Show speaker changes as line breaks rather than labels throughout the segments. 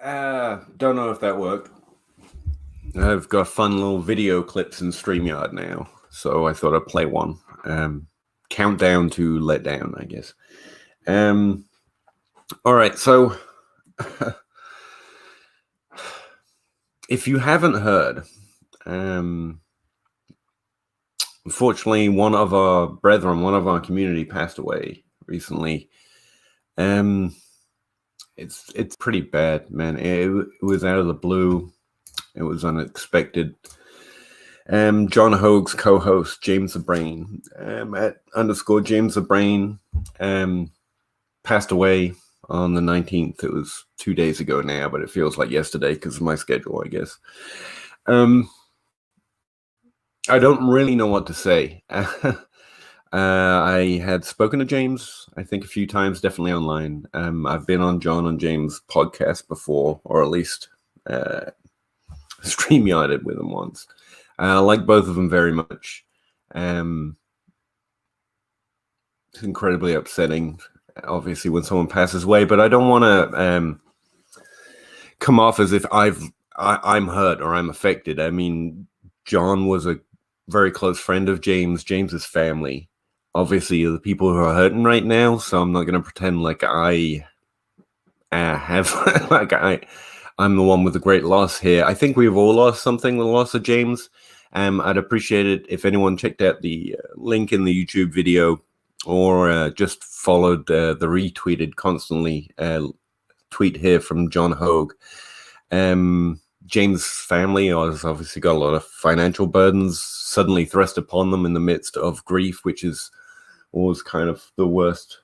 Don't know if that worked. I've got fun little video clips in StreamYard now, so I thought I'd play one. Countdown to let down, I guess. All right, so if you haven't heard, unfortunately, one of our brethren, one of our community passed away recently. It's pretty bad, man. It was out of the blue. It was unexpected. John Hogue's co-host, James the Brain, at _ James the Brain, passed away on the 19th. It was 2 days ago now, but it feels like yesterday because of my schedule, I guess. I don't really know what to say. I had spoken to James, I think, a few times, definitely online. I've been on John and James' podcast before, or at least StreamYarded with them once. I like both of them very much. It's incredibly upsetting, obviously, when someone passes away, but I don't want to come off as if I'm hurt or I'm affected. I mean, John was a very close friend of James's family. Obviously, the people who are hurting right now, so I'm not going to pretend like I have, I'm the one with the great loss here. I think we've all lost something with the loss of James. I'd appreciate it if anyone checked out the link in the YouTube video or just followed the retweeted constantly tweet here from John Hogue. James' family has obviously got a lot of financial burdens suddenly thrust upon them in the midst of grief, which is always kind of the worst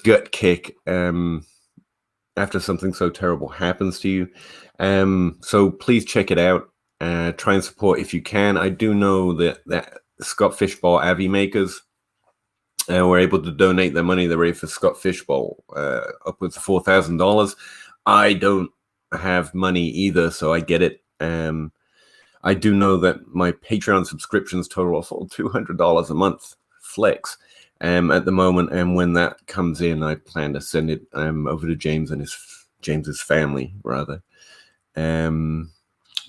gut kick after something so terrible happens to you. So please check it out. Try and support if you can. I do know that Scott Fishbowl Avi makers were able to donate their money they raised for Scott Fishbowl, upwards of $4,000. I don't have money either, so I get it. I do know that my Patreon subscriptions total a full $200 a month flex at the moment, and when that comes in, I plan to send it over to James and James's family, rather. And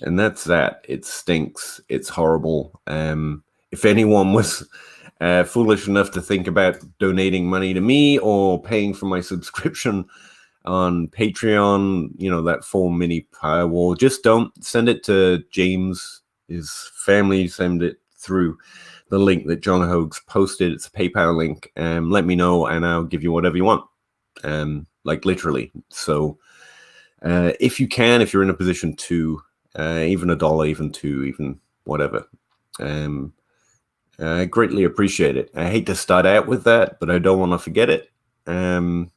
that's that. It stinks. It's horrible. If anyone was foolish enough to think about donating money to me or paying for my subscription on Patreon, you know, that full mini firewall, just don't send it to James, his family. Send it through the link that John Hogue's posted. It's a PayPal link. Let me know and I'll give you whatever you want. Like literally. So if you can, if you're in a position to, even $1, even $2, even whatever, I greatly appreciate it. I hate to start out with that, but I don't want to forget it. I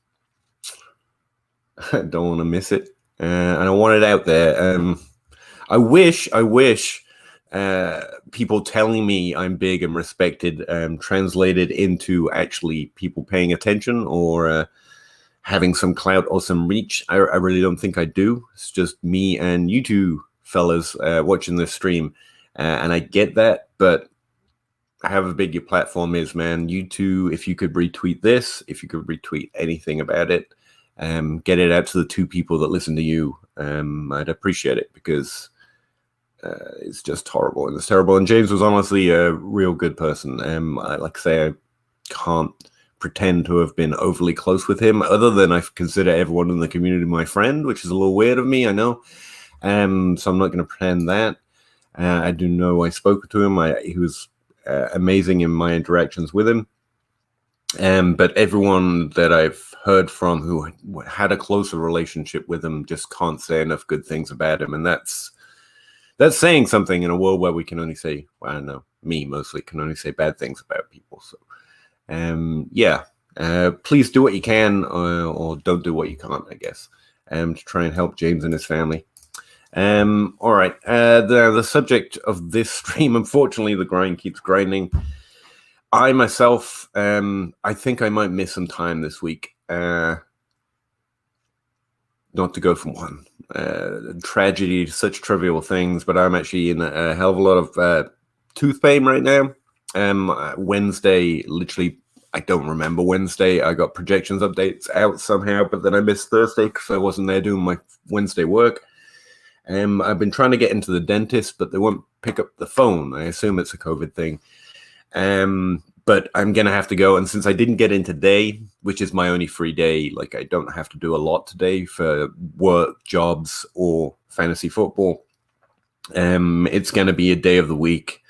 don't want to miss it. And I want it out there. I wish people telling me I'm big and respected translated into actually people paying attention or having some clout or some reach. I really don't think I do. It's just me and you two fellas watching this stream. And I get that, but however big your platform is, man, you two, if you could retweet this, if you could retweet anything about it, get it out to the 2 people that listen to you. I'd appreciate it because it's just horrible and it's terrible. And James was honestly a real good person. Like I say, I can't pretend to have been overly close with him, other than I consider everyone in the community my friend, which is a little weird of me, I know. So I'm not going to pretend that. I do know I spoke to him. He was amazing in my interactions with him. But everyone that I've heard from who had a closer relationship with him just can't say enough good things about him. And that's saying something in a world where we can only say, well, I don't know, me mostly can only say bad things about people. So, yeah, please do what you can or don't do what you can't, I guess, to try and help James and his family. All right. The subject of this stream, unfortunately, the grind keeps grinding. I myself, I think I might miss some time this week. Not to go from one tragedy to such trivial things, but I'm actually in a hell of a lot of tooth pain right now. Wednesday, literally I don't remember Wednesday. I got projections updates out somehow, but then I missed Thursday because I wasn't there doing my Wednesday work. I've been trying to get into the dentist, but they won't pick up the phone. I assume it's a COVID thing. But I'm going to have to go. And since I didn't get in today, which is my only free day, like I don't have to do a lot today for work, jobs, or fantasy football. It's going to be a day of the week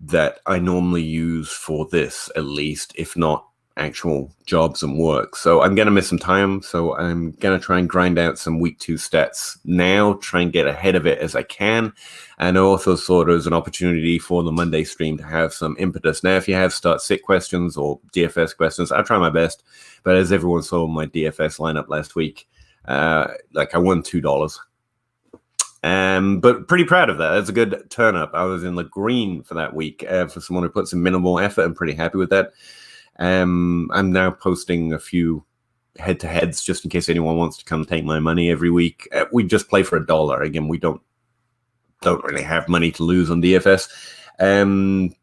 that I normally use for this, at least, if not actual jobs and work. So I'm going to miss some time. So I'm going to try and grind out some week 2 stats now, try and get ahead of it as I can. And also sort of as an opportunity for the Monday stream to have some impetus. Now, if you have start sit questions or DFS questions, I'll try my best. But as everyone saw my DFS lineup last week, like I won $2. But pretty proud of that. It's a good turn up. I was in the green for that week for someone who puts in minimal effort. I'm pretty happy with that. I'm now posting a few head-to-heads just in case anyone wants to come take my money every week. We just play for $1. Again, we don't really have money to lose on DFS.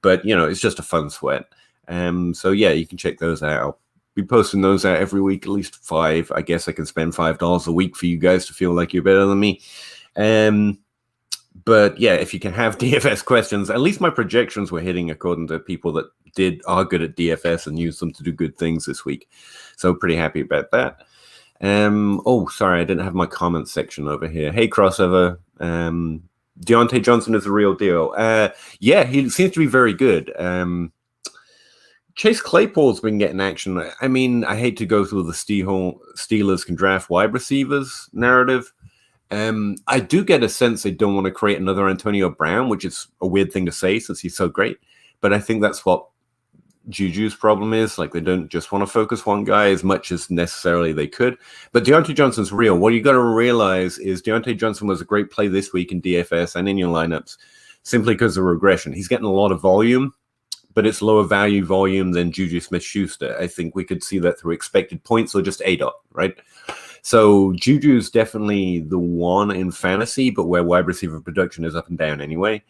But, you know, it's just a fun sweat. So, yeah, you can check those out. I'll be posting those out every week, at least 5. I guess I can spend $5 a week for you guys to feel like you're better than me. But yeah, if you can have DFS questions, at least my projections were hitting according to people that are good at DFS and use them to do good things this week. So pretty happy about that. Oh, sorry, I didn't have my comments section over here. Hey, Crossover. Deontay Johnson is a real deal. Yeah, he seems to be very good. Chase Claypool's been getting action. I mean, I hate to go through the Steelers can draft wide receivers narrative. I do get a sense they don't want to create another Antonio Brown, which is a weird thing to say since he's so great. But I think that's what Juju's problem is. Like, they don't just want to focus one guy as much as necessarily they could. But Deontay Johnson's real. What you got to realize is Deontay Johnson was a great play this week in DFS and in your lineups simply because of regression. He's getting a lot of volume, but it's lower value volume than Juju Smith-Schuster. I think we could see that through expected points or just ADOT, right? So Juju's definitely the one in fantasy, but where wide receiver production is up and down anyway.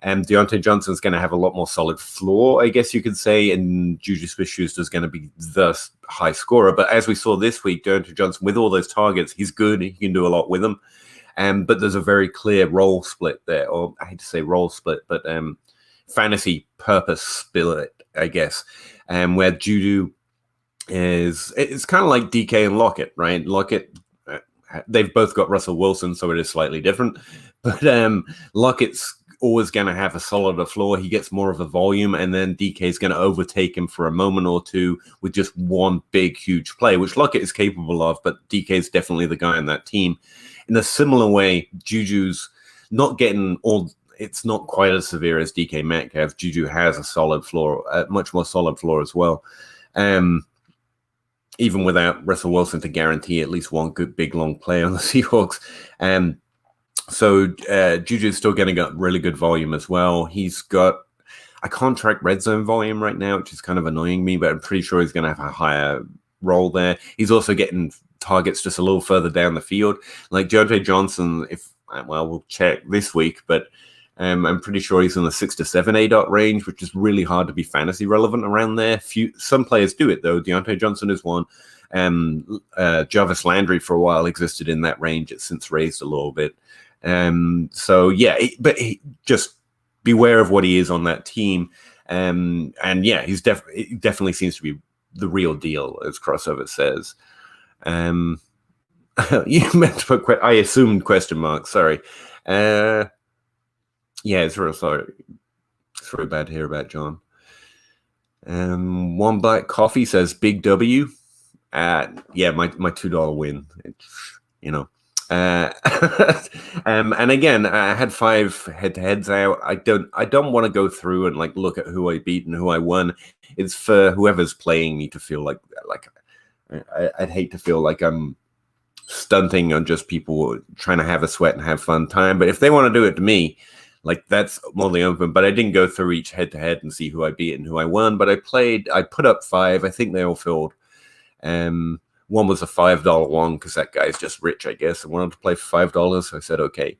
And Deontay Johnson's going to have a lot more solid floor, I guess you could say, and Juju Smith-Schuster is going to be the high scorer. But as we saw this week, Deontay Johnson, with all those targets, he's good. He can do a lot with them. But there's a very clear role split there, or I hate to say role split, but fantasy purpose split, I guess, where Juju it's kind of like DK and Lockett, right? Lockett, they've both got Russell Wilson, so it is slightly different. But Lockett's always going to have a solider floor. He gets more of the volume, and then DK is going to overtake him for a moment or two with just one big, huge play, which Lockett is capable of, but DK is definitely the guy on that team. In a similar way, Juju's not getting all... It's not quite as severe as DK Metcalf. Juju has a solid floor, a much more solid floor as well. Even without Russell Wilson to guarantee at least one good, big, long play on the Seahawks. So Juju's still getting a really good volume as well. He's got a contract red zone volume right now, which is kind of annoying me, but I'm pretty sure he's going to have a higher role there. He's also getting targets just a little further down the field. Like Deontay Johnson, we'll check this week, but I'm pretty sure he's in the 6 to 7 ADOT range, which is really hard to be fantasy relevant around there. Some players do it, though. Deontay Johnson is one. Jarvis Landry for a while existed in that range. It's since raised a little bit. So, yeah, just beware of what he is on that team. And, yeah, he definitely seems to be the real deal, as Crossover says. You meant to put, I assumed question mark, sorry. Yeah, it's real sorry. It's really bad to hear about John. One Black Coffee says Big W. Yeah, my $2 win. You know. And again, I had 5 head-to-heads out. I don't want to go through and like look at who I beat and who I won. It's for whoever's playing me to feel like I'd hate to feel like I'm stunting on just people trying to have a sweat and have fun time. But if they want to do it to me, like that's more than open. But I didn't go through each head-to-head and see who I beat and who I won. But I put up 5. I think they all filled. One was a $5 one because that guy's just rich, I guess. I wanted to play for $5, so I said okay.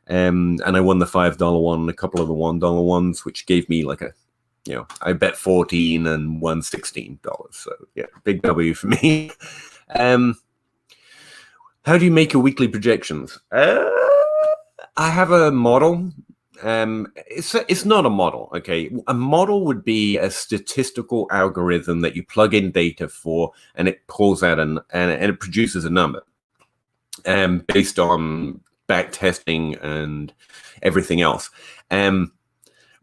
And I won the $5 one and a couple of the $1 ones, which gave me like a I bet 14 and won $16. So yeah, big W for me. How do you make your weekly projections? I have a model. It's not a model, okay? A model would be a statistical algorithm that you plug in data for, and it pulls out and it produces a number, based on back testing and everything else.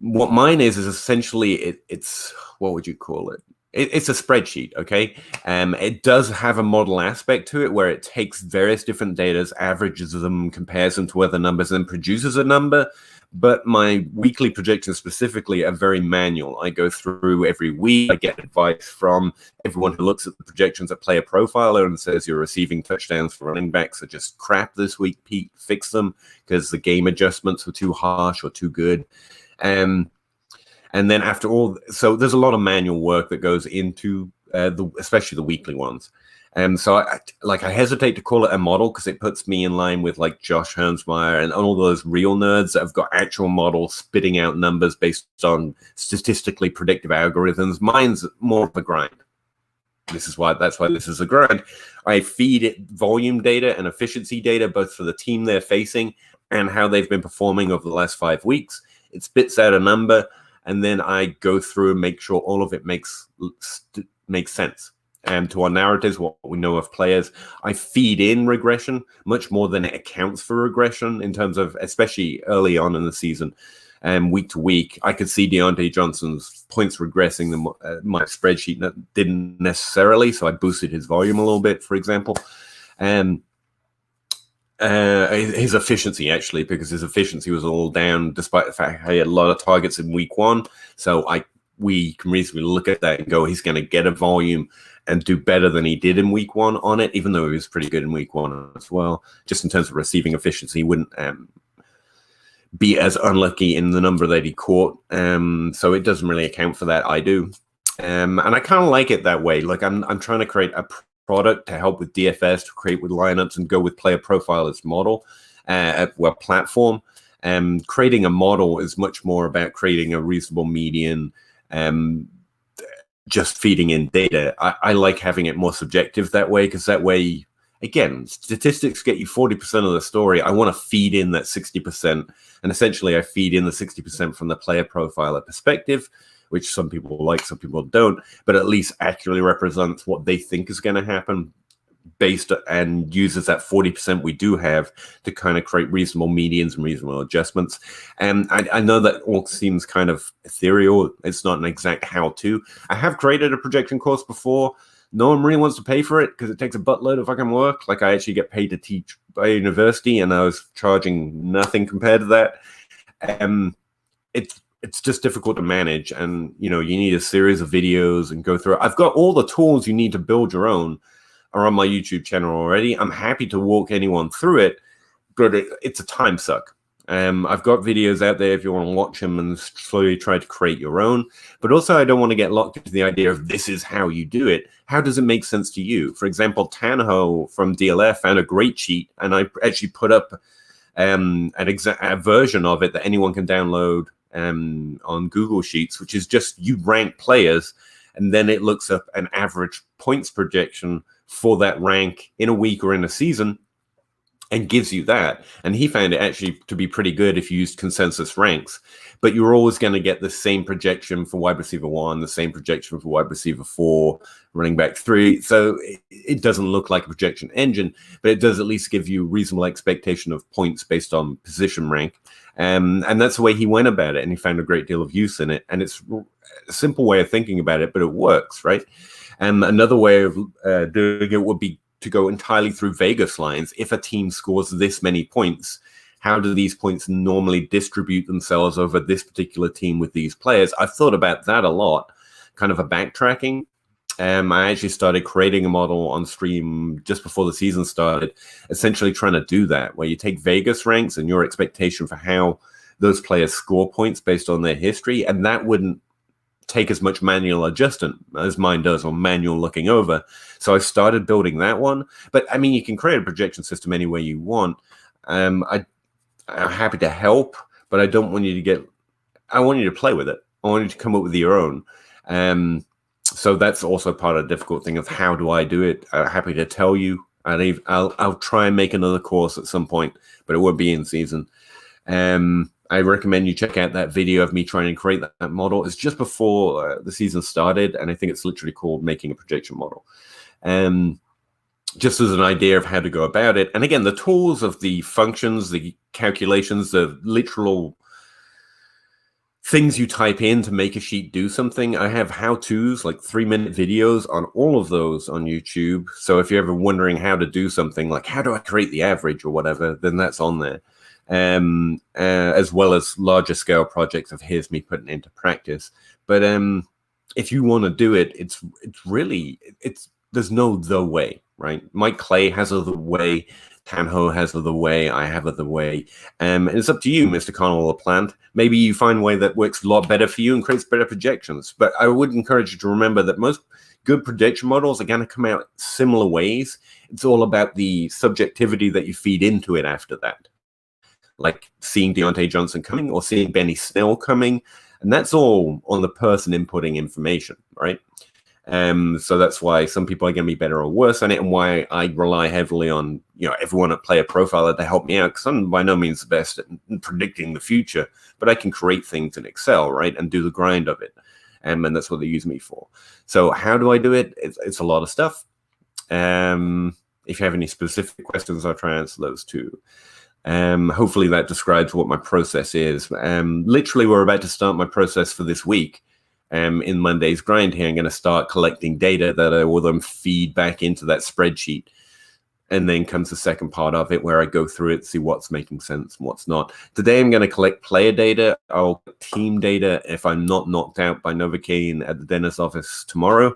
What mine is essentially it's what would you call it? It's a spreadsheet, okay? It does have a model aspect to it where it takes various different data, averages them, compares them to other numbers, and produces a number. But my weekly projections specifically are very manual. I go through every week. I get advice from everyone who looks at the projections at Player Profiler and says your receiving touchdowns for running backs are just crap this week, Pete. Fix them because the game adjustments were too harsh or too good. And then after all, so there's a lot of manual work that goes into especially the weekly ones. So I hesitate to call it a model because it puts me in line with like Josh Hermsmeyer and all those real nerds that have got actual models spitting out numbers based on statistically predictive algorithms. Mine's more of a grind. That's why this is a grind. I feed it volume data and efficiency data, both for the team they're facing and how they've been performing over the last 5 weeks. It spits out a number, and then I go through and make sure all of it makes sense. To our narratives, what we know of players, I feed in regression much more than it accounts for regression in terms of, especially early on in the season, week to week. I could see Deontay Johnson's points regressing. My spreadsheet didn't necessarily, so I boosted his volume a little bit, for example. His efficiency, actually, because his efficiency was all down despite the fact he had a lot of targets in week one. So we can reasonably look at that and go, he's going to get a volume and do better than he did in week one on it, even though he was pretty good in week one as well. Just in terms of receiving efficiency, he wouldn't be as unlucky in the number that he caught. So it doesn't really account for that. I do. And I kind of like it that way. Like I'm trying to create a product to help with DFS, to create with lineups and go with Player Profiler's model, platform. Creating a model is much more about creating a reasonable median, just feeding in data. I like having it more subjective that way, because that way, again, statistics get you 40% of the story. I want to feed in that 60%. And essentially, I feed in the 60% from the Player Profiler perspective, which some people like, some people don't, but at least accurately represents what they think is going to happen, and uses that 40% we do have to kind of create reasonable medians and reasonable adjustments. And I know that all seems kind of ethereal. It's not an exact how-to. I have created a projection course before. No one really wants to pay for it because it takes a buttload of fucking work. Like, I actually get paid to teach by university, and I was charging nothing compared to that. It's just difficult to manage, and you need a series of videos and go through it. I've got all the tools you need to build your own are on my YouTube channel already. I'm happy to walk anyone through it, but it's a time suck. I've got videos out there if you want to watch them and slowly try to create your own. But also, I don't want to get locked into the idea of this is how you do it. How does it make sense to you? For example, Tanho from DLF found a great cheat, and I actually put up a version of it that anyone can download on Google Sheets, which is just you rank players, and then it looks up an average points projection for that rank in a week or in a season and gives you that. And he found it actually to be pretty good if you used consensus ranks, but you're always going to get the same projection for wide receiver 1, the same projection for wide receiver 4, running back 3. So it doesn't look like a projection engine, but it does at least give you reasonable expectation of points based on position rank. And that's the way he went about it, and he found a great deal of use in it. And it's a simple way of thinking about it, but it works, right? And another way of doing it would be to go entirely through Vegas lines. If a team scores this many points, how do these points normally distribute themselves over this particular team with these players? I've thought about that a lot, kind of a backtracking. I actually started creating a model on stream just before the season started, essentially trying to do that, where you take Vegas ranks and your expectation for how those players score points based on their history, and that wouldn't take as much manual adjustment as mine does, or manual looking over. So I started building that one. But I mean, you can create a projection system any way you want. I'm happy to help, but I don't want you to I want you to play with it. I want you to come up with your own. So that's also part of the difficult thing of how do I do it. I'm happy to tell you. I'll try and make another course at some point, but it won't be in season. I recommend you check out that video of me trying to create that model. It's just before the season started, and I think it's literally called Making a Projection Model. Just as an idea of how to go about it. And again, the tools of the functions, the calculations, the literal things you type in to make a sheet do something. I have how-tos, like 3-minute videos on all of those on YouTube. So if you're ever wondering how to do something, like how do I create the average or whatever, then that's on there. As well as larger scale projects of here's me putting it into practice. But if you want to do it, it's really, there's no the way, right? Mike Clay has a the way. Tanho has the way, I have the way. And it's up to you, Mr. Connell LaPlante. Maybe you find a way that works a lot better for you and creates better projections. But I would encourage you to remember that most good projection models are going to come out similar ways. It's all about the subjectivity that you feed into it after that. Like seeing Deontay Johnson coming or seeing Benny Snell coming. And that's all on the person inputting information, right? So that's why some people are going to be better or worse on it, and why I rely heavily on everyone at Player Profiler to help me out, because I'm by no means the best at predicting the future, but I can create things in Excel, right, and do the grind of it, and that's what they use me for. So how do I do it? It's a lot of stuff. If you have any specific questions, I'll try and answer those too. Hopefully that describes what my process is. Literally, we're about to start my process for this week. In Monday's grind here, I'm going to start collecting data that I will then feed back into that spreadsheet. And then comes the second part of it where I go through it, see what's making sense and what's not. Today, I'm going to collect player data. I'll team data if I'm not knocked out by Novocaine at the dentist's office tomorrow.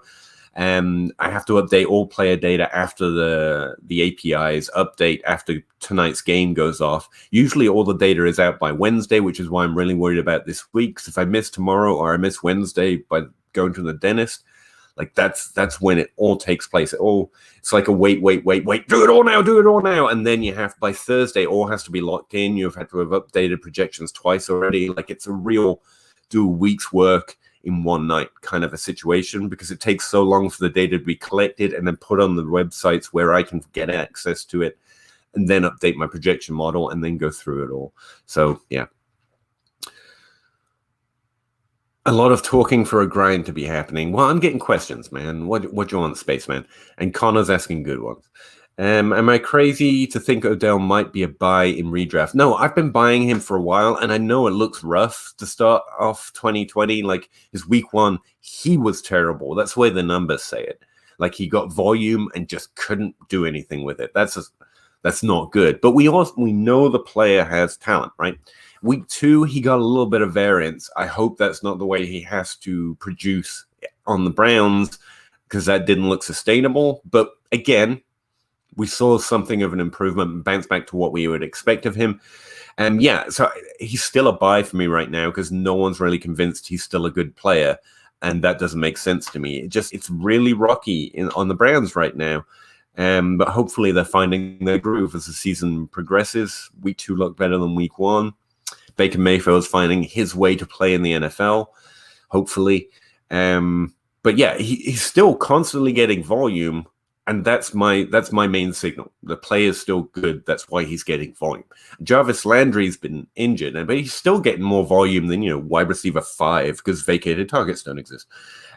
I have to update all player data after the APIs update after tonight's game goes off. Usually all the data is out by Wednesday, which is why I'm really worried about this week. Because if I miss tomorrow or I miss Wednesday by going to the dentist, like that's when it all takes place. It's like a wait, do it all now. And then you have, by Thursday, all has to be locked in. You've had to have updated projections twice already. Like it's a real do a week's work in one night kind of a situation, because it takes so long for the data to be collected and then put on the websites where I can get access to it and then update my projection model and then go through it all. So yeah, a lot of talking for a grind to be happening. Well, I'm getting questions, man. What do you want, Spaceman? And Connor's asking good ones. Am I crazy to think Odell might be a buy in redraft? No, I've been buying him for a while, and I know it looks rough to start off 2020. Like his week 1, he was terrible. That's the way the numbers say it. Like he got volume and just couldn't do anything with it. That's not good. But we know the player has talent, right? Week 2, he got a little bit of variance. I hope that's not the way he has to produce on the Browns, because that didn't look sustainable. But again, we saw something of an improvement and bounce back to what we would expect of him. And yeah, so he's still a buy for me right now because no one's really convinced he's still a good player. And that doesn't make sense to me. It's really rocky on the Browns right now. But hopefully they're finding their groove as the season progresses. Week 2 looked better than week 1. Baker Mayfield's finding his way to play in the NFL, hopefully. But yeah, he's still constantly getting volume. And that's my main signal. The play is still good. That's why he's getting volume. Jarvis Landry's been injured, but he's still getting more volume than wide receiver 5 because vacated targets don't exist.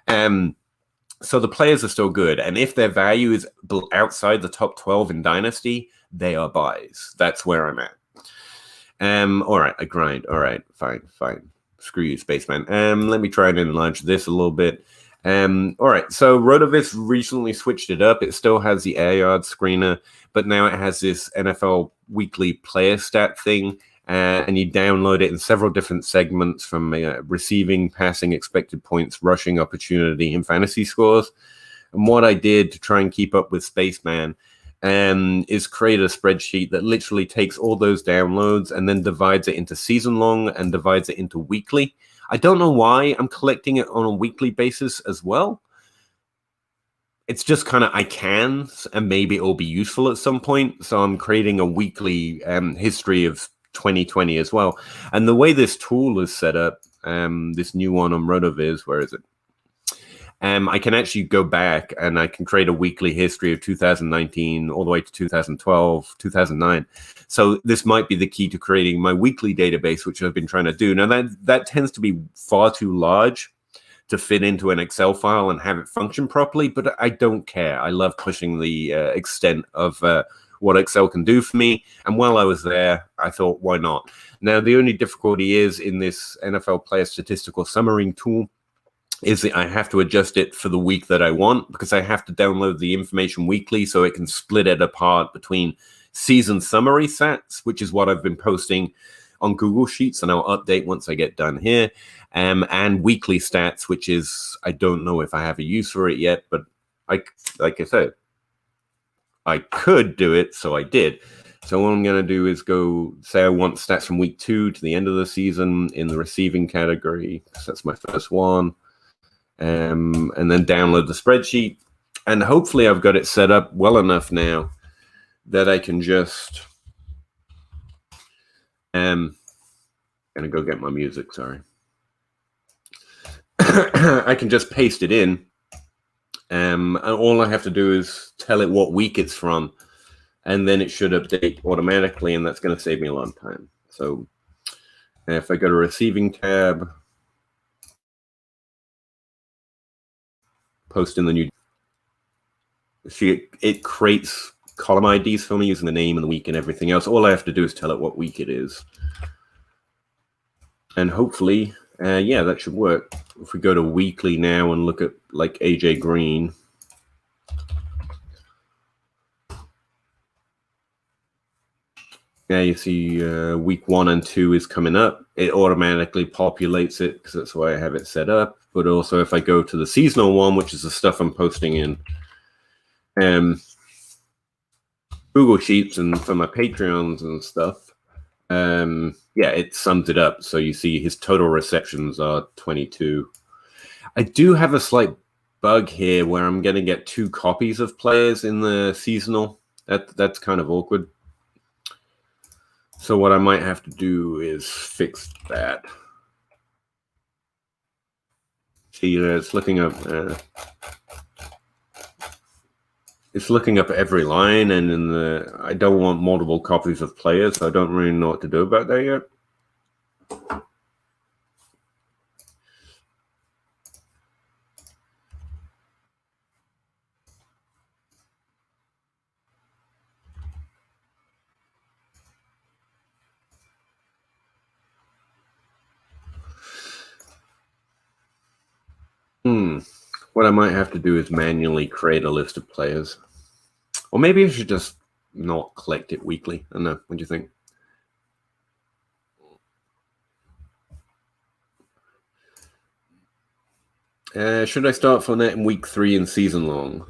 So the players are still good, and if their value is outside the top 12 in Dynasty, they are buys. That's where I'm at. All right, a grind. All right, fine. Screw you, Spaceman. Let me try and enlarge this a little bit. All right, so Rotoviz recently switched it up. It still has the air yard screener, but now it has this NFL weekly player stat thing, and you download it in several different segments from receiving, passing, expected points, rushing opportunity, and fantasy scores. And what I did to try and keep up with Spaceman is create a spreadsheet that literally takes all those downloads and then divides it into season long and divides it into weekly. I don't know why I'm collecting it on a weekly basis as well. It's just kind of I can, and maybe it'll be useful at some point. So I'm creating a weekly history of 2020 as well. And the way this tool is set up, this new one on RotoViz. Where is it? I can actually go back and I can create a weekly history of 2019 all the way to 2012, 2009. So this might be the key to creating my weekly database, which I've been trying to do. Now that tends to be far too large to fit into an Excel file and have it function properly, but I don't care. I love pushing the extent of what Excel can do for me. And while I was there, I thought, why not? Now, the only difficulty is in this NFL player statistical summary tool is that I have to adjust it for the week that I want, because I have to download the information weekly so it can split it apart between season summary stats, which is what I've been posting on Google Sheets, and I'll update once I get done here, and weekly stats, which is, I don't know if I have a use for it yet, but like I said, I could do it, so I did. So what I'm going to do is go, say I want stats from week 2 to the end of the season in the receiving category, because that's my first one. And then download the spreadsheet, and hopefully I've got it set up well enough now that I can just gonna go get my music, sorry. I can just paste it in, and all I have to do is tell it what week it's from, and then it should update automatically, and that's going to save me a lot of time. So if I go to receiving tab, post in the new, see, it creates column IDs for me using the name and the week and everything else. All I have to do is tell it what week it is. And hopefully, yeah, that should work. If we go to weekly now and look at like AJ Green, yeah, you see week 1 and 2 is coming up. It automatically populates it because that's why I have it set up. But also if I go to the seasonal one, which is the stuff I'm posting in Google Sheets and for my Patreons and stuff, yeah, it sums it up. So you see his total receptions are 22. I do have a slight bug here where I'm going to get 2 copies of players in the seasonal. That's kind of awkward. So what I might have to do is fix that. See, it's looking up. It's looking up every line, and in the I don't want multiple copies of players, so I don't really know what to do about that yet. What I might have to do is manually create a list of players. Or maybe I should just not collect it weekly. I don't know. What do you think? Should I start Fournette in week 3 and season long?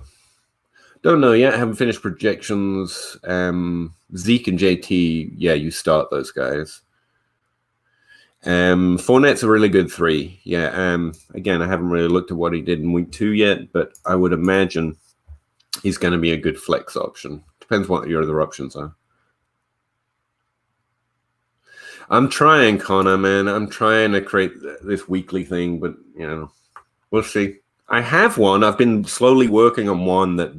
Don't know yet. Haven't finished projections. Zeke and JT, yeah, you start those guys. Fournette's a really good 3. Yeah. Again, I haven't really looked at what he did in week 2 yet, but I would imagine he's going to be a good flex option. Depends what your other options are. I'm trying, Connor, man. I'm trying to create this weekly thing, but, you know, we'll see. I have one. I've been slowly working on one that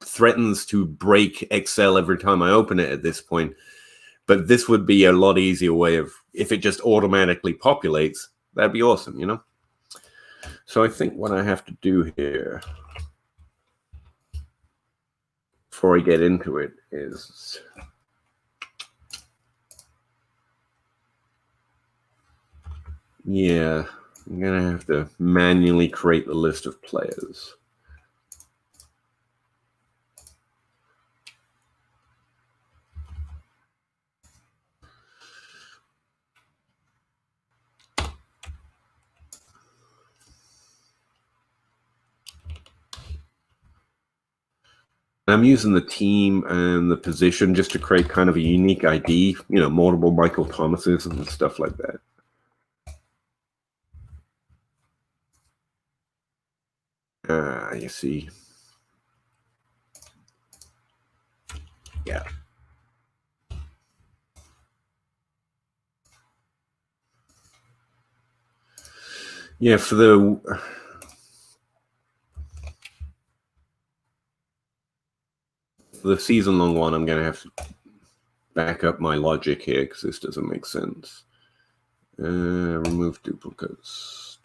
threatens to break Excel every time I open it at this point. But this would be a lot easier way of, if it just automatically populates, that'd be awesome, you know? So I think what I have to do here before I get into it is yeah, I'm going to have to manually create the list of players. I'm using the team and the position just to create kind of a unique ID, you know, multiple Michael Thomases and stuff like that. You see. Yeah. Yeah, for the season-long one, I'm going to have to back up my logic here because this doesn't make sense. Remove duplicates.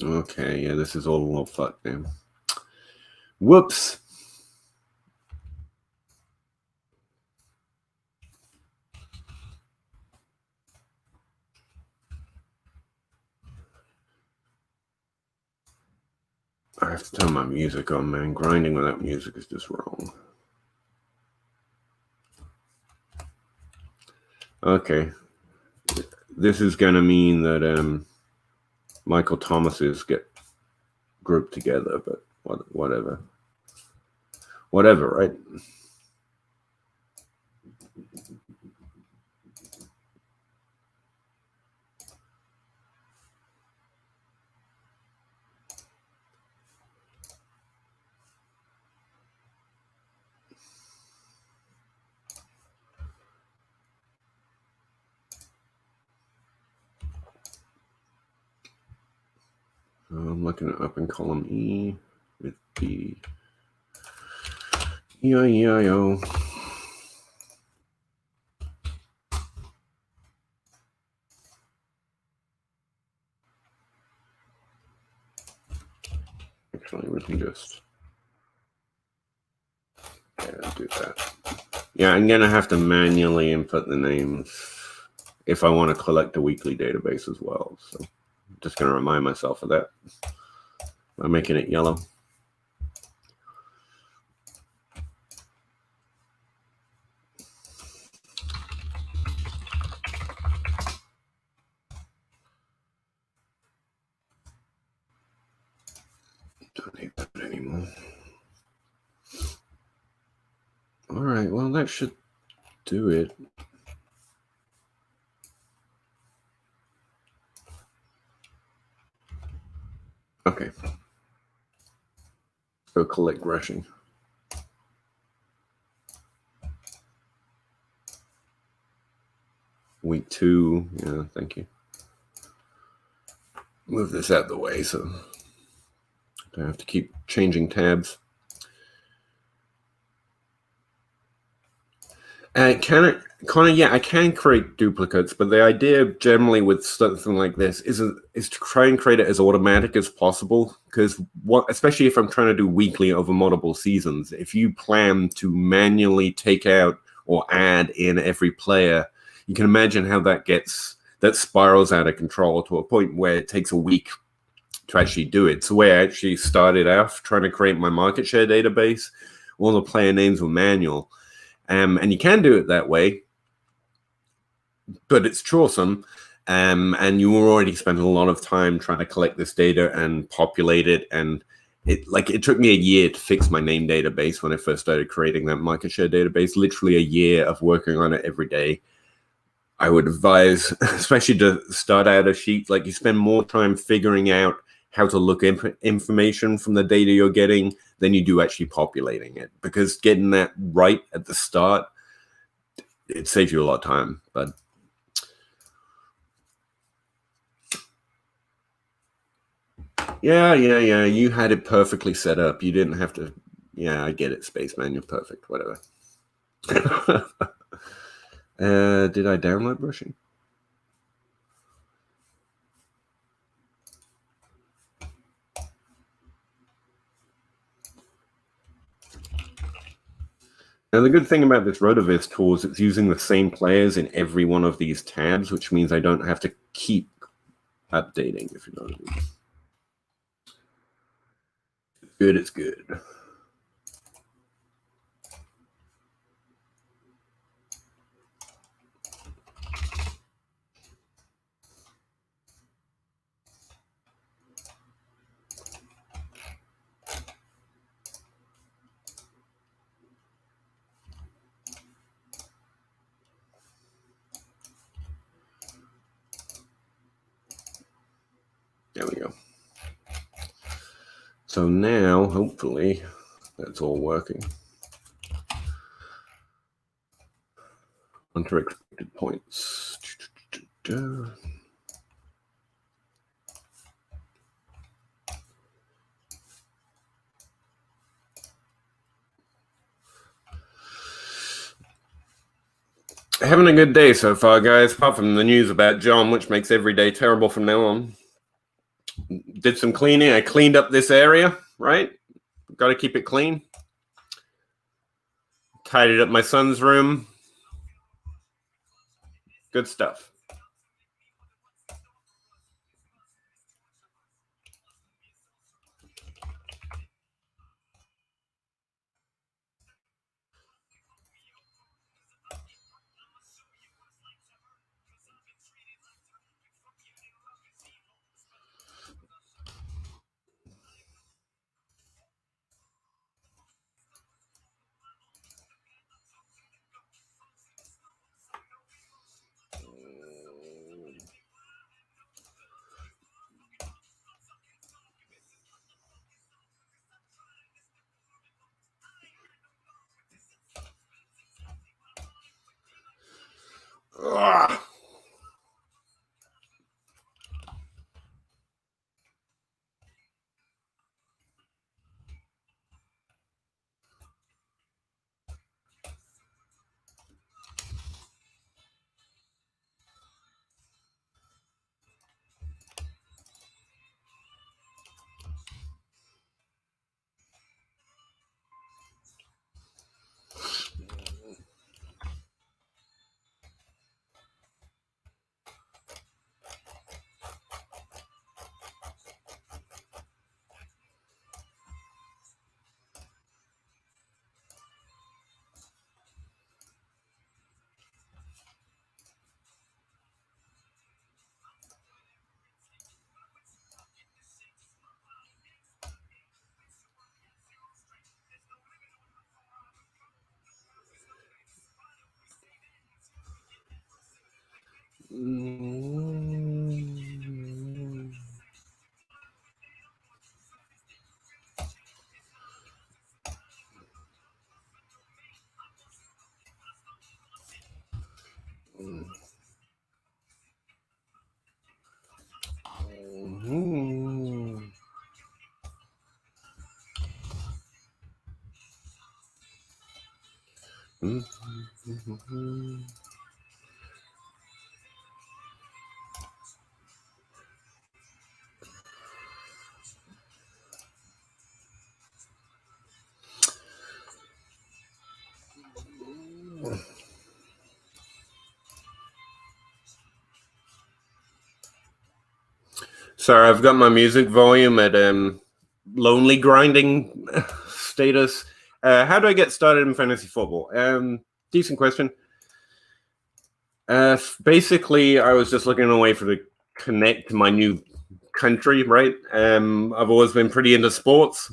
Okay, yeah, this is all a little fucked now. Whoops. I have to turn my music on, man. Grinding without music is just wrong. Okay. This is going to mean that Michael Thomas's get grouped together, but whatever. Whatever, right? I'm looking up in column E with the E-I-E-I-O. Actually, we can just do that. Yeah, I'm going to have to manually input the names if I want to collect a weekly database as well. So I'm just going to remind myself of that by making it yellow. Don't need that anymore. All right, well, that should do it. Okay. Go collect brushing. Week 2. Yeah, thank you. Move this out of the way so I don't have to keep changing tabs. Connor, yeah, I can create duplicates, but the idea generally with something like this is to try and create it as automatic as possible. Because especially if I'm trying to do weekly over multiple seasons, if you plan to manually take out or add in every player, you can imagine how that spirals out of control to a point where it takes a week to actually do it. So where I actually started off trying to create my market share database, all the player names were manual. And you can do it that way, but it's troublesome. And you were already spending a lot of time trying to collect this data and populate it. And it took me a year to fix my name database when I first started creating that market share database, literally a year of working on it every day. I would advise, especially to start out a sheet, like you spend more time figuring out how to look information from the data you're getting than you do actually populating it, because getting that right at the start, it saves you a lot of time. But yeah, you had it perfectly set up. You didn't have to. Yeah, I get it, Spaceman. You're perfect. Whatever. Did I download brushing? Now, the good thing about this Rotoviz tool is it's using the same players in every one of these tabs, which means I don't have to keep updating, if you know what I mean. Good, it's good. There we go. So now, hopefully, that's all working. Under expected points. Having a good day so far, guys, apart from the news about John, which makes every day terrible from now on. Did some cleaning. I cleaned up this area, right? Got to keep it clean. Tidied up my son's room. Good stuff. Ugh. Sorry, I've got my music volume at lonely grinding status. How do I get started in fantasy football? Decent question. Basically, I was just looking away for the connect to my new country, right? I've always been pretty into sports.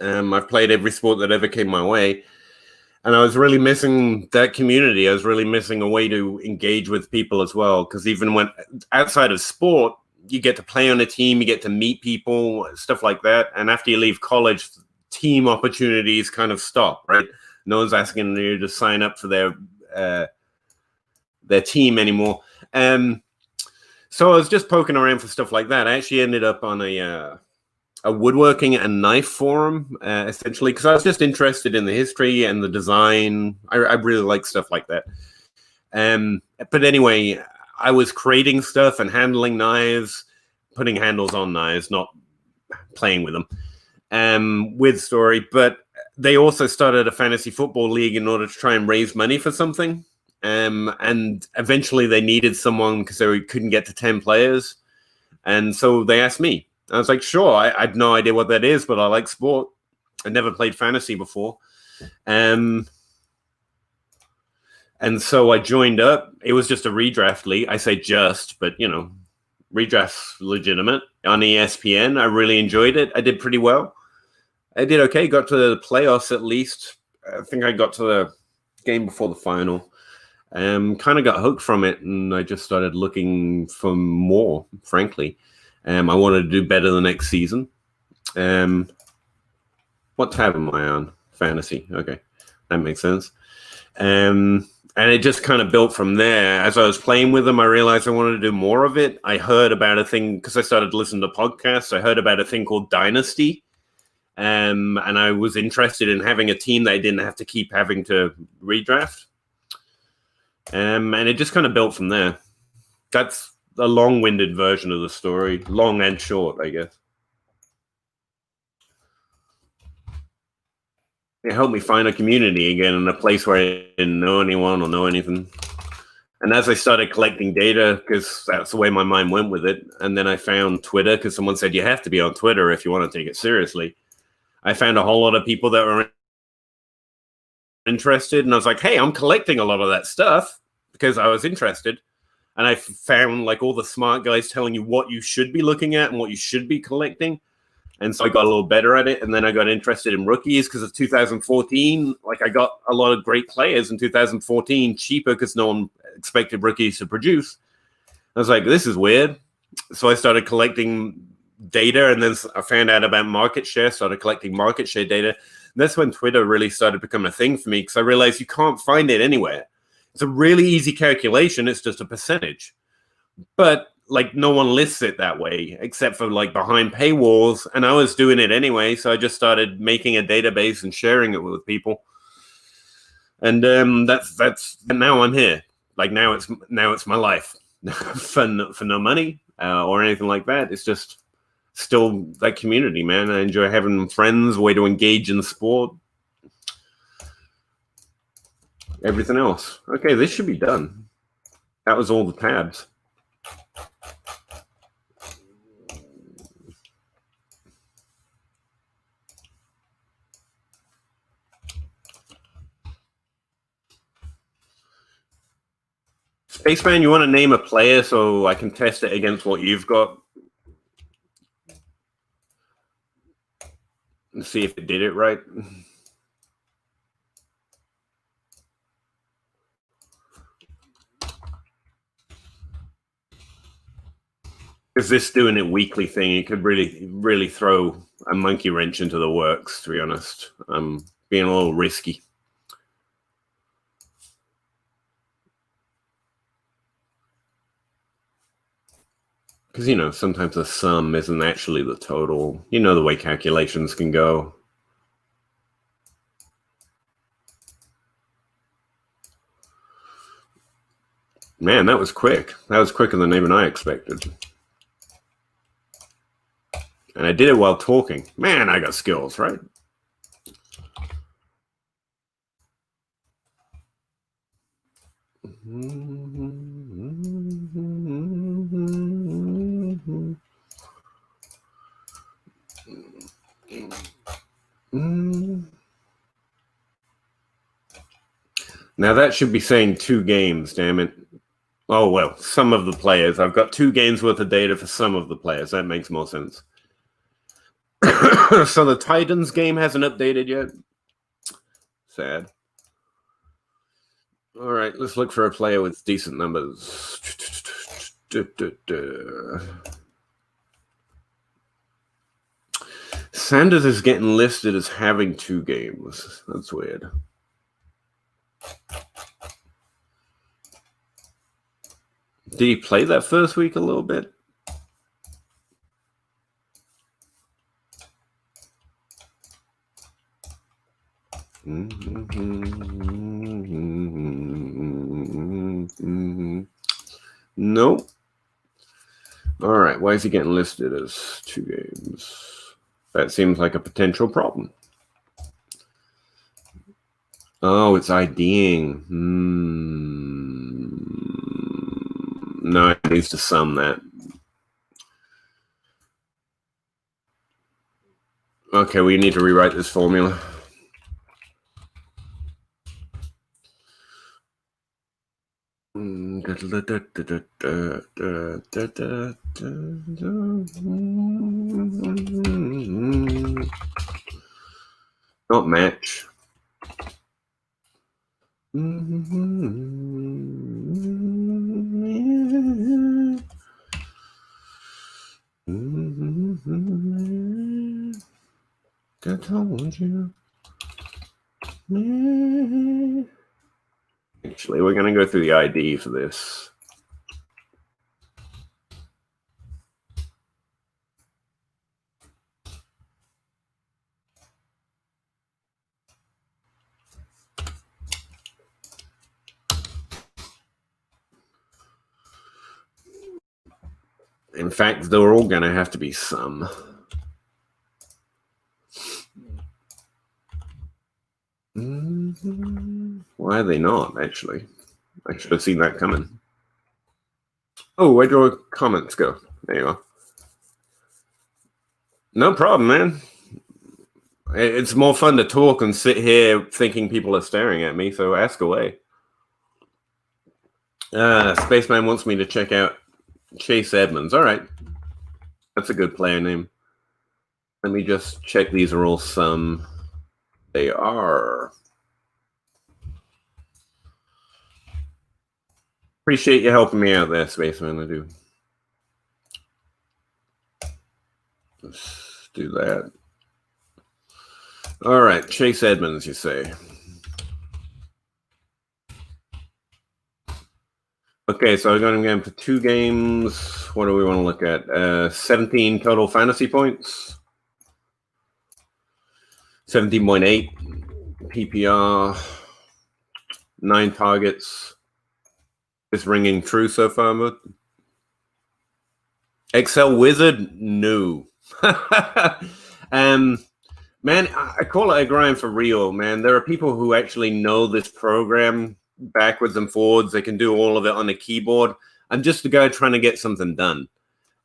I've played every sport that ever came my way. And I was really missing that community. I was really missing a way to engage with people as well. Because even when outside of sport, you get to play on a team, you get to meet people, stuff like that. And after you leave college, team opportunities kind of stop, right? No one's asking you to sign up for their team anymore. So I was just poking around for stuff like that. I actually ended up on a woodworking and knife forum, essentially, because I was just interested in the history and the design. I really like stuff like that. But anyway, I was creating stuff and handling knives, putting handles on knives, not playing with them. With story, but they also started a fantasy football league in order to try and raise money for something. And eventually they needed someone because they couldn't get to 10 players. And so they asked me. I was like, sure, I had no idea what that is, but I like sport. I never played fantasy before. And so I joined up. It was just a redraft league. I say just, but, redraft's legitimate on ESPN. I really enjoyed it. I did pretty well. I did okay. Got to the playoffs at least. I think I got to the game before the final. Kind of got hooked from it, and I just started looking for more, frankly. I wanted to do better the next season. What tab am I on? Fantasy. Okay, that makes sense. And it just kind of built from there. As I was playing with them, I realized I wanted to do more of it. I heard about a thing because I started listening to podcasts. I heard about a thing called Dynasty. And I was interested in having a team that I didn't have to keep having to redraft. And it just kind of built from there. That's a long-winded version of the story. Long and short, I guess. It helped me find a community again in a place where I didn't know anyone or know anything. And as I started collecting data, because that's the way my mind went with it, and then I found Twitter, because someone said you have to be on Twitter if you want to take it seriously. I found a whole lot of people that were interested, and I was like, hey, I'm collecting a lot of that stuff because I was interested. And I found like all the smart guys telling you what you should be looking at and what you should be collecting. And so I got a little better at it. And then I got interested in rookies because of 2014. Like I got a lot of great players in 2014 cheaper because no one expected rookies to produce. I was like, this is weird. So I started collecting data, and then I found out about market share, started collecting market share data. And that's when Twitter really started becoming a thing for me because I realized you can't find it anywhere. It's a really easy calculation. It's just a percentage. But like no one lists it that way except for like behind paywalls, and I was doing it anyway, so I just started making a database and sharing it with people. And that's and now I'm here. Like now it's my life. for no money or anything like that. It's just still that community, man. I enjoy having friends, a way to engage in sport. Everything else. Okay, this should be done. That was all the tabs. Spaceman, you want to name a player so I can test it against what you've got? And see if it did it right. Because this doing it weekly thing, it could really throw a monkey wrench into the works, to be honest. I'm being a little risky. Because, you know, sometimes the sum isn't actually the total. You know the way calculations can go. Man, that was quick. That was quicker than even I expected. And I did it while talking. Man, I got skills, right? Now that should be saying 2 games, damn it. Oh, well, some of the players. I've got 2 games worth of data for some of the players. That makes more sense. So the Titans game hasn't updated yet. Sad. All right, let's look for a player with decent numbers. Sanders is getting listed as having 2 games. That's weird. Did he play that first week a little bit? Nope. All right, why is he getting listed as 2 games? That seems like a potential problem. Oh, it's IDing. No, it needs to sum that. Okay, we need to rewrite this formula. Not match. I told you. Actually, we're going to go through the ID for this. In fact, they're all going to have to be some. Why are they not, actually? I should have seen that coming. Oh, where'd your comments go? There you are. No problem, man. It's more fun to talk and sit here thinking people are staring at me, so ask away. Spaceman wants me to check out Chase Edmonds. All right. That's a good player name. Let me just check these are all some. They are. Appreciate you helping me out there, Spaceman. I do. Let's do that. All right. Chase Edmonds, you say. Okay, so I'm going for 2 games. What do we want to look at? 17 total fantasy points. 17.8 PPR. 9 targets. Is ringing true so far, Mood? Excel Wizard? No. Man, I call it a grind for real, man. There are people who actually know this program backwards and forwards. They can do all of it on a keyboard. I'm just a guy trying to get something done.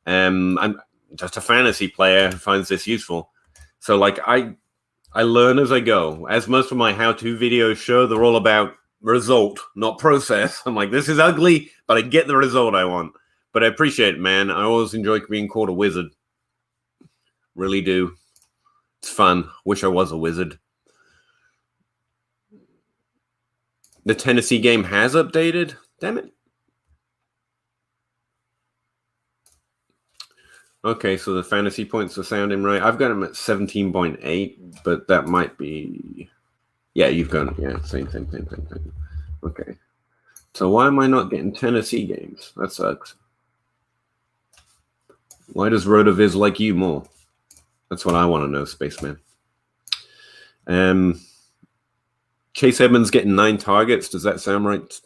I'm just a fantasy player who finds this useful. So, like, I learn as I go. As most of my how-to videos show, they're all about result, not process. I'm like, this is ugly, but I get the result I want. But I appreciate it, man. I always enjoy being called a wizard. Really do. It's fun. Wish I was a wizard. The Tennessee game has updated? Damn it. Okay, so the fantasy points are sounding right. I've got them at 17.8, but that might be... Yeah, you've got it. Yeah, same thing. Okay. So why am I not getting Tennessee games? That sucks. Why does RotoViz like you more? That's what I want to know, Spaceman. Chase Edmonds getting 9 targets. Does that sound right?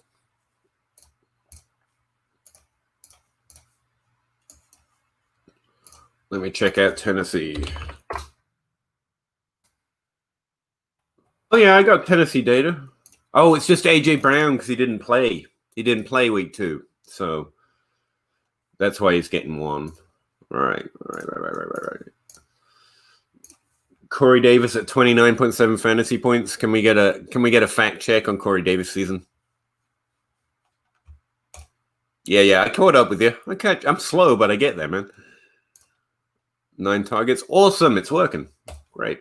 Let me check out Tennessee. Oh, yeah, I got Tennessee data. Oh, it's just A.J. Brown because he didn't play. He didn't play week 2. So that's why he's getting 1. All right. Corey Davis at 29.7 fantasy points. Can we get a fact check on Corey Davis season? Yeah, I caught up with you. I'm slow, but I get there, man. 9 targets. Awesome. It's working. Great.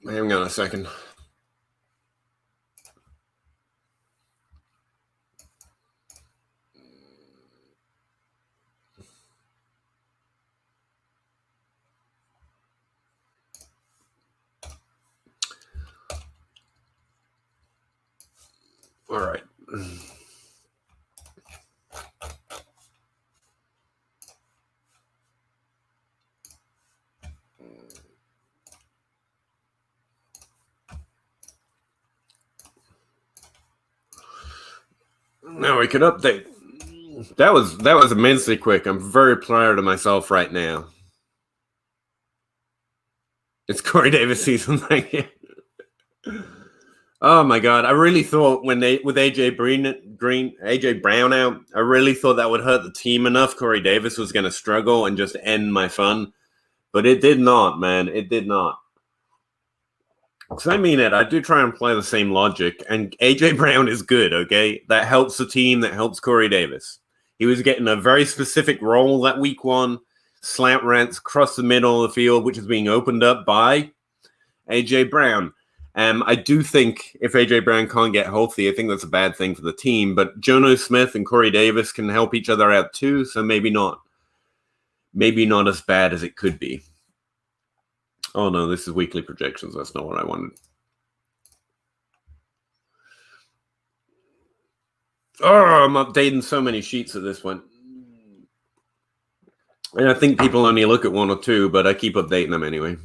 Hang on a second. All right. Now we can update. That was immensely quick. I'm very proud of myself right now. It's Corey Davis season. Thank you. Oh my God! I really thought with AJ Brown out, I really thought that would hurt the team enough. Corey Davis was going to struggle and just end my fun, but it did not, man. It did not. Because I mean it. I do try and apply the same logic, and AJ Brown is good. Okay, that helps the team. That helps Corey Davis. He was getting a very specific role that week 1, slant routes across the middle of the field, which is being opened up by AJ Brown. I do think if AJ Brown can't get healthy, I think that's a bad thing for the team. But Jono Smith and Corey Davis can help each other out too, so maybe not as bad as it could be. Oh no, this is weekly projections. That's not what I wanted. Oh, I'm updating so many sheets at this point. And I think people only look at one or two, but I keep updating them anyway.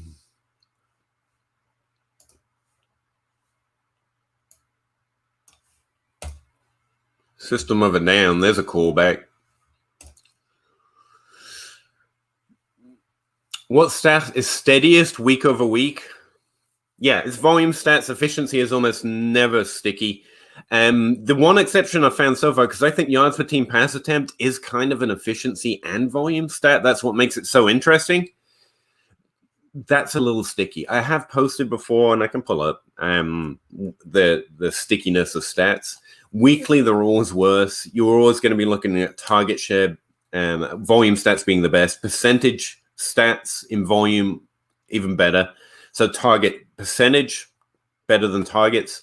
System of a Down. There's a callback. What stat is steadiest week over week? Yeah, it's volume stats. Efficiency is almost never sticky. The one exception I've found so far, because I think yards per team pass attempt is kind of an efficiency and volume stat. That's what makes it so interesting. That's a little sticky. I have posted before, and I can pull up the stickiness of stats. Weekly, they're always worse. You're always going to be looking at target share, volume stats being the best. Percentage stats in volume, even better. So target percentage, better than targets.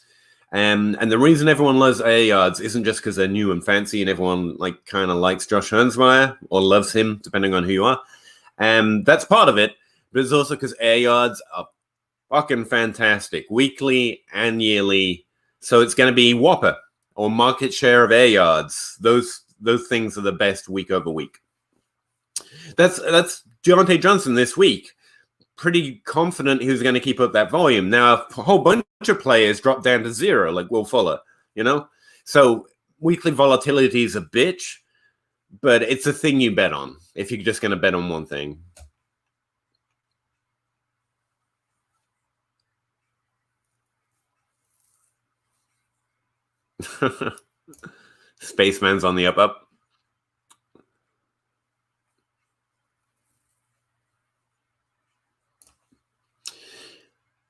And the reason everyone loves air yards isn't just because they're new and fancy and everyone like kind of likes Josh Hernsmeyer or loves him, depending on who you are. That's part of it, but it's also because air yards are fucking fantastic, weekly and yearly. So it's going to be Whopper or market share of air yards. Those things are the best week over week. That's Deontay Johnson this week. Pretty confident he was going to keep up that volume. Now, a whole bunch of players dropped down to zero, like Will Fuller, you know? So weekly volatility is a bitch, but it's a thing you bet on if you're just going to bet on one thing. Spaceman's on the up.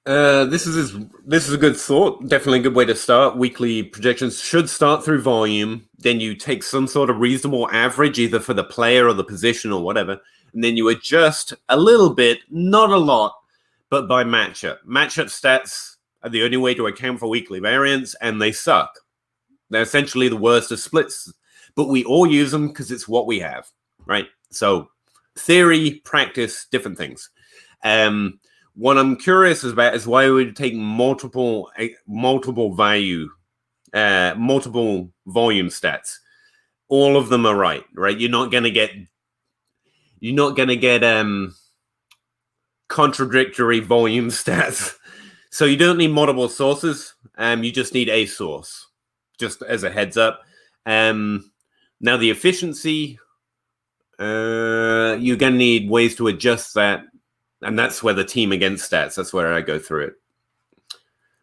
This is a good thought. Definitely a good way to start. Weekly projections should start through volume. Then you take some sort of reasonable average, either for the player or the position or whatever, and then you adjust a little bit, not a lot, but by matchup. Matchup stats are the only way to account for weekly variance, and they suck. They're essentially the worst of splits, but we all use them because it's what we have, right? So theory, practice, different things. What I'm curious about is why we would take multiple volume stats. All of them are right? You're not going to get contradictory volume stats. So you don't need multiple sources. You just need a source, just as a heads up. Now the efficiency, you're going to need ways to adjust that. And that's where the team against stats, that's where I go through it.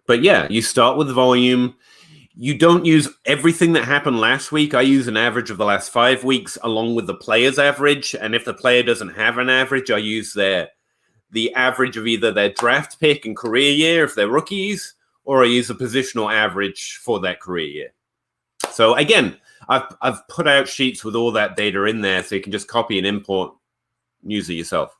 But yeah, you start with volume. You don't use everything that happened last week. I use an average of the last 5 weeks along with the player's average. And if the player doesn't have an average, I use the average of either their draft pick and career year if they're rookies, or I use a positional average for that career year. So again, I've put out sheets with all that data in there so you can just copy and import and use it yourself.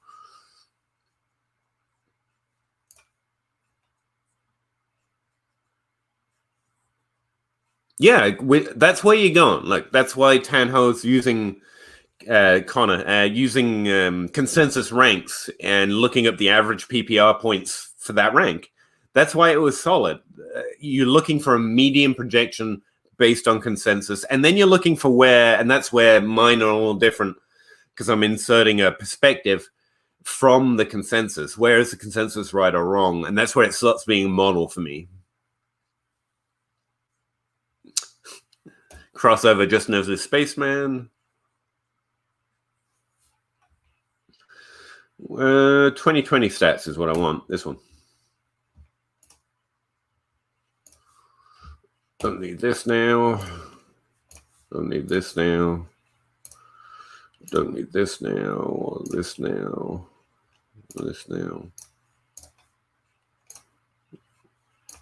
Yeah, that's where you're going. Like that's why Tanho's using Connor using consensus ranks and looking up the average PPR points for that rank. That's why it was solid. You're looking for a median projection based on consensus, and then you're looking for where, and that's where mine are all different because I'm inserting a perspective from the consensus. Where is the consensus right or wrong? And that's where it starts being a model for me. Crossover just knows his Spaceman. 2020 stats is what I want. This one. Don't need this now. Don't need this now. Don't need this now. Or this now. Or this now.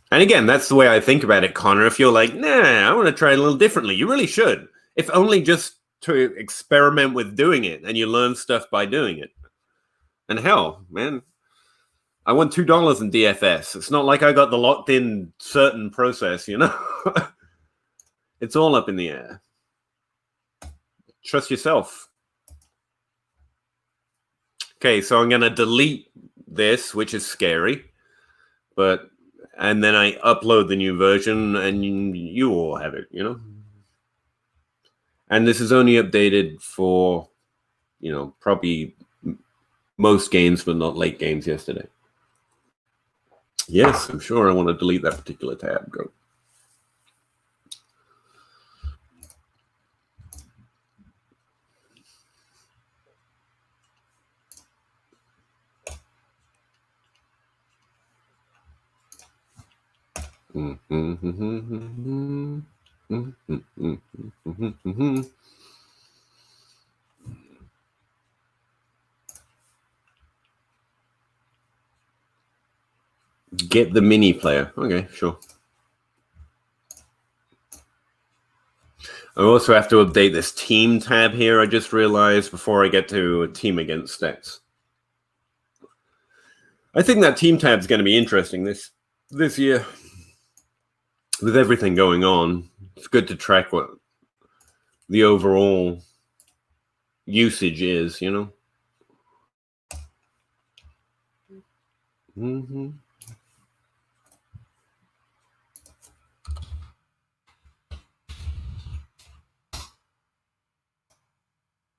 And again, that's the way I think about it, Connor. If you're like, nah, I want to try it a little differently, you really should. If only just to experiment with doing it and you learn stuff by doing it. And hell, man, I won $2 in DFS. It's not like I got the locked in certain process, you know? It's all up in the air. Trust yourself. Okay, so I'm going to delete this, which is scary. And then I upload the new version and you all have it, you know? And this is only updated for, you know, probably most games, but not late games yesterday. Yes, I'm sure I want to delete that particular tab. Go. Get the mini player. Okay, sure. I also have to update this team tab here, I just realized, before I get to a team against stats. I think that team tab is going to be interesting this year. With everything going on, it's good to track what the overall usage is, you know?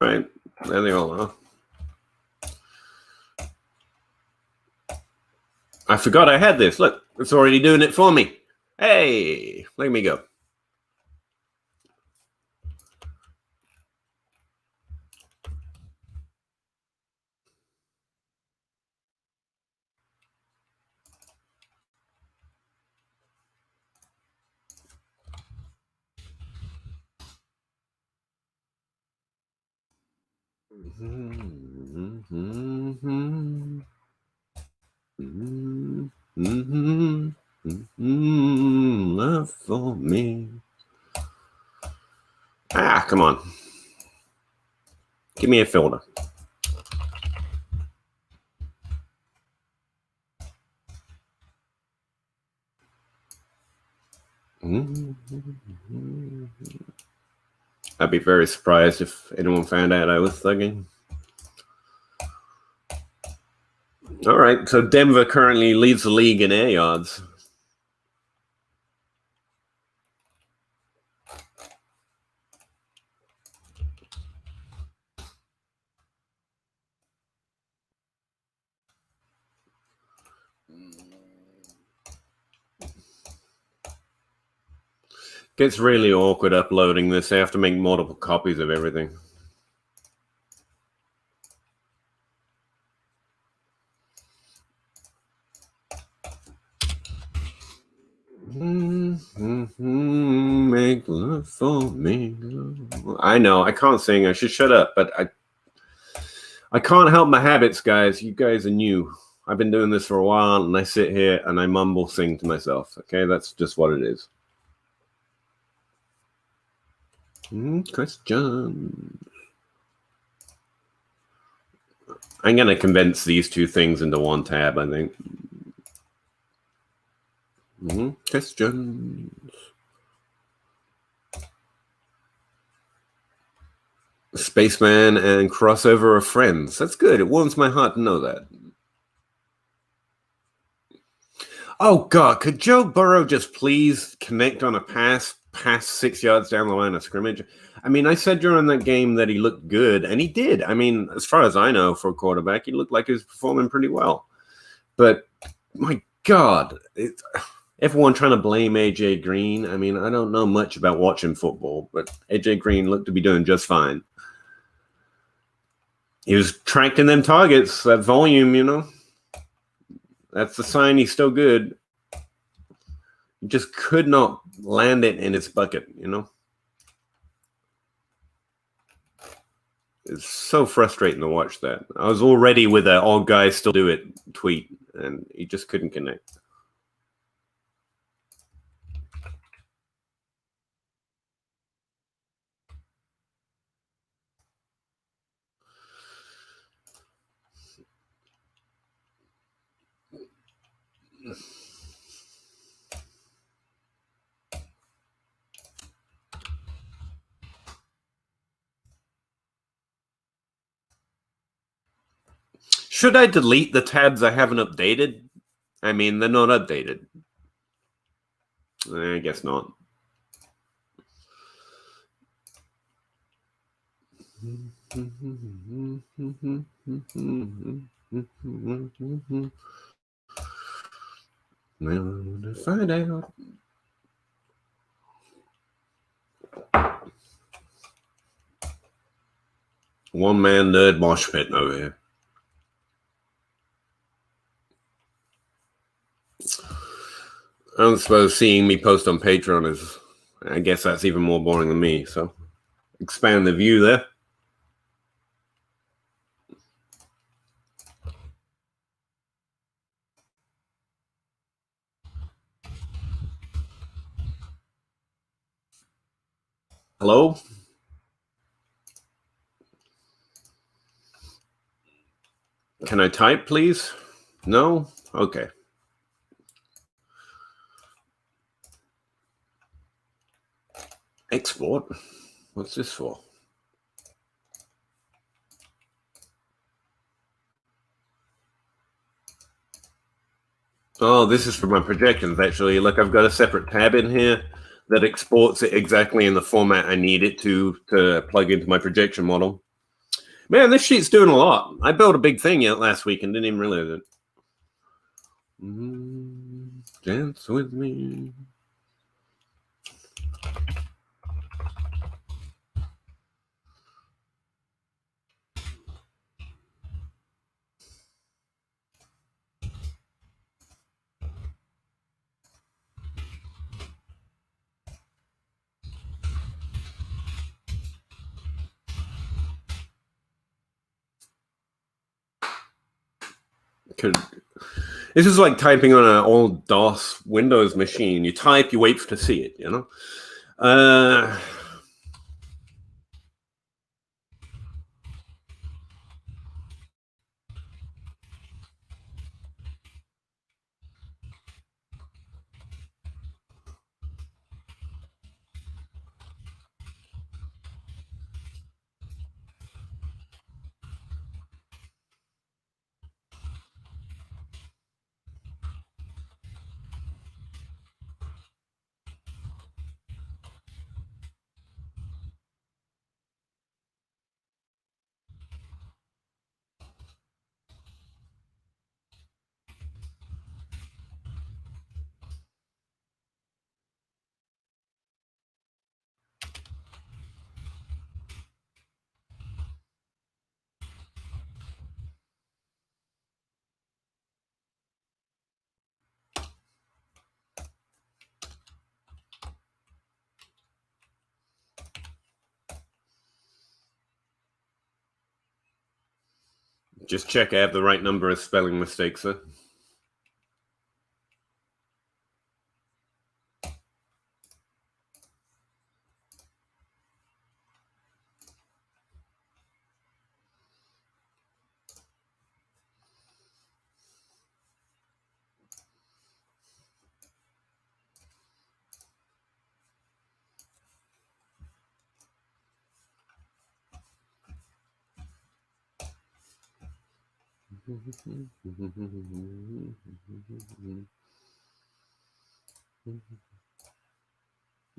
Right, there they all are. I forgot I had this. Look, it's already doing it for me. Hey, let me go. Love for me. Ah, come on. Give me a filter. I'd be very surprised if anyone found out I was thugging. All right, so Denver currently leads the league in air yards. Gets really awkward uploading this. I have to make multiple copies of everything. Make love for me. I know, I can't sing. I should shut up, but I can't help my habits, guys. You guys are new. I've been doing this for a while, and I sit here and I mumble sing to myself. Okay, that's just what it is. Question. I'm going to condense these two things into one tab, I think. Questions. Spaceman and crossover of friends. That's good. It warms my heart to know that. Oh, God. Could Joe Burrow just please connect on a pass past 6 yards down the line of scrimmage? I mean, I said during that game that he looked good, and he did. I mean, as far as I know, for a quarterback, he looked like he was performing pretty well. But, my God, everyone trying to blame A.J. Green. I mean, I don't know much about watching football, but A.J. Green looked to be doing just fine. He was tracking them targets, that volume, you know. That's the sign he's still good. He just could not land it in its bucket, you know. It's so frustrating to watch that. I was already with a "all guys still do it" tweet, and he just couldn't connect. Should I delete the tabs I haven't updated? I mean, they're not updated. I guess not. We'll find out. One man nerd mosh pit over here. I don't suppose seeing me post on Patreon is, I guess that's even more boring than me, so expand the view there. Hello? Can I type, please? No? Okay. Export? What's this for? Oh, this is for my projections, actually. Look, I've got a separate tab in here that exports it exactly in the format I need it to plug into my projection model. Man, this sheet's doing a lot. I built a big thing yet last week and didn't even realize it. Dance with me. This is like typing on an old DOS Windows machine. You type, you wait to see it, you know? Just check I have the right number of spelling mistakes, sir.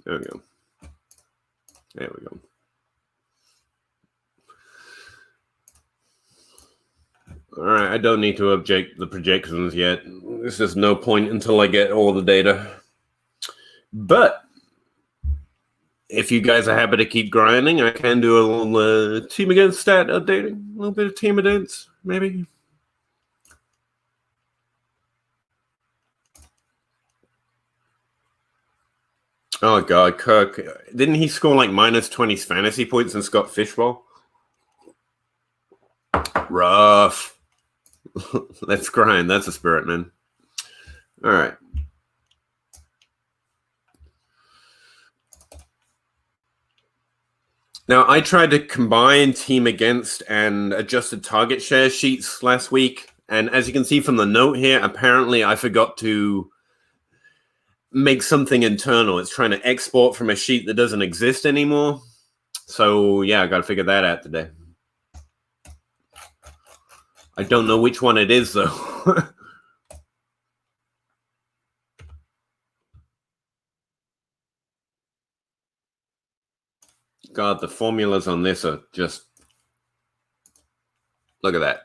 There we go. There we go. All right, I don't need to object the projections yet. This is no point until I get all the data. But if you guys are happy to keep grinding, I can do a little team against stat updating. A little bit of team events, maybe. Oh, God, Kirk. Didn't he score like minus 20 fantasy points in Scott Fishbowl? Rough. Let's grind. That's a spirit, man. All right. Now, I tried to combine team against and adjusted target share sheets last week, And as you can see from the note here, apparently I forgot to make something internal. It's trying to export from a sheet that doesn't exist anymore. So yeah, I got to figure that out today. I don't know which one it is though. God, the formulas on this are just, look at that.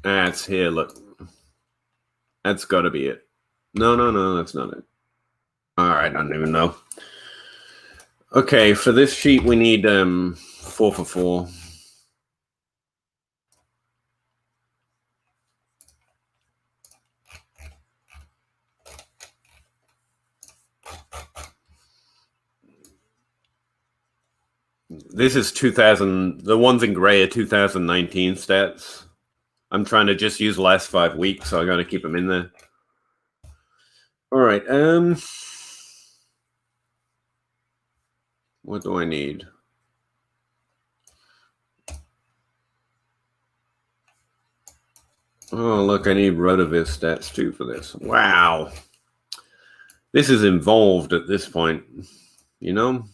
That's here, look. That's got to be it. No, that's not it. All right, I don't even know. Okay, for this sheet, we need 4 for 4. This is 2000. The ones in gray are 2019 stats. I'm trying to just use the last 5 weeks, so I got to keep them in there. All right. What do I need? Oh, look, I need Rotoviz stats too for this. Wow. This is involved at this point, you know?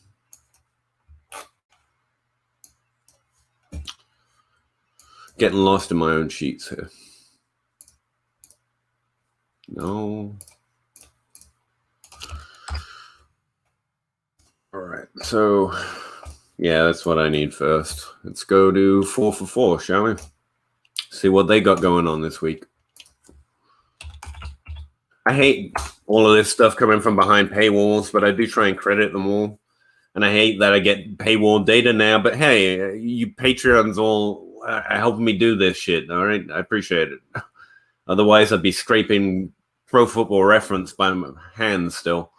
Getting lost in my own sheets here. No. All right, so yeah, that's what I need first. Let's go to 4 for 4, shall we? See what they got going on this week. I hate all of this stuff coming from behind paywalls, but I do try and credit them all. And I hate that I get paywall data now, but hey, you Patreons all helping me do this shit, all right? I appreciate it. Otherwise, I'd be scraping Pro Football Reference by my hands still.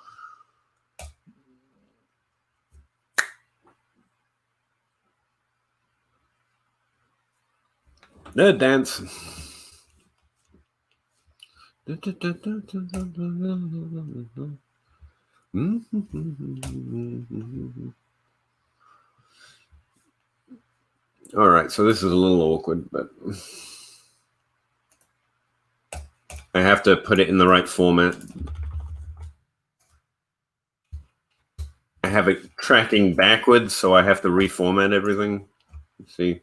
The dance. All right, so this is a little awkward, but I have to put it in the right format. I have it tracking backwards, so I have to reformat everything. See?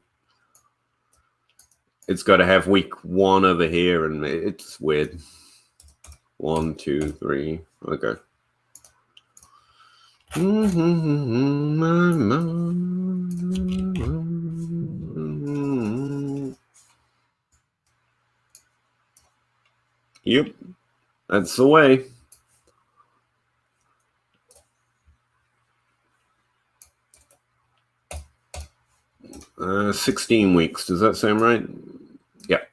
It's got to have week 1 over here, and it's weird. 1, 2, 3. Okay. Yep. That's the way. Uh, 16 weeks. Does that sound right? Yep.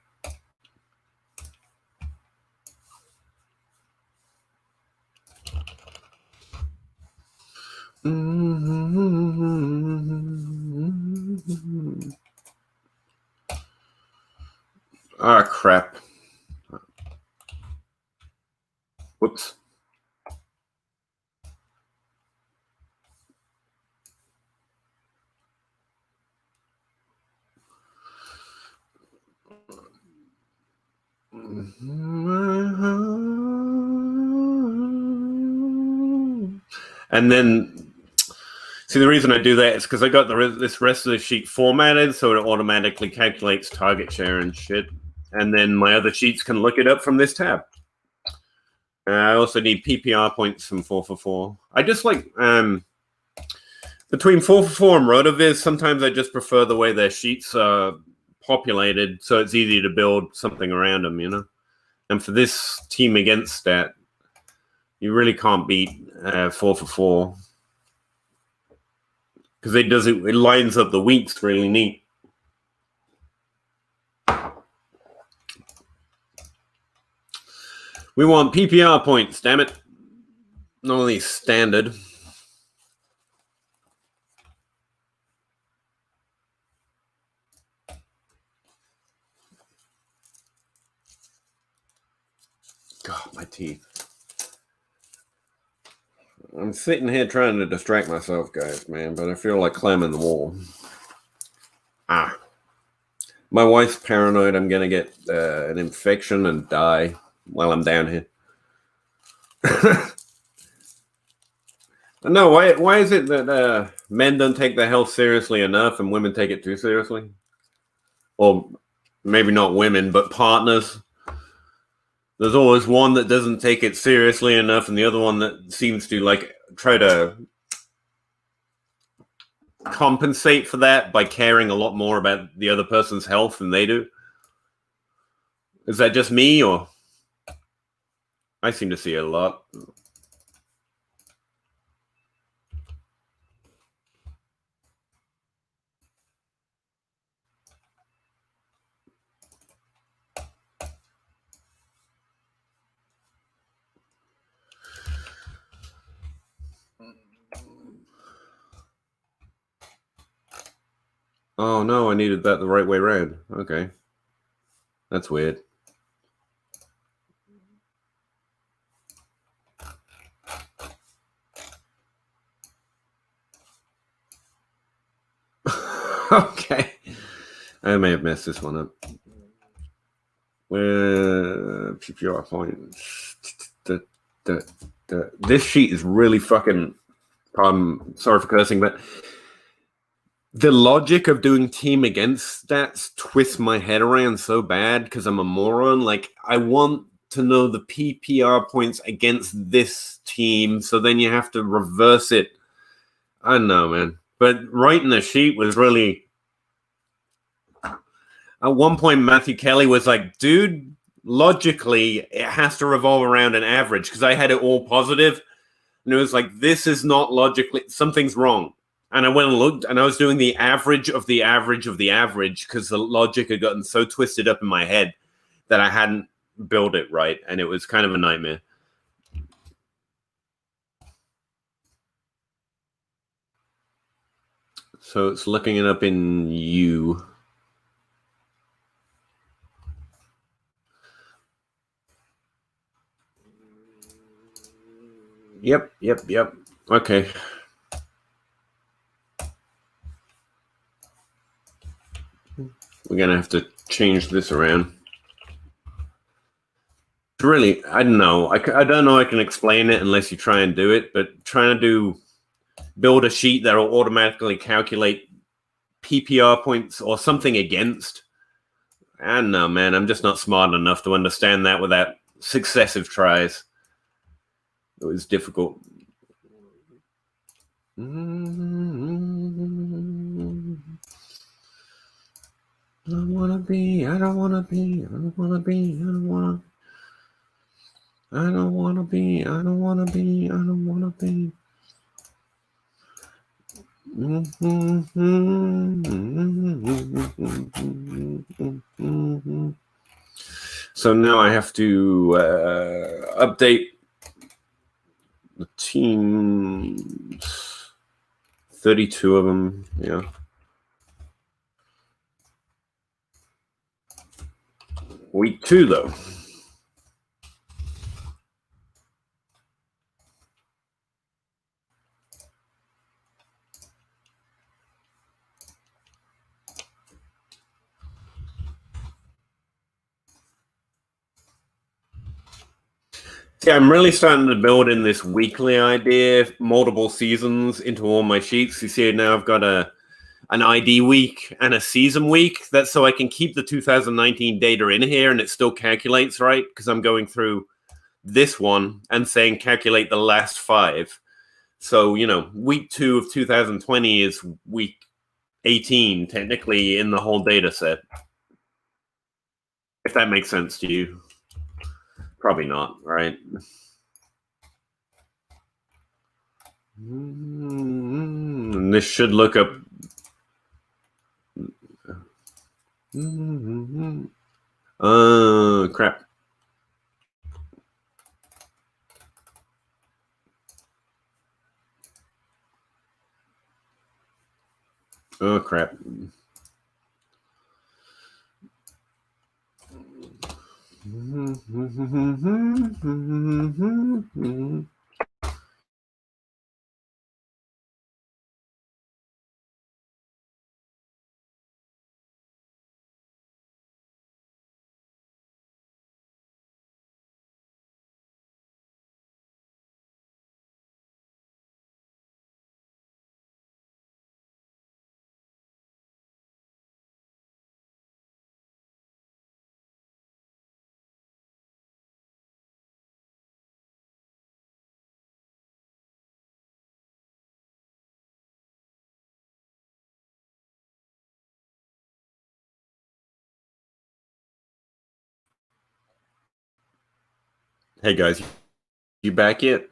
Ah, crap. Whoops. And then, see, the reason I do that is because I got this rest of the sheet formatted, so it automatically calculates target share and shit. And then my other sheets can look it up from this tab. I also need PPR points from 4 for 4. I just like between 4 for 4 and Rotoviz, sometimes I just prefer the way their sheets are populated, so it's easy to build something around them, you know? And for this team against stat, you really can't beat 4 for 4 because it lines up the weeks really neat. We want PPR points, damn it. Not only standard. God, my teeth. I'm sitting here trying to distract myself, guys, man, but I feel like climbing the wall. My wife's paranoid I'm going to get an infection and die while I'm down here. No, why is it that men don't take their health seriously enough and women take it too seriously? Or maybe not women, but partners. There's always one that doesn't take it seriously enough and the other one that seems to like try to compensate for that by caring a lot more about the other person's health than they do. Is that just me, or I seem to see it a lot? Oh no, I needed that the right way around. Okay. That's weird. Okay. I may have messed this one up. PPR points. This sheet is really fucking. Sorry for cursing, but the logic of doing team against stats twists my head around so bad because I'm a moron. Like, I want to know the PPR points against this team, so then you have to reverse it. I don't know, man. But writing the sheet was really. At one point, Matthew Kelly was like, dude, logically, it has to revolve around an average because I had it all positive. And it was like, this is not logically, something's wrong. And I went and looked, and I was doing the average of the average of the average because the logic had gotten so twisted up in my head that I hadn't built it right. And it was kind of a nightmare. So it's looking it up in U. Yep. Okay. We're going to have to change this around. Really, I don't know. I don't know I can explain it unless you try and do it, but trying to build a sheet that will automatically calculate PPR points or something against. I don't know, man. I'm just not smart enough to understand that without successive tries. It was difficult. I don't want to be. I don't want to be. I don't want to be. I don't want to. I don't want to be. I don't want to be. I don't want to be. So now I have to update the teams. 32 of them, yeah. Week 2, though. Yeah, I'm really starting to build in this weekly idea, multiple seasons into all my sheets. You see, now I've got an ID week and a season week. That's so I can keep the 2019 data in here and it still calculates, right? Because I'm going through this one and saying calculate the last 5. So, week 2 of 2020 is week 18, technically, in the whole data set. If that makes sense to you. Probably not, right? And this should look up. Crap. Oh, crap. Hey guys, you back yet?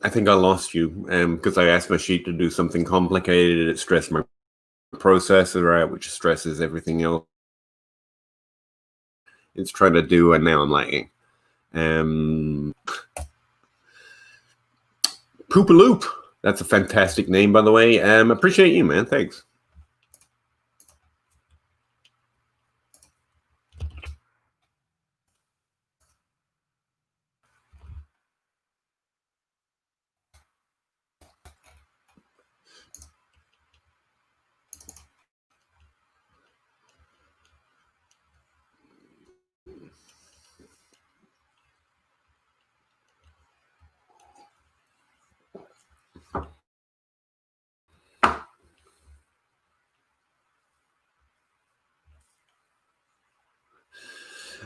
I think I lost you because I asked my sheet to do something complicated. It stressed my processor out, which stresses everything else it's trying to do, and now I'm lagging. Poopaloop. That's a fantastic name, by the way. Appreciate you, man. Thanks.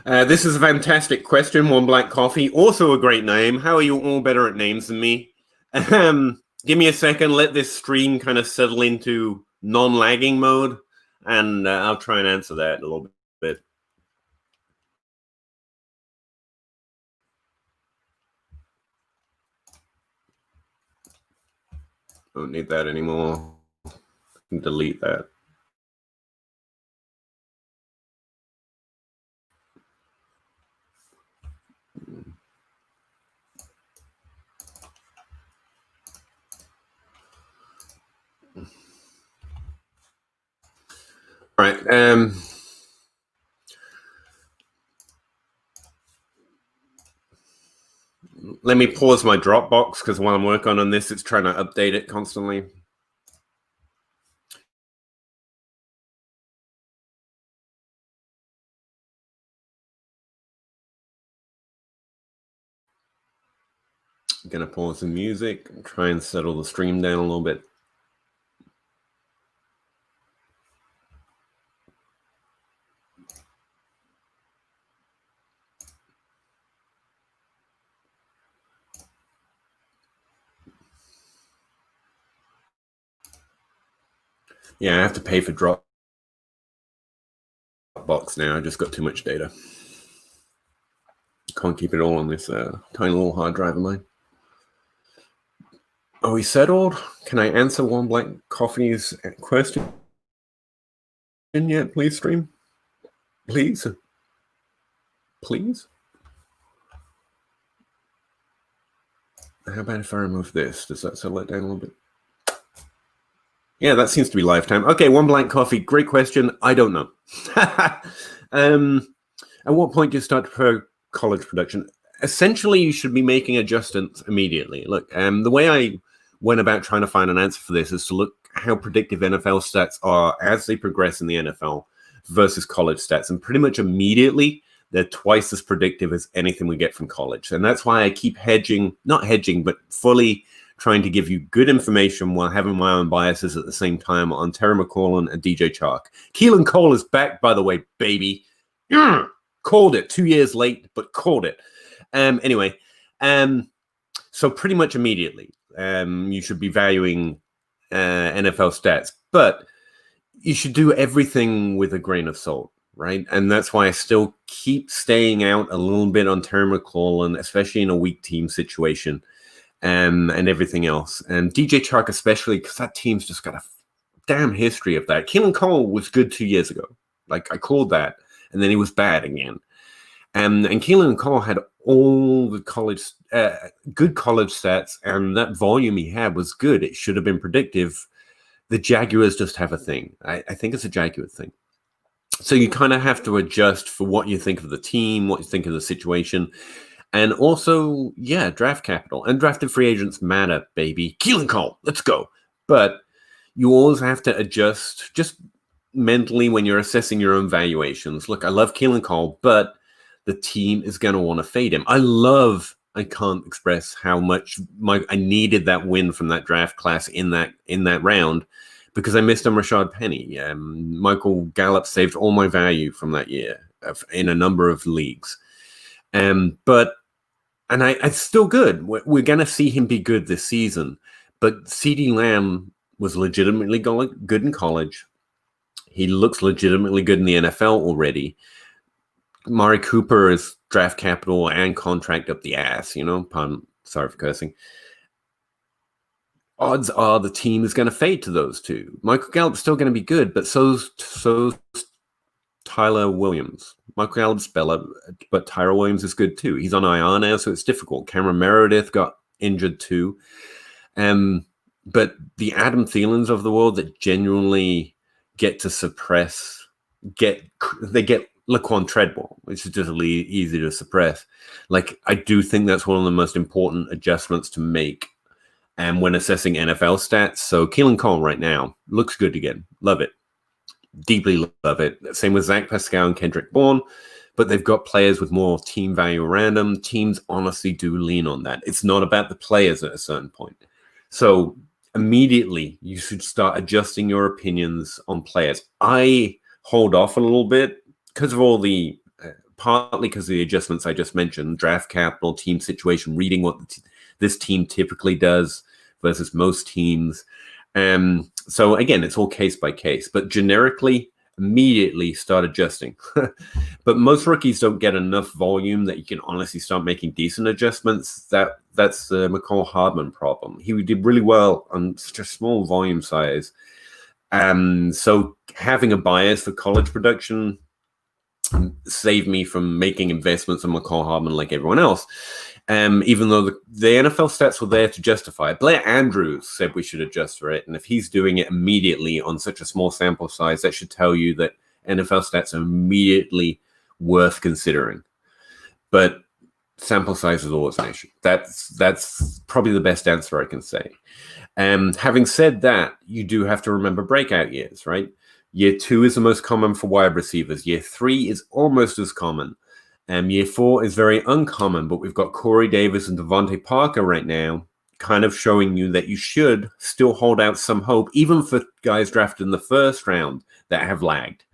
This is a fantastic question. One Black Coffee, also a great name. How are you all better at names than me? Give me a second. Let this stream kind of settle into non-lagging mode, and I'll try and answer that a little bit. Don't need that anymore. Delete that. All right. Let me pause my Dropbox because while I'm working on this, it's trying to update it constantly. I'm gonna pause the music and try and settle the stream down a little bit. Yeah, I have to pay for Dropbox now. I just got too much data. Can't keep it all on this tiny little hard drive of mine. Are we settled? Can I answer One Black Coffee's question yet, please, stream? Please? Please? How about if I remove this? Does that settle it down a little bit? Yeah, that seems to be lifetime. Okay, One Black Coffee, great question. I don't know. At what point do you start for college production? Essentially, you should be making adjustments immediately. Look, the way I went about trying to find an answer for this is to look how predictive NFL stats are as they progress in the NFL versus college stats. And pretty much immediately, they're twice as predictive as anything we get from college. And that's why I keep not hedging, but fully trying to give you good information while having my own biases at the same time on Terry McLaurin and DJ Chark. Keelan Cole is back, by the way, baby. Called it 2 years late, but called it. Anyway, so pretty much immediately, you should be valuing NFL stats, but you should do everything with a grain of salt, right? And that's why I still keep staying out a little bit on Terry McLaurin, especially in a weak team situation. And everything else. And DJ Chark especially, because that team's just got a damn history of that. Keelan Cole was good 2 years ago. Like, I called that. And then he was bad again. And Keelan Cole had all the good college stats, and that volume he had was good. It should have been predictive. The Jaguars just have a thing. I think it's a Jaguar thing. So you kind of have to adjust for what you think of the team, what you think of the situation. And also, yeah, draft capital. And drafted free agents matter, baby. Keelan Cole, let's go. But you always have to adjust just mentally when you're assessing your own valuations. Look, I love Keelan Cole, but the team is going to want to fade him. I can't express how much I needed that win from that draft class in that round, because I missed on Rashad Penny. Michael Gallup saved all my value from that year in a number of leagues. But it's still good. We're going to see him be good this season. But CeeDee Lamb was legitimately good in college. He looks legitimately good in the NFL already. Mari Cooper is draft capital and contract up the ass, sorry for cursing. Odds are the team is going to fade to those two. Michael Gallup's still going to be good, but so's Tyler Williams. Michael Gallup's better, but Tyler Williams is good too. He's on IR now, so it's difficult. Cameron Meredith got injured too. But the Adam Thielens of the world that genuinely get to suppress, they get Laquan Treadwell, which is just easy to suppress. Like, I do think that's one of the most important adjustments to make when assessing NFL stats. So Keelan Cole right now looks good again. Love it. Deeply love it. Same with Zach Pascal and Kendrick Bourne, but they've got players with more team value around them. Teams honestly do lean on that. It's not about the players at a certain point. So immediately you should start adjusting your opinions on players. I hold off a little bit because of all the, partly because of the adjustments I just mentioned, draft capital, team situation, reading what this team typically does versus most teams. So again, it's all case by case, but generically, immediately start adjusting. But most rookies don't get enough volume that you can honestly start making decent adjustments. That's the McCall Hardman problem. He did really well on such a small volume size. So having a bias for college production saved me from making investments in McCall Hardman like everyone else. Even though the NFL stats were there to justify it. Blair Andrews said we should adjust for it. And if he's doing it immediately on such a small sample size, that should tell you that NFL stats are immediately worth considering. But sample size is always an issue. That's probably the best answer I can say. Having said that, you do have to remember breakout years, right? Year 2 is the most common for wide receivers. Year 3 is almost as common. Year 4 is very uncommon, but we've got Corey Davis and Devontae Parker right now, kind of showing you that you should still hold out some hope, even for guys drafted in the first round that have lagged.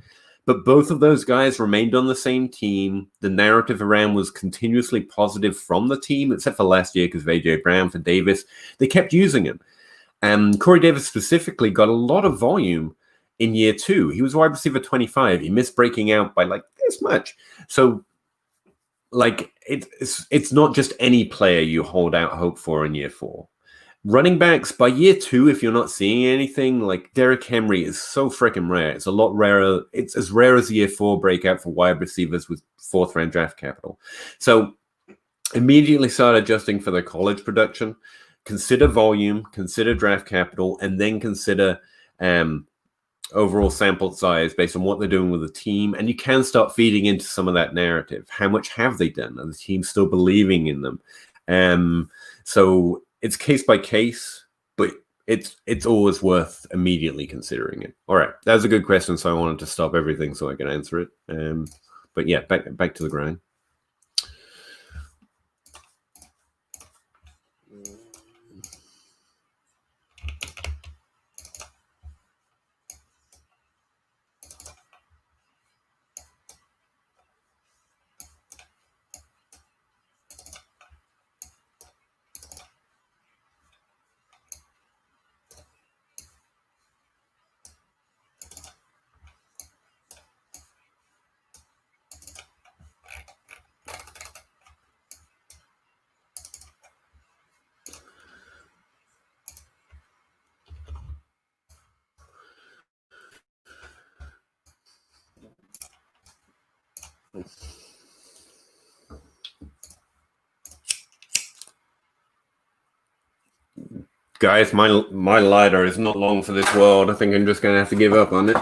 But both of those guys remained on the same team. The narrative around was continuously positive from the team, except for last year because of A.J. Brown for Davis. They kept using him. Corey Davis specifically got a lot of volume in year 2. He was wide receiver 25. He missed breaking out by like this much. So, like, it's not just any player you hold out hope for in year 4. Running backs, by year 2, if you're not seeing anything, like Derrick Henry is so freaking rare. It's a lot rarer. It's as rare as the year 4 breakout for wide receivers with 4th round draft capital. So immediately start adjusting for their college production. Consider volume, consider draft capital, and then consider overall sample size based on what they're doing with the team. And you can start feeding into some of that narrative. How much have they done? Are the team still believing in them? So it's case by case, but it's always worth immediately considering it. All right, that was a good question, so I wanted to stop everything so I can answer it. But yeah, back to the grind. Guys, my lighter is not long for this world. I think I'm just going to have to give up on it.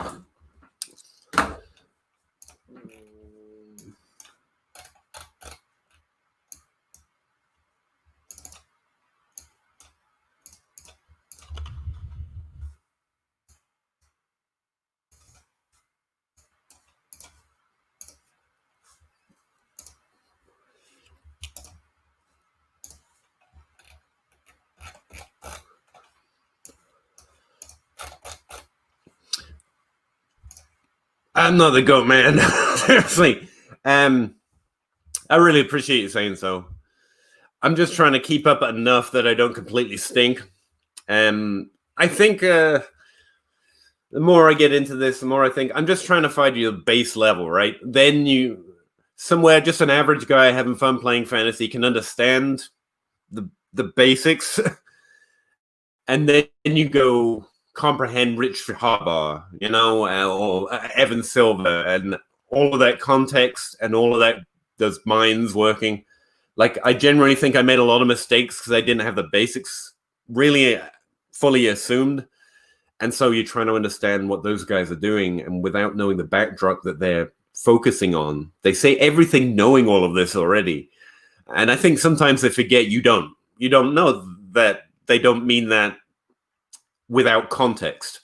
I'm not the GOAT, man. Seriously. I really appreciate you saying so. I'm just trying to keep up enough that I don't completely stink. I think the more I get into this, the more I think I'm just trying to find you the base level, right? Then you, somewhere, just an average guy having fun playing fantasy can understand the basics, and then you go comprehend Rich Harbaugh, you know, or Evan Silver, and all of that context and all of that, those minds working. Like, I generally think I made a lot of mistakes because I didn't have the basics really fully assumed. And so you're trying to understand what those guys are doing, and without knowing the backdrop that they're focusing on, they say everything knowing all of this already. And I think sometimes they forget you don't know that they don't mean that without context.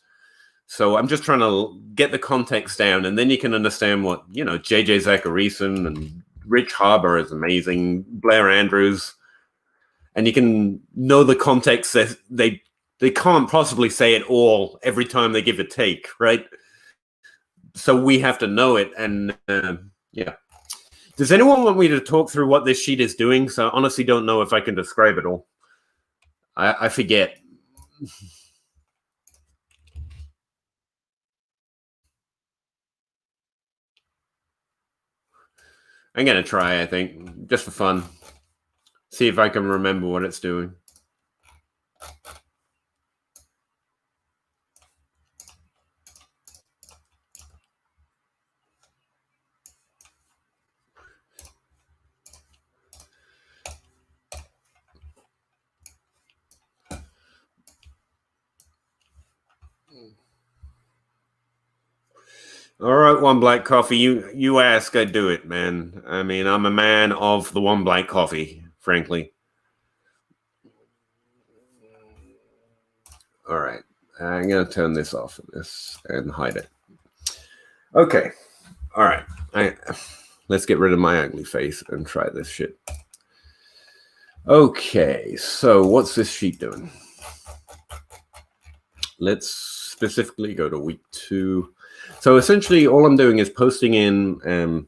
So I'm just trying to get the context down, and then you can understand what, you know, JJ Zacharyson and Rich Harbaugh is amazing, Blair Andrews, and you can know the context that they can't possibly say it all every time they give a take, right? So we have to know it, and yeah. Does anyone want me to talk through what this sheet is doing? So I honestly don't know if I can describe it all. I forget. I'm going to try, I think, just for fun. See if I can remember what it's doing. All right, One Black Coffee. You ask, I do it, man. I mean, I'm a man of the One Black Coffee, frankly. All right. I'm going to turn this off and hide it. Okay. All right. Let's get rid of my ugly face and try this shit. Okay. So what's this sheet doing? Let's specifically go to week 2. So essentially all I'm doing is posting in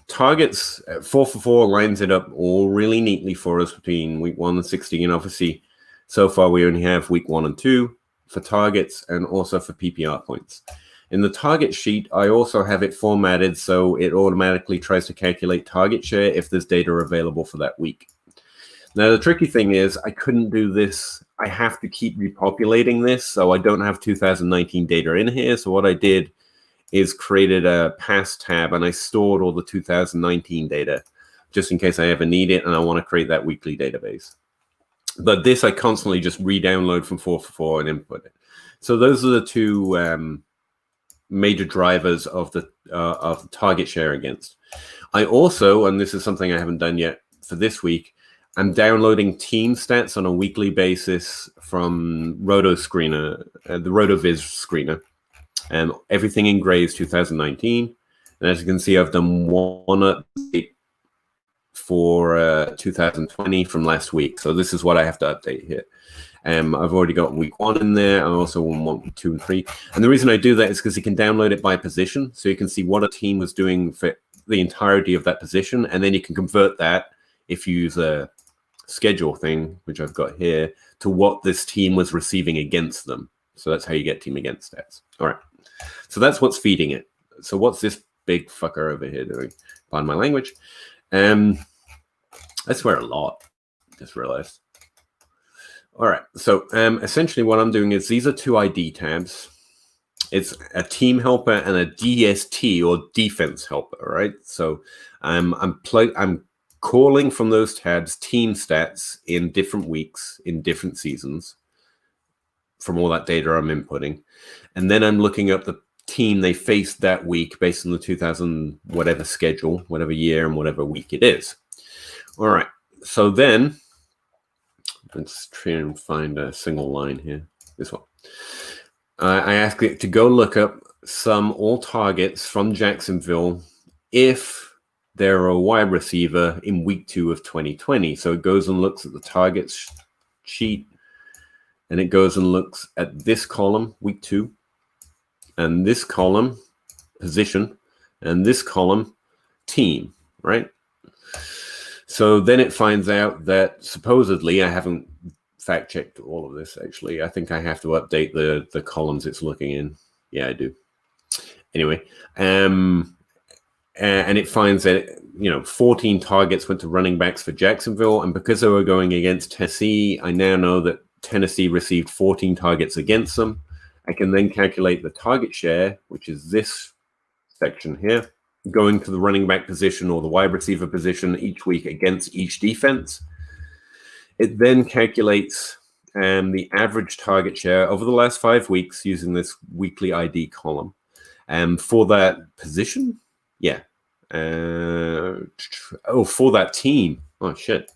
targets. 4 for 4 lines it up all really neatly for us between week 1 and 16. Obviously, so far we only have week 1 and 2 for targets and also for PPR points. In the target sheet, I also have it formatted so it automatically tries to calculate target share if there's data available for that week. Now, the tricky thing is I couldn't do this. I have to keep repopulating this, so I don't have 2019 data in here. So what I did is created a past tab, and I stored all the 2019 data just in case I ever need it and I want to create that weekly database. But this I constantly just re-download from 4 for 4 and input it. So those are the two major drivers of the target share against. I also, and this is something I haven't done yet for this week, I'm downloading team stats on a weekly basis from Roto Screener, the RotoViz screener. Everything in gray is 2019. And as you can see, I've done one update for 2020 from last week. So this is what I have to update here. I've already got week 1 in there. I also want week 2 and 3. And the reason I do that is because you can download it by position. So you can see what a team was doing for the entirety of that position. And then you can convert that, if you use a schedule thing, which I've got here, to what this team was receiving against them. So that's how you get team against stats. All right. So that's what's feeding it. So what's this big fucker over here doing? Pardon my language. I swear a lot. Just realized. All right. So essentially what I'm doing is these are 2 ID tabs. It's a team helper and a DST, or defense helper, right? So I'm calling from those tabs team stats in different weeks, in different seasons, from all that data I'm inputting. And then I'm looking up the team they faced that week based on the 2000 whatever schedule, whatever year and whatever week it is. All right. So then let's try and find a single line here. This one. I ask it to go look up some all targets from Jacksonville if they're a wide receiver in week 2 of 2020. So it goes and looks at the targets sheet, and it goes and looks at this column, week 2, and this column, position, and this column, team, right? So then it finds out that supposedly, I haven't fact-checked all of this, actually. I think I have to update the columns it's looking in. Yeah, I do. Anyway, and it finds that, 14 targets went to running backs for Jacksonville, and because they were going against Tennessee, I now know that Tennessee received 14 targets against them. I can then calculate the target share, which is this section here, going to the running back position or the wide receiver position each week against each defense. It then calculates the average target share over the last 5 weeks using this weekly ID column. For that position, yeah. For that team. Oh, shit.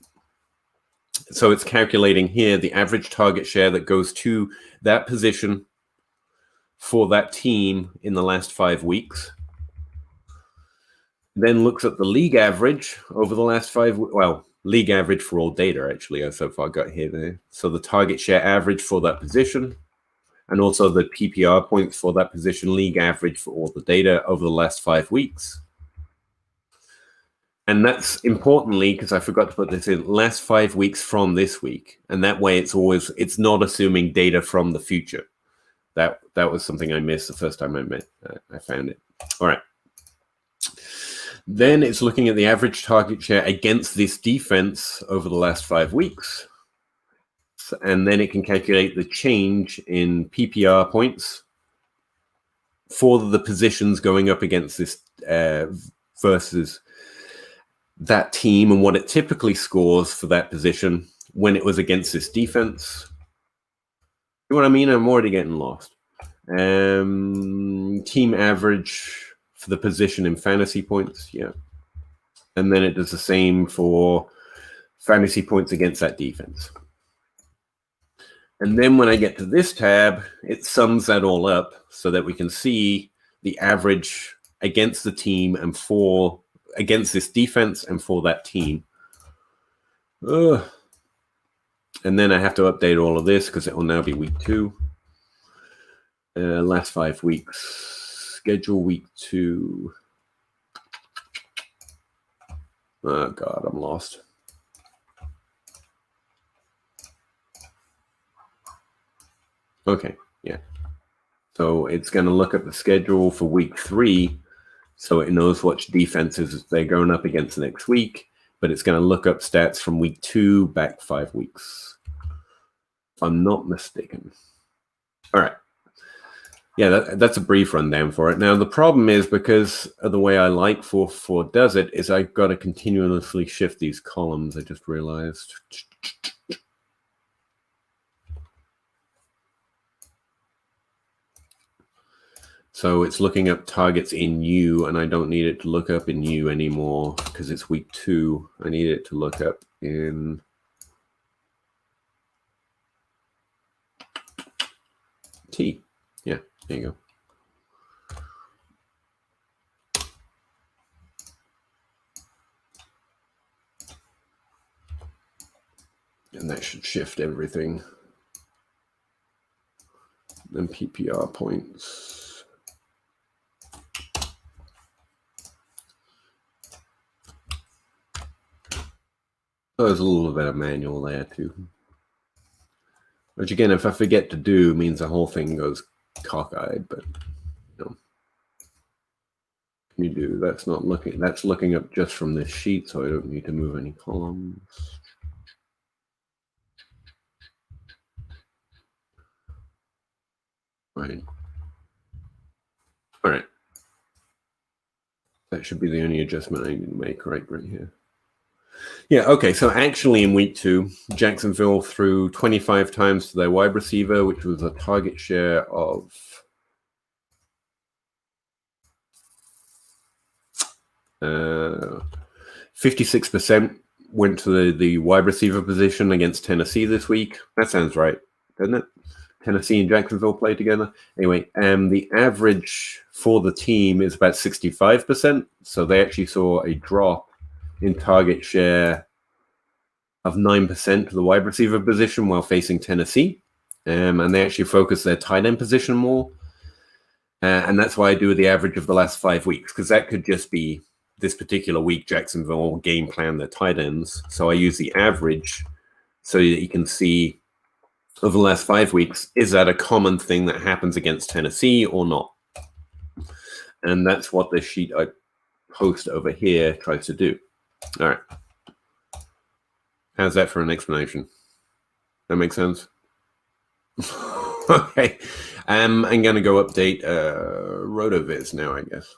So it's calculating here the average target share that goes to that position for that team in the last 5 weeks. Then looks at the league average over the last 5 weeks. Well, league average for all data, actually, I so far got here there. So the target share average for that position, and also the PPR points for that position, league average for all the data over the last 5 weeks. And that's importantly, because I forgot to put this in, last 5 weeks from this week. And that way it's not assuming data from the future. That was something I missed the first time I found it. All right. Then it's looking at the average target share against this defense over the last 5 weeks. And then it can calculate the change in PPR points for the positions going up against this versus that team, and what it typically scores for that position when it was against this defense. You know what I mean? I'm already getting lost. Team average for the position in fantasy points, yeah. And then it does the same for fantasy points against that defense. And then when I get to this tab, it sums that all up so that we can see the average against the team and against this defense and for that team. And then I have to update all of this because it will now be week 2. Last 5 weeks. Schedule week 2. Oh, God, I'm lost. Okay, yeah. So it's going to look at the schedule for week 3, so it knows which defenses they're going up against next week, but it's going to look up stats from week 2 back 5 weeks, if I'm not mistaken. All right. Yeah, that's a brief rundown for it. Now, the problem is, because of the way I like 4.4 does it, is I've got to continuously shift these columns, I just realized. So it's looking up targets in U, and I don't need it to look up in U anymore because it's week 2. I need it to look up in T. Yeah, there you go. And that should shift everything. Then PPR points. There's a little bit of manual there too. Which again, if I forget to do, means the whole thing goes cockeyed, but can you do? That's looking up just from this sheet, so I don't need to move any columns. Right. All right. That should be the only adjustment I need to make right here. Yeah, okay, so actually in week 2, Jacksonville threw 25 times to their wide receiver, which was a target share of 56% went to the wide receiver position against Tennessee this week. That sounds right, doesn't it? Tennessee and Jacksonville played together. Anyway, the average for the team is about 65%, so they actually saw a drop in target share of 9% to the wide receiver position while facing Tennessee. And they actually focused their tight end position more. And that's why I do the average of the last 5 weeks, because that could just be this particular week Jacksonville game plan, the tight ends. So I use the average so that you can see over the last 5 weeks, is that a common thing that happens against Tennessee or not? And that's what the sheet I post over here tries to do. All right. How's that for an explanation? That makes sense? Okay. I'm going to go update RotoViz now, I guess.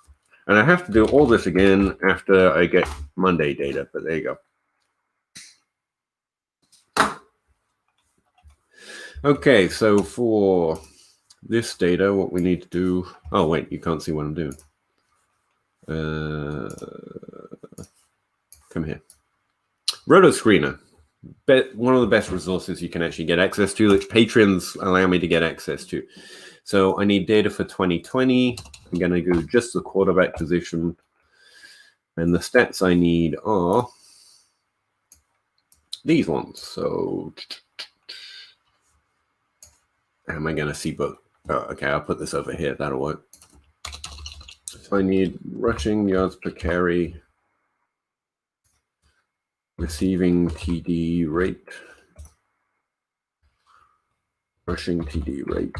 And I have to do all this again after I get Monday data, but there you go. Okay, so for this data, what we need to do... Oh, wait, you can't see what I'm doing. Come here. Roto Screener. One of the best resources you can actually get access to, which patrons allow me to get access to. So I need data for 2020. I'm going to do just the quarterback position. And the stats I need are these ones. So how am I going to see both? Oh, okay, I'll put this over here. That'll work. So I need rushing yards per carry, receiving TD rate, rushing TD rate,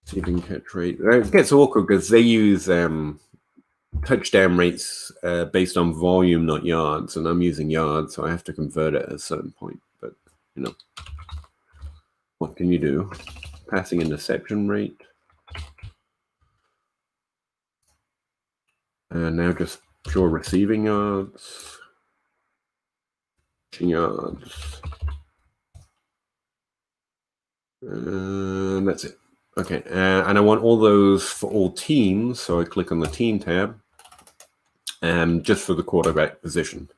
receiving catch rate. It gets awkward because they use touchdown rates based on volume, not yards, and I'm using yards, so I have to convert it at a certain point. But, you know, what can you do? Passing interception rate. And now just pure receiving yards. Yards. And that's it. Okay, and I want all those for all teams, so I click on the team tab, and just for the quarterback position.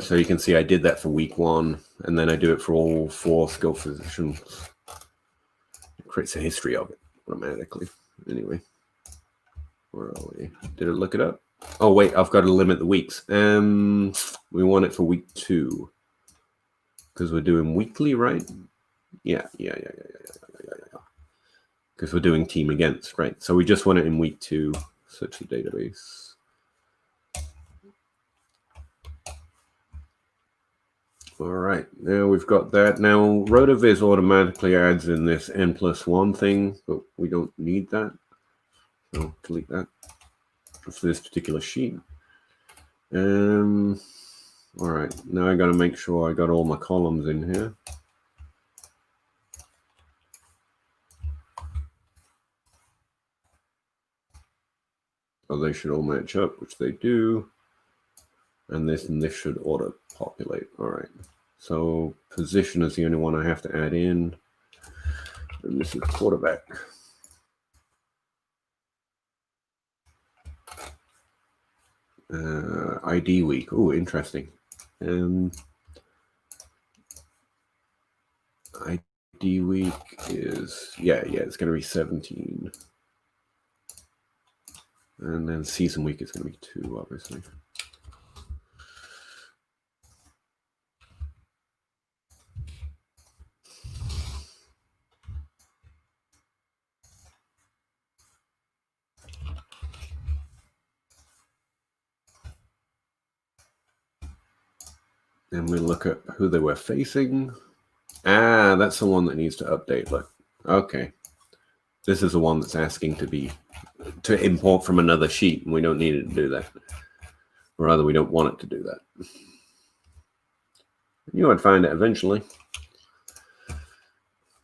So you can see I did that for week 1, and then I do it for all 4 skill positions. It creates a history of it automatically. Anyway, where are we? Did it look it up? Oh, wait, I've got to limit the weeks. We want it for week 2. Because we're doing weekly, right? Yeah. Because we're doing team against, right? So we just want it in week 2. Search the database. All right, now we've got that. Now, RotoViz automatically adds in this N+1 thing, but we don't need that. So delete that for this particular sheet. All right, now I got to make sure I got all my columns in here. So they should all match up, which they do. And this should auto-populate. All right. So position is the only one I have to add in. And this is quarterback. ID week. Oh, interesting. ID week is, it's going to be 17. And then season week is going to be 2, obviously. And we look at who they were facing. Ah, that's the one that needs to update. Look, okay. This is the one that's asking to import from another sheet, and we don't need it to do that. Or rather, we don't want it to do that. You would find it eventually.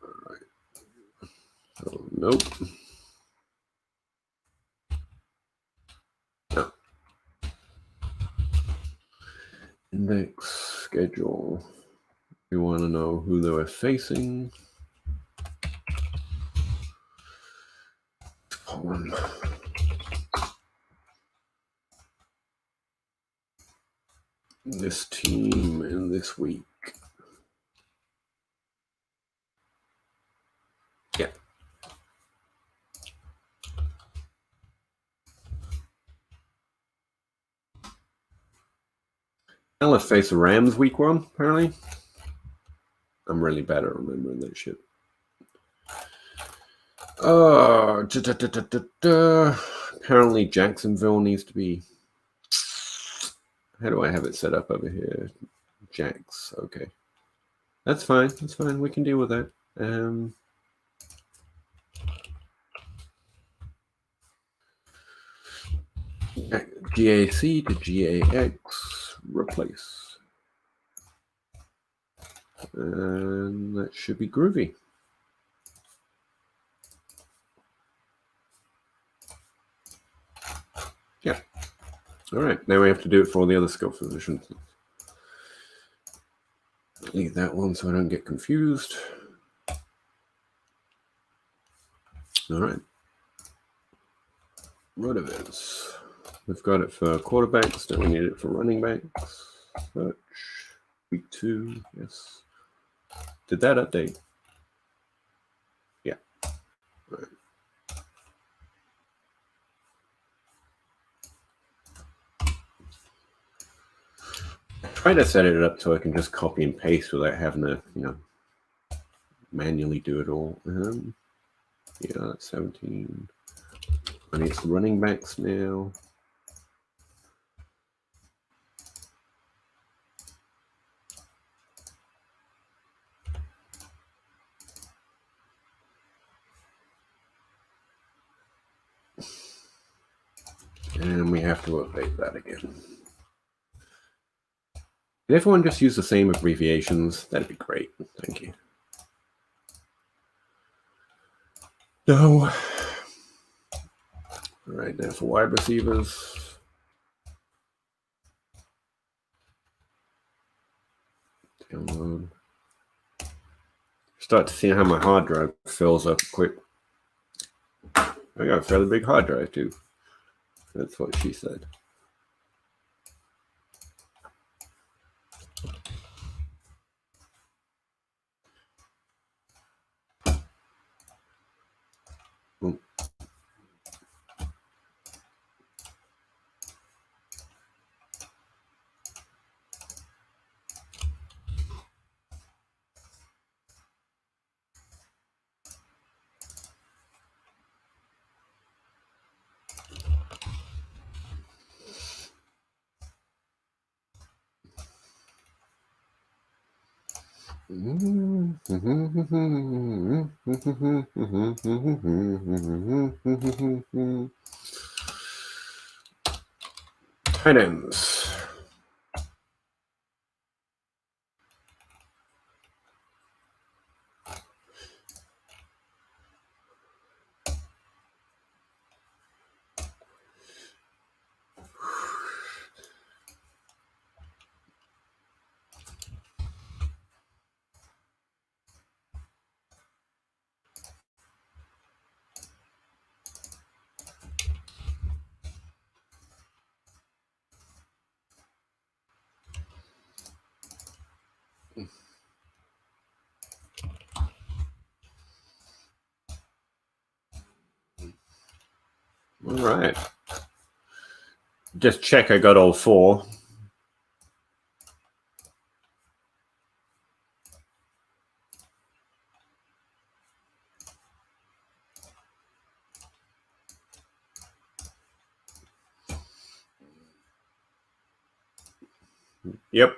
All right. So, nope. No. Index schedule. We want to know who they were facing. Column. This team in this week. Yeah. Now let's face the Rams week 1, apparently. I'm really bad at remembering that shit. Apparently Jacksonville needs to be. How do I have it set up over here? Jax. Okay. That's fine. That's fine. We can deal with that. GAC to GAX. Replace. And that should be groovy. Yeah. All right. Now we have to do it for all the other skill positions. Leave that one so I don't get confused. All right. Rotovers. We've got it for quarterbacks. Don't we need it for running backs? Search. Week 2. Yes. Did that update? Yeah. All right. Try to set it up so I can just copy and paste without having to, manually do it all. Yeah, that's 17. I need some running backs now. And we have to update that again. Can everyone just use the same abbreviations? That'd be great. Thank you. No. All right, now for wide receivers. Download. Start to see how my hard drive fills up quick. I got a fairly big hard drive too. That's what she said. Tight ends. All right. Just check I got all 4. Yep.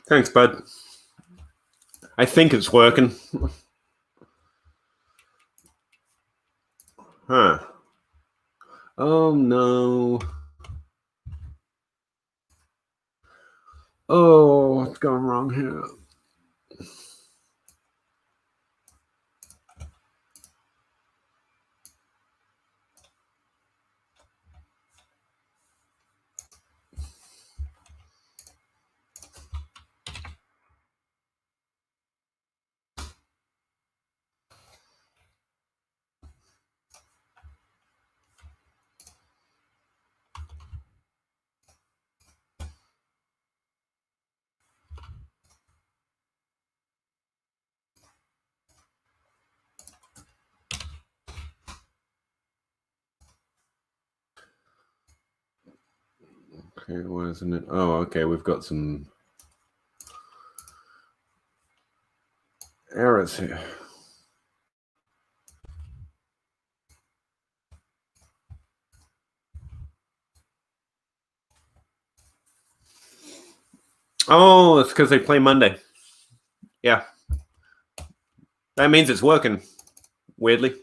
Thanks, bud. I think it's working. Huh. Oh, no. Oh, what's going wrong here? Okay, why isn't it? Oh, okay, we've got some errors here. Oh, it's because they play Monday. Yeah. That means it's working, weirdly.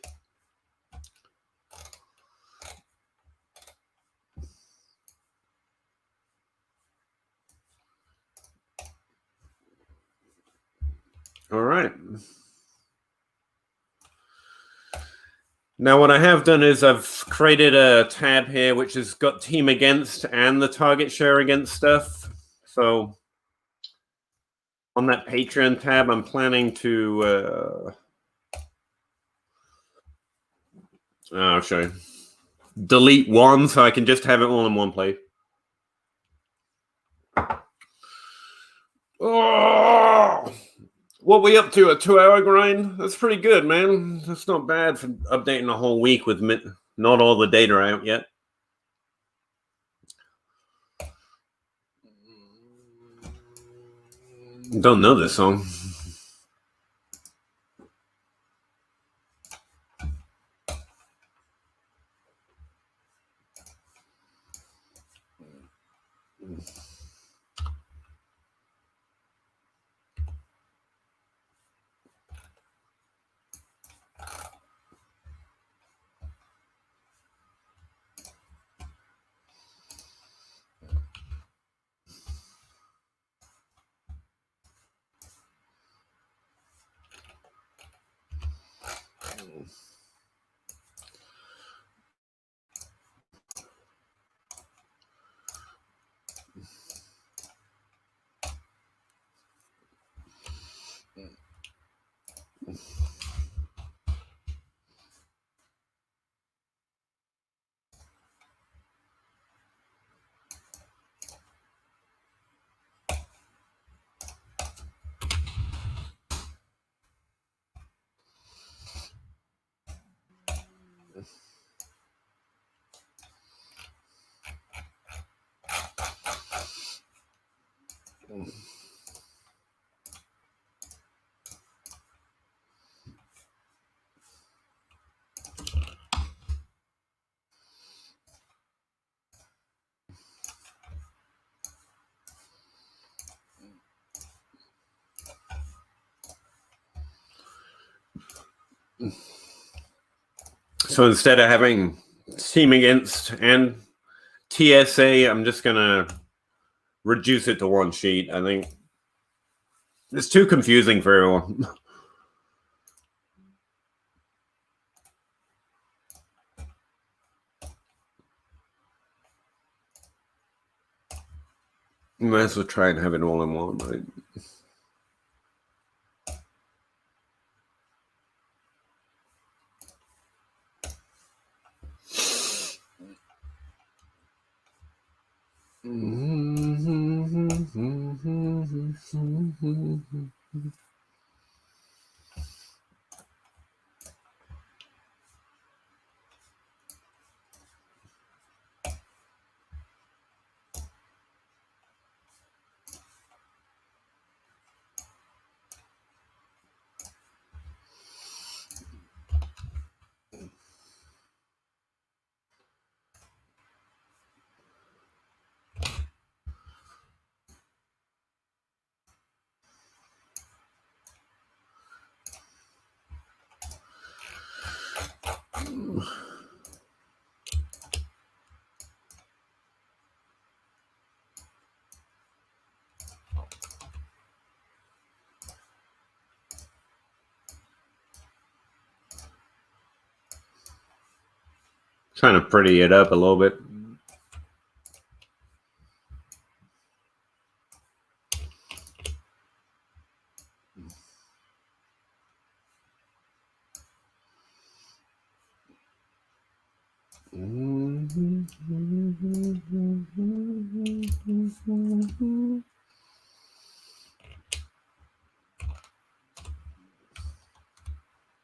All right. Now, what I have done is I've created a tab here which has got team against and the target share against stuff. So on that Patreon tab, I'm planning to I'll show you. Delete one so I can just have it all in one place. Oh, what we up to? A 2-hour grind? That's pretty good, man. That's not bad for updating a whole week with not all the data out yet. Don't know this song. So instead of having team against and TSA, I'm just going to reduce it to one sheet. I think it's too confusing for everyone. Might as well try and have it all in one, right? Trying to pretty it up a little bit.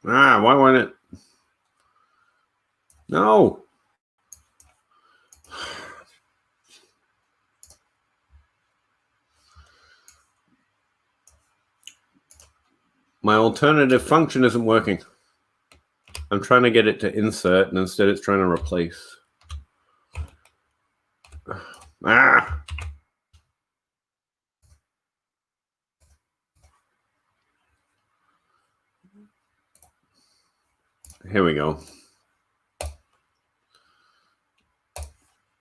Why won't it? No. My alternative function isn't working. I'm trying to get it to insert, and instead it's trying to replace. Ah! Here we go.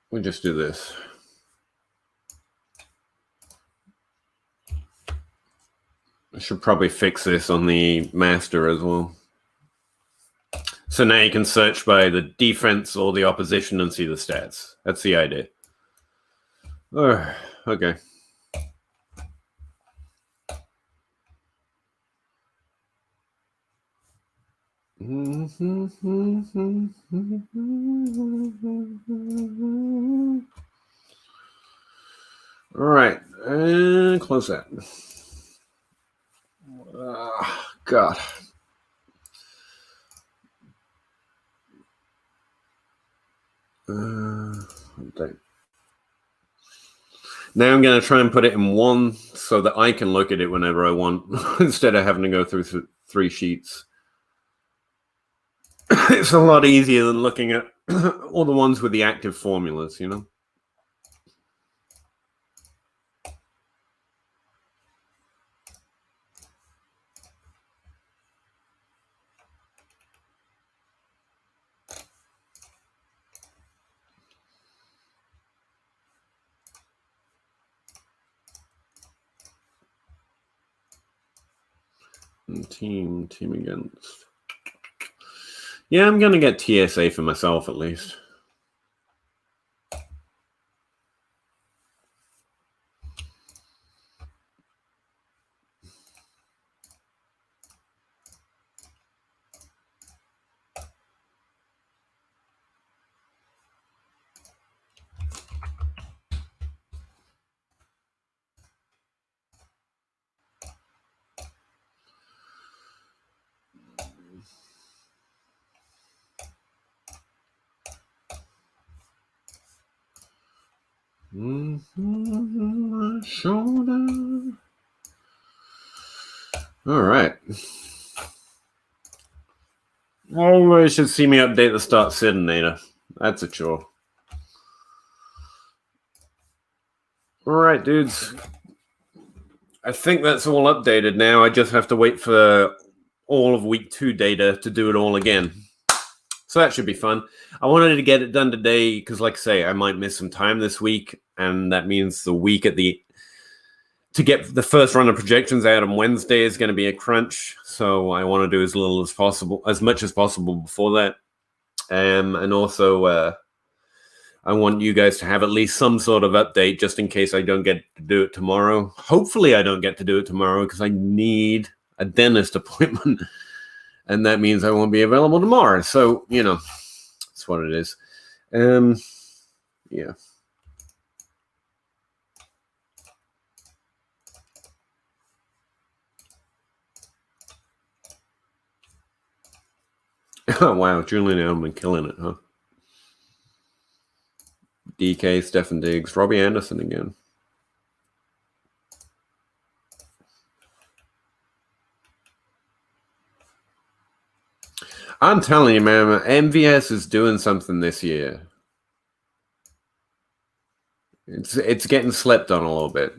We just do this. I should probably fix this on the master as well. So now you can search by the defense or the opposition and see the stats. That's the idea. Oh, okay. All right, and close that. God. Okay. Now I'm going to try and put it in one so that I can look at it whenever I want instead of having to go through 3 sheets. It's a lot easier than looking at all the ones with the active formulas, you know? Team against. Yeah, I'm going to get TSA for myself at least. My shoulder. All right. Oh, you should see me update the start Sidinator. That's a chore. All right, dudes. I think that's all updated now. I just have to wait for all of week 2 data to do it all again. So that should be fun. I wanted to get it done today because, like I say, I might miss some time this week, and that means the week to get the first run of projections out on Wednesday is going to be a crunch. So I want to do as much as possible before that, and also I want you guys to have at least some sort of update just in case I don't get to do it tomorrow. Hopefully, I don't get to do it tomorrow because I need a dentist appointment. And that means I won't be available tomorrow. So, you know, that's what it is. Yeah. Oh, wow. Julian Edelman killing it, huh? DK, Stephen Diggs, Robbie Anderson again. I'm telling you, man, MVS is doing something this year. It's getting slept on a little bit.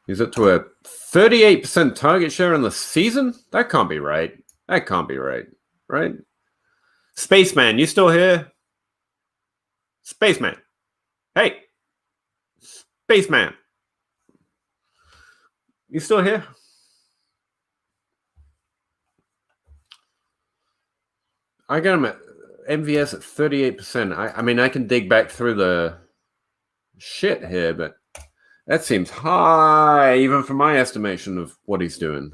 He's up to a 38% target share in the season? That can't be right. That can't be right. Right? Spaceman, you still here? Spaceman. Hey. Spaceman. You still here? I got him at MVS at 38%. I mean, I can dig back through the shit here, but that seems high, even for my estimation of what he's doing.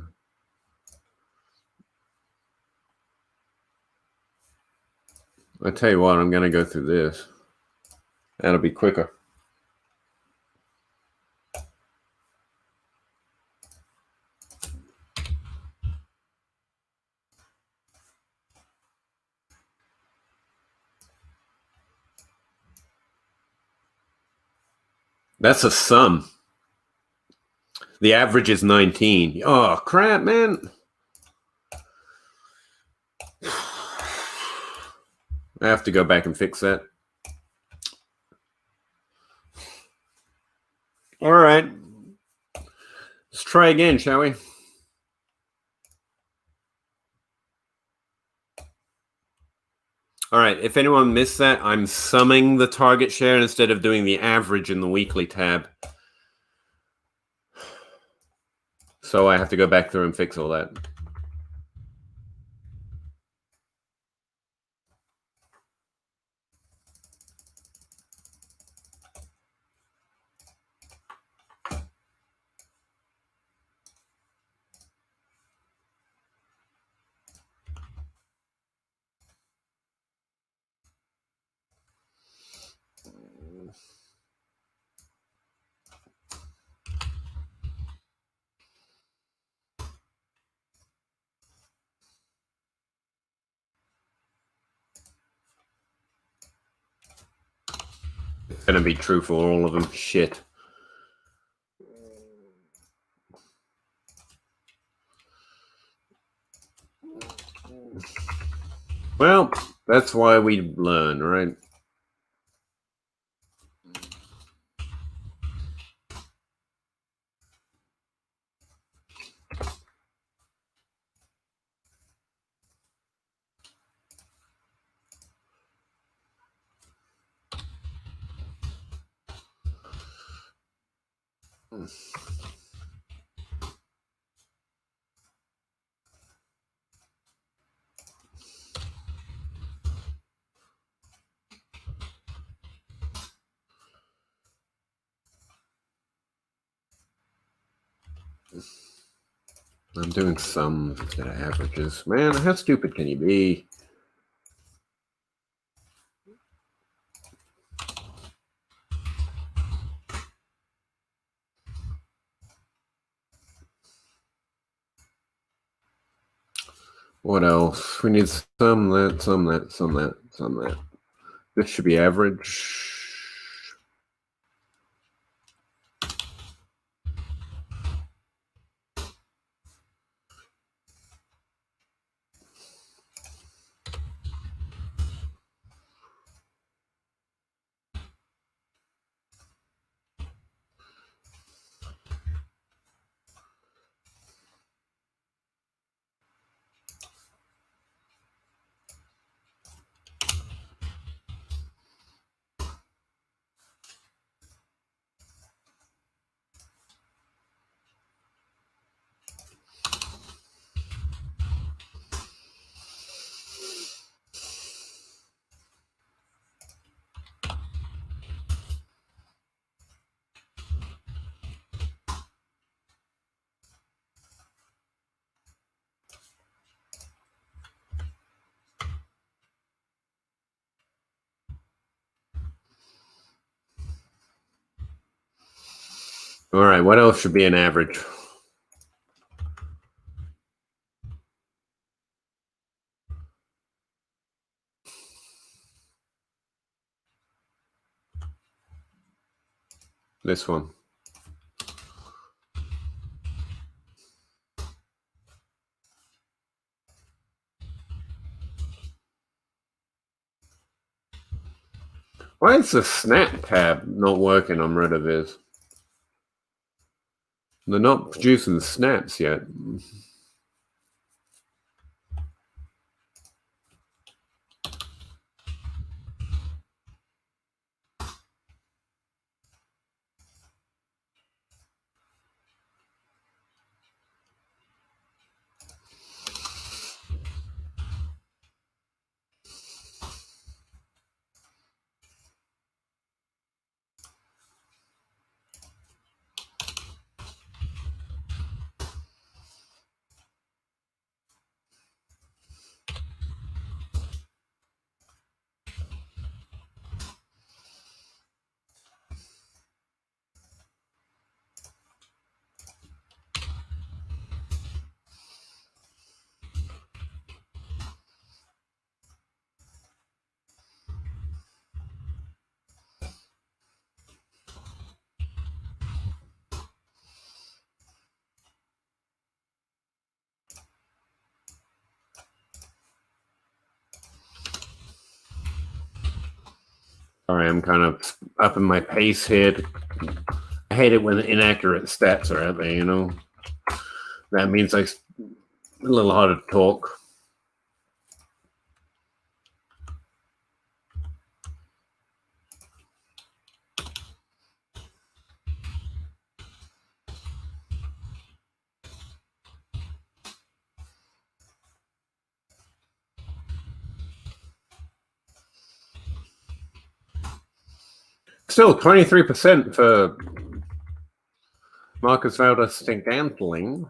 I tell you what, I'm going to go through this. That'll be quicker. That's a sum. The average is 19. Oh, crap, man. I have to go back and fix that. All right. Let's try again, shall we? All right. If anyone missed that, I'm summing the target share instead of doing the average in the weekly tab. So I have to go back through and fix all that. It's going to be true for all of them. Shit. Well, that's why we learn, right? I'm doing sums instead of averages. Man, how stupid can you be? What else? We need sum that, sum that, sum that, sum that. This should be average. All right, what else should be an average? This one. Why is the snap tab not working on Redoviz? They're not producing snaps yet. Sorry, I'm kind of upping my pace here. I hate it when inaccurate stats are out there, you know. That means it's a little harder to talk. Still, 23% for Marcus Valdes-Scantling.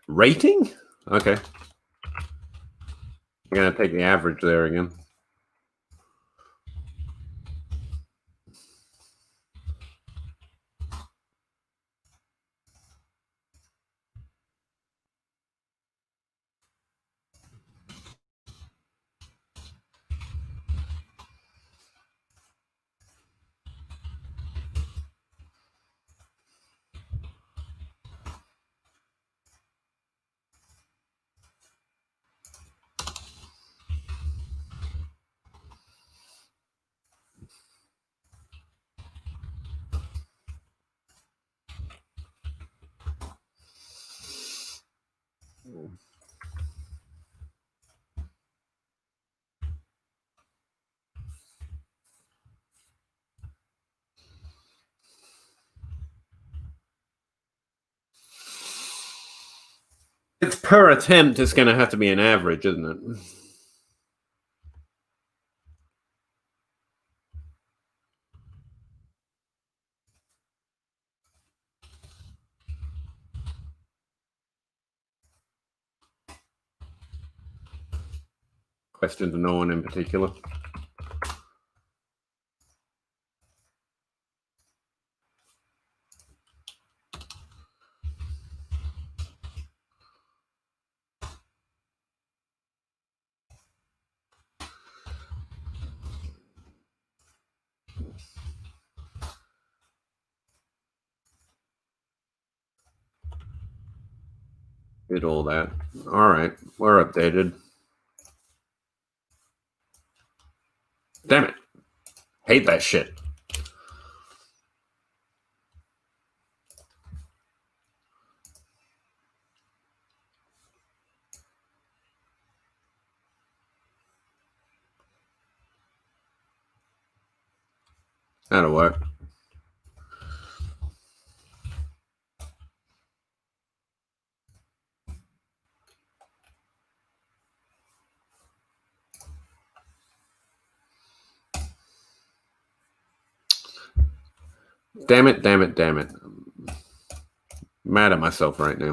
Rating? Okay. I'm going to take the average there again. It's per attempt. It's going to have to be an average, isn't it? Question to no one in particular. Did all that. All right. We're updated. Damn it. Hate that shit. That'll work. Damn it, damn it, damn it. I'm mad at myself right now.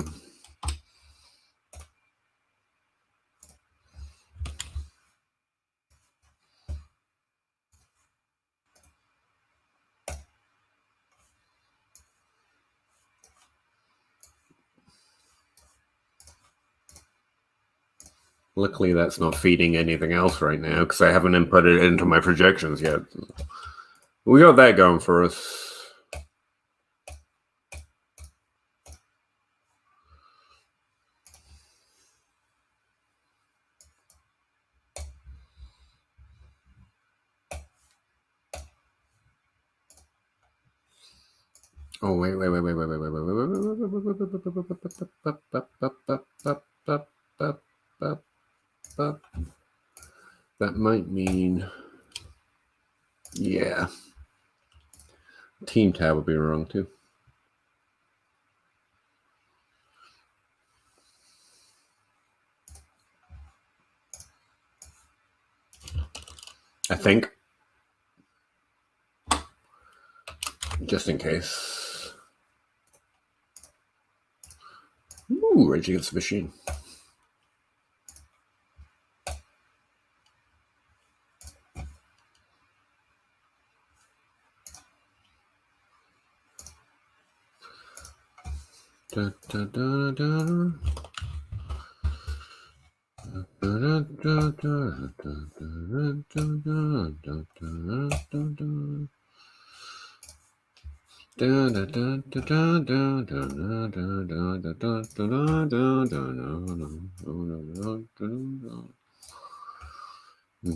Luckily, that's not feeding anything else right now because I haven't input it into my projections yet. We got that going for us. Oh, wait. That might mean, yeah. Team tab would be wrong too. I think. Just in case. Ooh, Rage Against the Machine. Da, da, da, da. It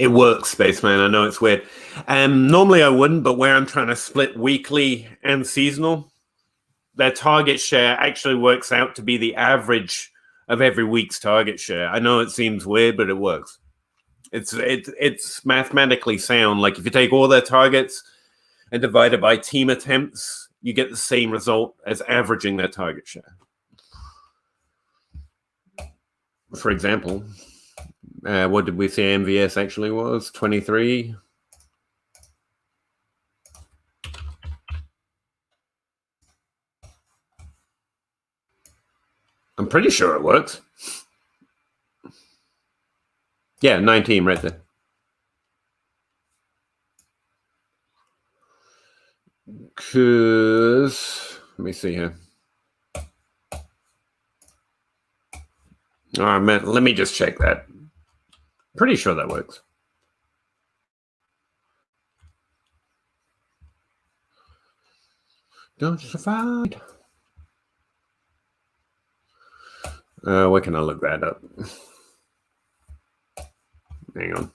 works, Spaceman. I know it's weird. Normally I wouldn't, but where I'm trying to split weekly and seasonal, their target share actually works out to be the average of every week's target share. I know it seems weird, but it works. It's mathematically sound. Like if you take all their targets and divide it by team attempts, you get the same result as averaging their target share. For example, what did we say MVS actually was? 23. I'm pretty sure it works. Yeah, 19 right there. Because, let me see here. All right, man, let me just check that. Pretty sure that works. Don't survive. Where can I look that up? Hang on.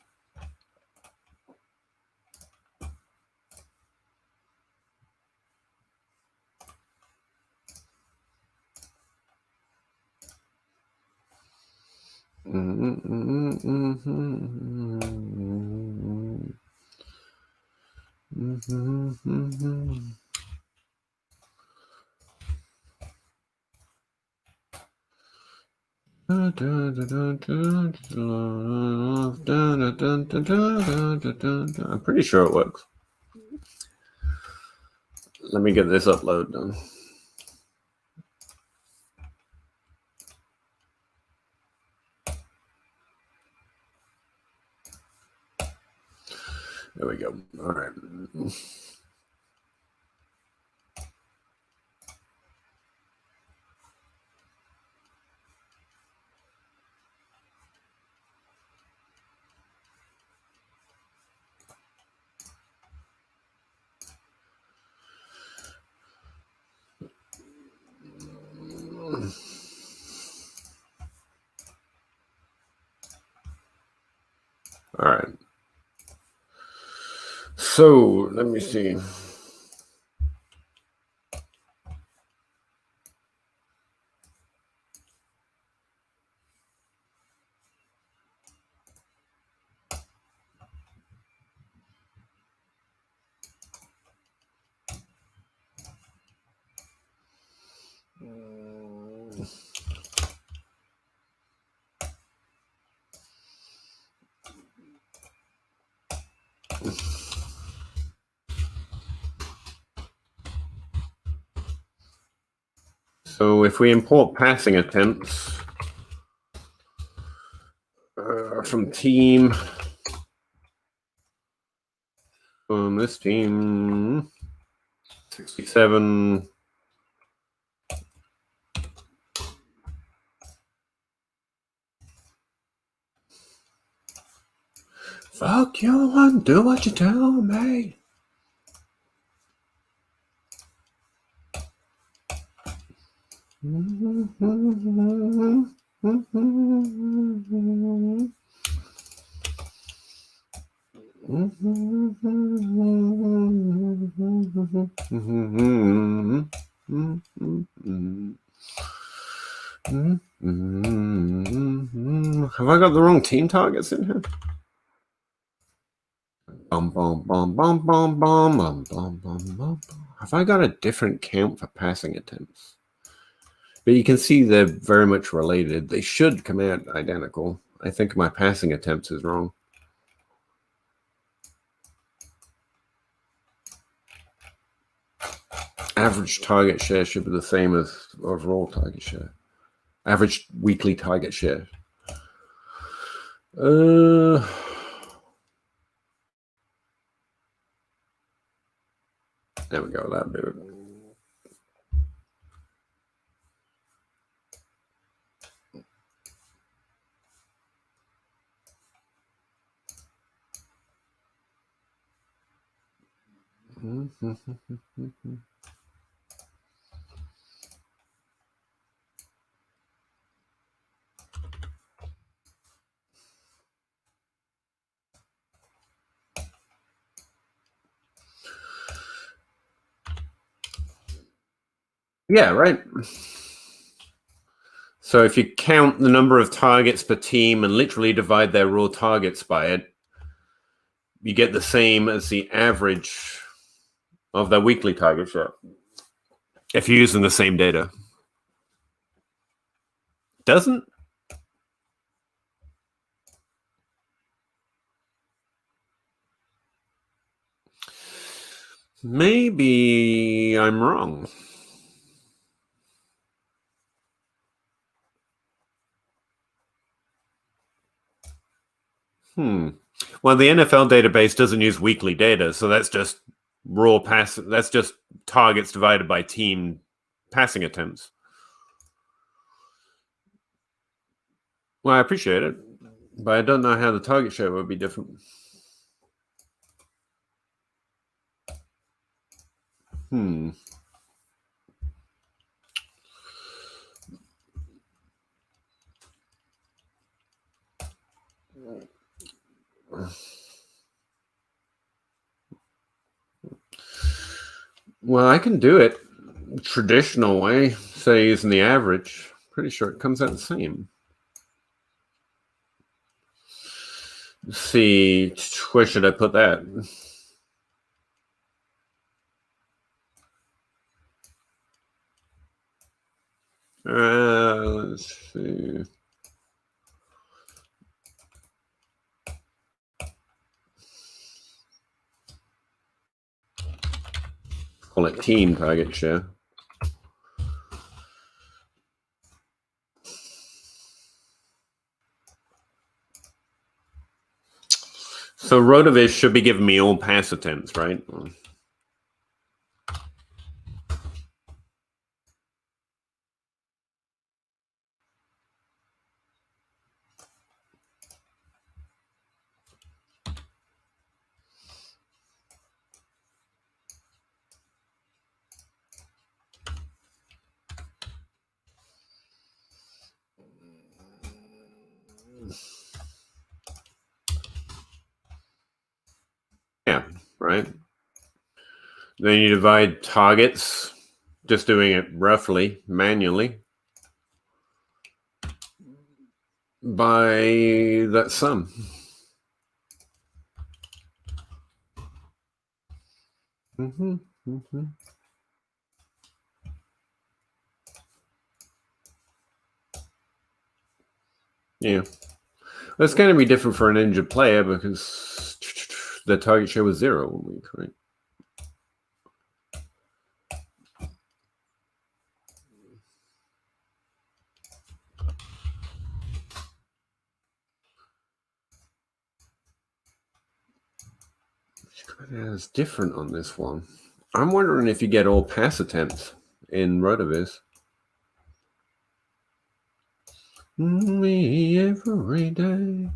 I'm pretty sure it works. Let me get this upload done. There we go. All right. All right. So let me see. So if we import passing attempts from team, from this team, 67. Fuck you and do what you tell me. Have I got the wrong team targets in here? Bum, bum, bum, bum, bum, bum, bum, bum, bum, bum. Have I got a different count for passing attempts? But you can see they're very much related. They should come out identical. I think my passing attempts is wrong. Average target share should be the same as overall target share. Average weekly target share. There we go. That'll do it. Yeah, right. So if you count the number of targets per team and literally divide their raw targets by it, you get the same as the average of their weekly target share. If you're using the same data. Doesn't? Maybe I'm wrong. Well, the NFL database doesn't use weekly data, so that's just raw pass. That's just targets divided by team passing attempts. Well, I appreciate it, but I don't know how the target share would be different. Well, I can do it traditional way, say using the average. Pretty sure it comes out the same. Let's see, where should I put that? Let's see. Call it team target share. So Rotoviz should be giving me all pass attempts, right? Yeah, right. Then you divide targets, just doing it roughly, manually, by that sum. Yeah. That's going to be different for an injured player because the target share was 0 1 week, right? It's different on this one. I'm wondering if you get all pass attempts in Rotoviz. Me every day.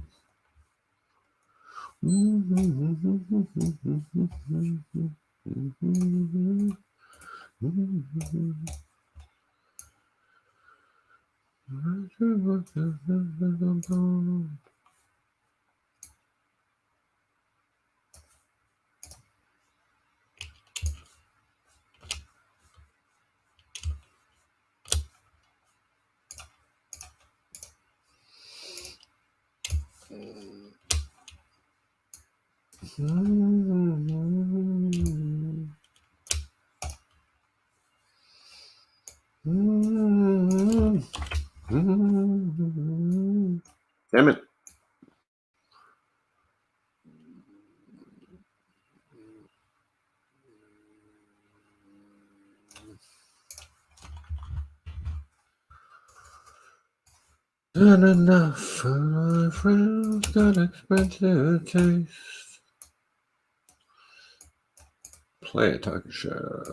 Damn it. Not enough for my friends, got expensive taste. Play a target share.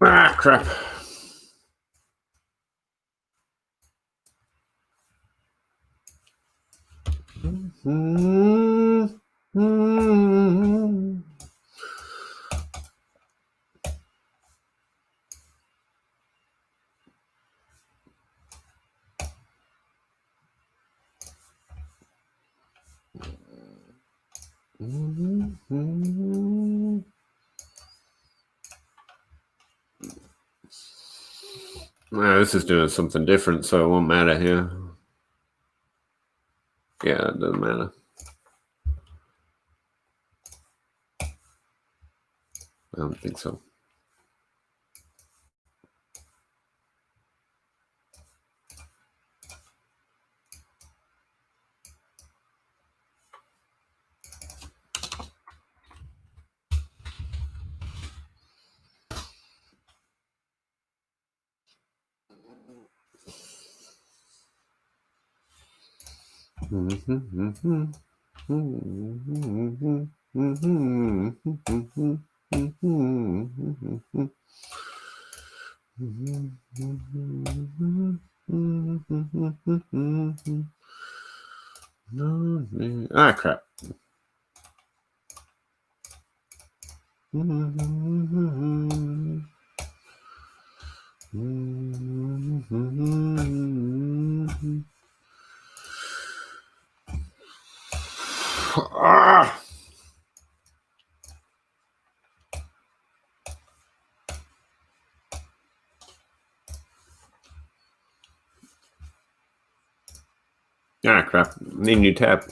Ah, crap. This is doing something different, so it won't matter here. Yeah, it doesn't matter. I don't think so. Ah, crap. Ah! Ah, crap. Need a new tab.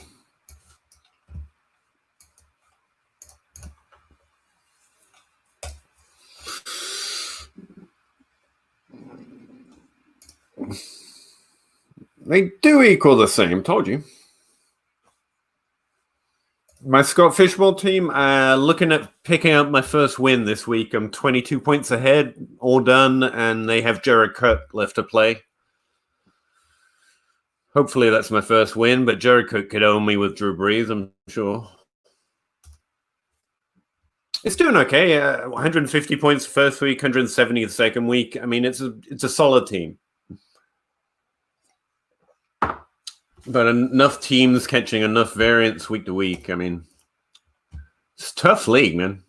They do equal the same, told you. My Scott Fishbowl team, looking at picking up my first win this week. I'm 22 points ahead, all done, and they have Jared Cook left to play. Hopefully that's my first win, but Jared Cook could own me with Drew Brees, I'm sure. It's doing okay. 150 points first week, 170 the second week. I mean, it's a solid team. But enough teams catching enough variance week to week. I mean, it's a tough league, man.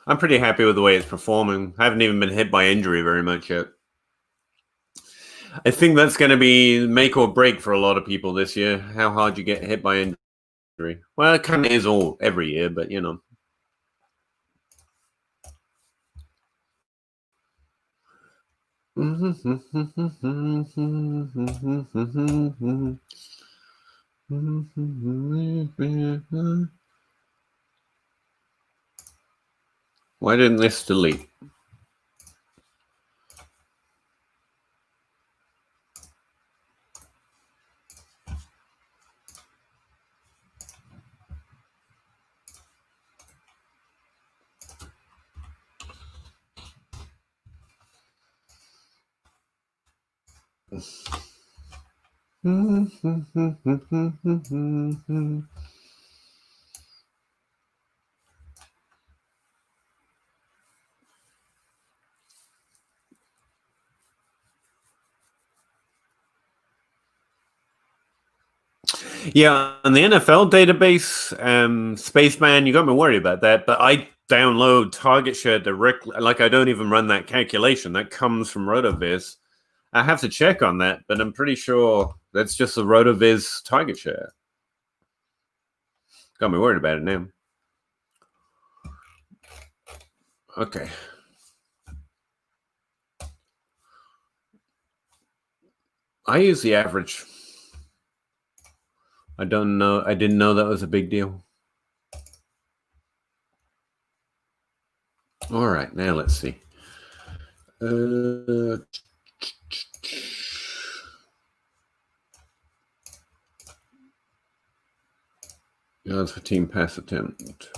I'm pretty happy with the way it's performing. I haven't even been hit by injury very much yet. I think that's going to be make or break for a lot of people this year, how hard you get hit by injury. Well, it kind of is all every year, but you know. Why didn't this delete? Yeah, on the NFL database, Spaceman, you got me worried about that, but I download Target Share directly. Like, I don't even run that calculation. That comes from RotoViz. I have to check on that, but I'm pretty sure that's just a RotoViz Target Share. Got me worried about it now. Okay. I use the average. I don't know. I didn't know that was a big deal. All right, now let's see. Yards for team pass attempt.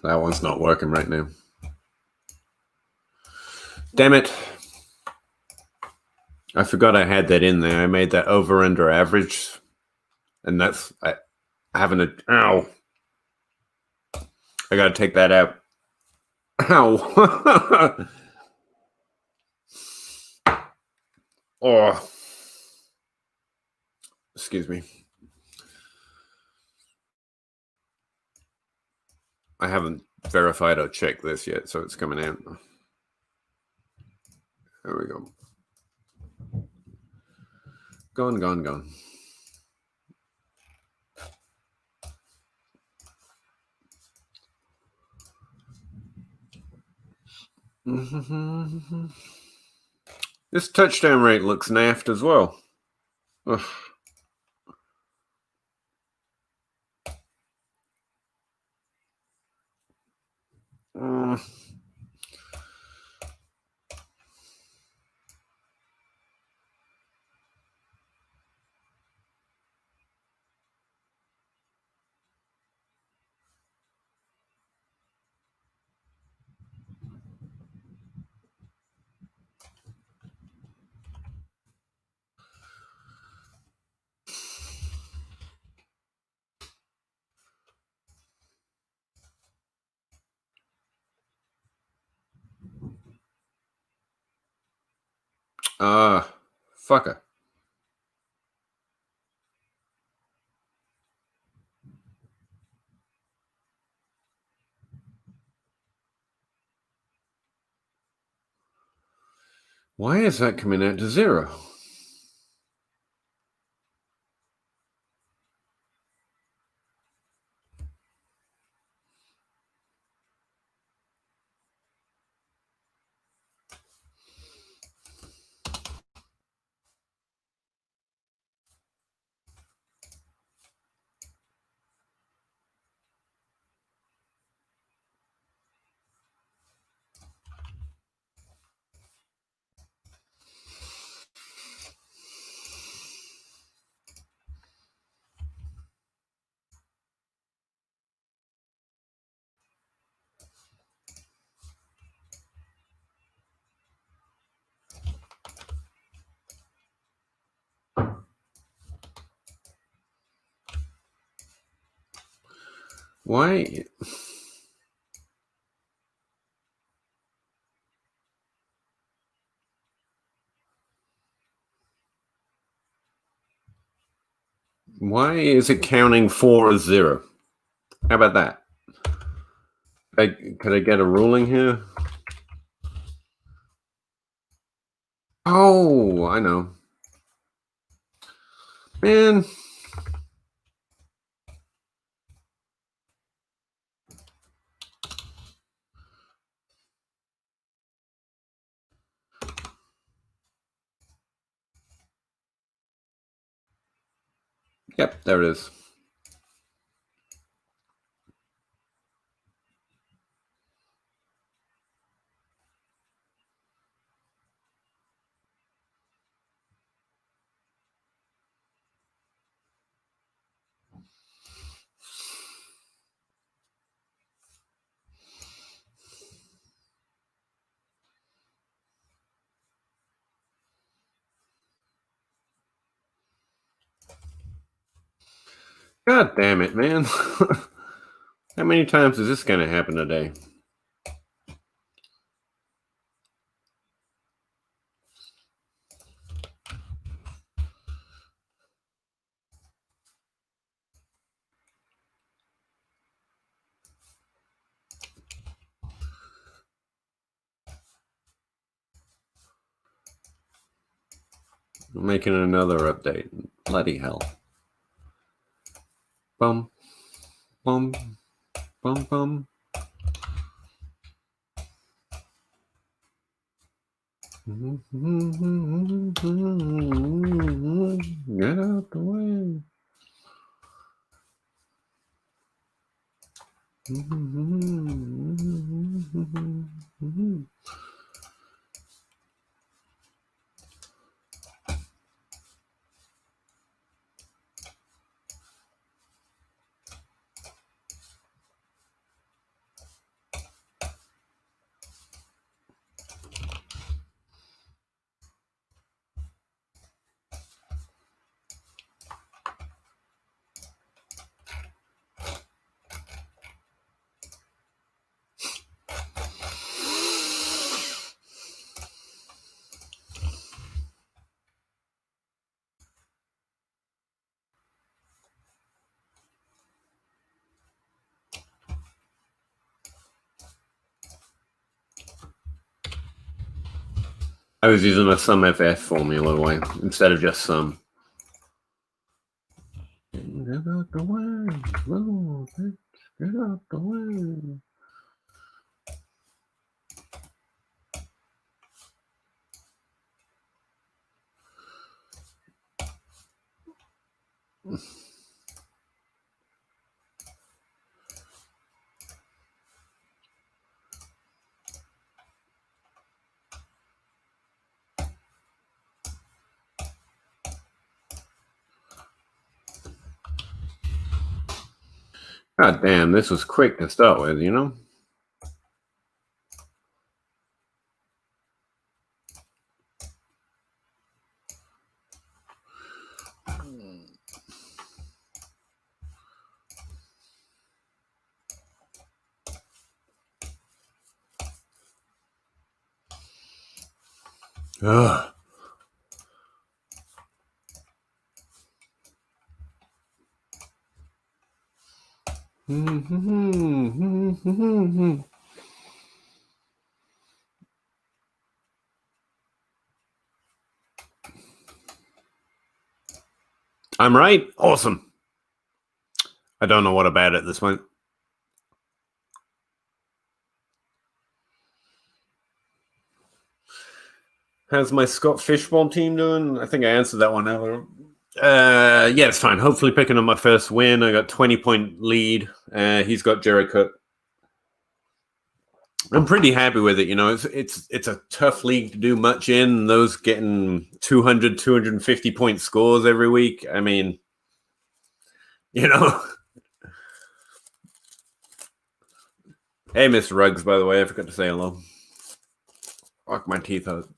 That one's not working right now. Damn it. I forgot I had that in there. I made that over under average. And that's having a... Ow. I got to take that out. Ow. Oh. Excuse me. I haven't verified or checked this yet, so it's coming out. There we go. Gone, gone, gone. This touchdown rate looks naffed as well. Ugh. Fucker. Why is that coming out to 0? Why? Why is it counting 4 as 0? How about that? Could I get a ruling here? Oh, I know. Man. Yep, there it is. God damn it, man. How many times is this going to happen today? I'm making another update. Bloody hell. Bum, bum, bum, bum. Get out the way. I was using a sum FF formula way instead of just sum. Get out the way. Little bitch. Get out the way. God damn, this was quick to start with, you know? Ugh. I'm right. Awesome. I don't know what about it this one. How's my Scott Fishbowl team doing? I think I answered that one earlier. Yeah, it's fine. Hopefully picking up my first win. I got 20-point lead. He's got Jared Cook. I'm pretty happy with it. You know, it's a tough league to do much in. Those getting 200, 250 point scores every week. I mean, you know. Hey, Mr. Ruggs, by the way, I forgot to say hello. Fuck my teeth out.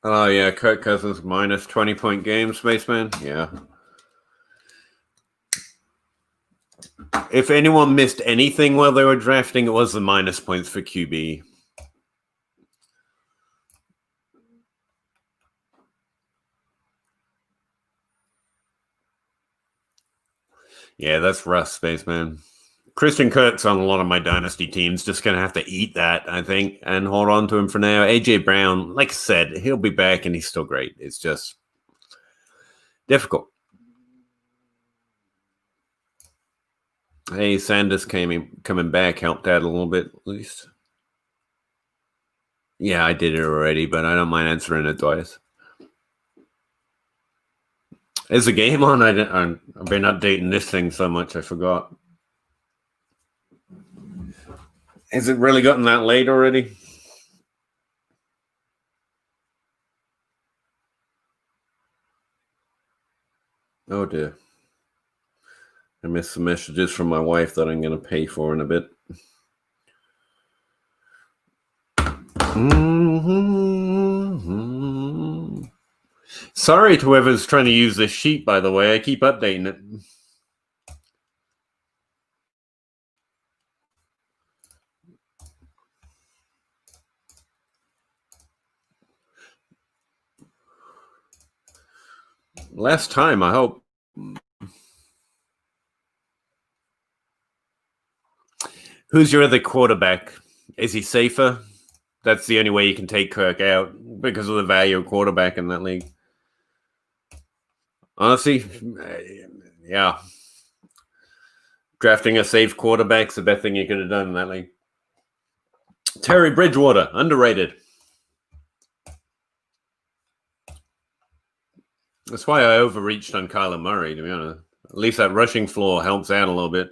Oh, yeah, Kirk Cousins minus 20-point game, Spaceman. Yeah. If anyone missed anything while they were drafting, it was the minus points for QB. Yeah, that's rough, Spaceman. Christian Kirk's on a lot of my dynasty teams. Just going to have to eat that, I think, and hold on to him for now. AJ Brown, like I said, he'll be back and he's still great. It's just difficult. Hey, Sanders coming back helped out a little bit, at least. Yeah, I did it already, but I don't mind answering it twice. Is the game on? I've been updating this thing so much I forgot. Has it really gotten that late already? Oh dear. I missed some messages from my wife that I'm going to pay for in a bit. Sorry to whoever's trying to use this sheet, by the way. I keep updating it. Last time, I hope. Who's your other quarterback? Is he safer that's the only way you can take Kirk out because of the value of quarterback in that league. Honestly, yeah. Drafting a safe quarterback's the best thing you could have done in that league. Terry Bridgewater, underrated. That's why I overreached on Kyler Murray, to be honest. At least that rushing floor helps out a little bit.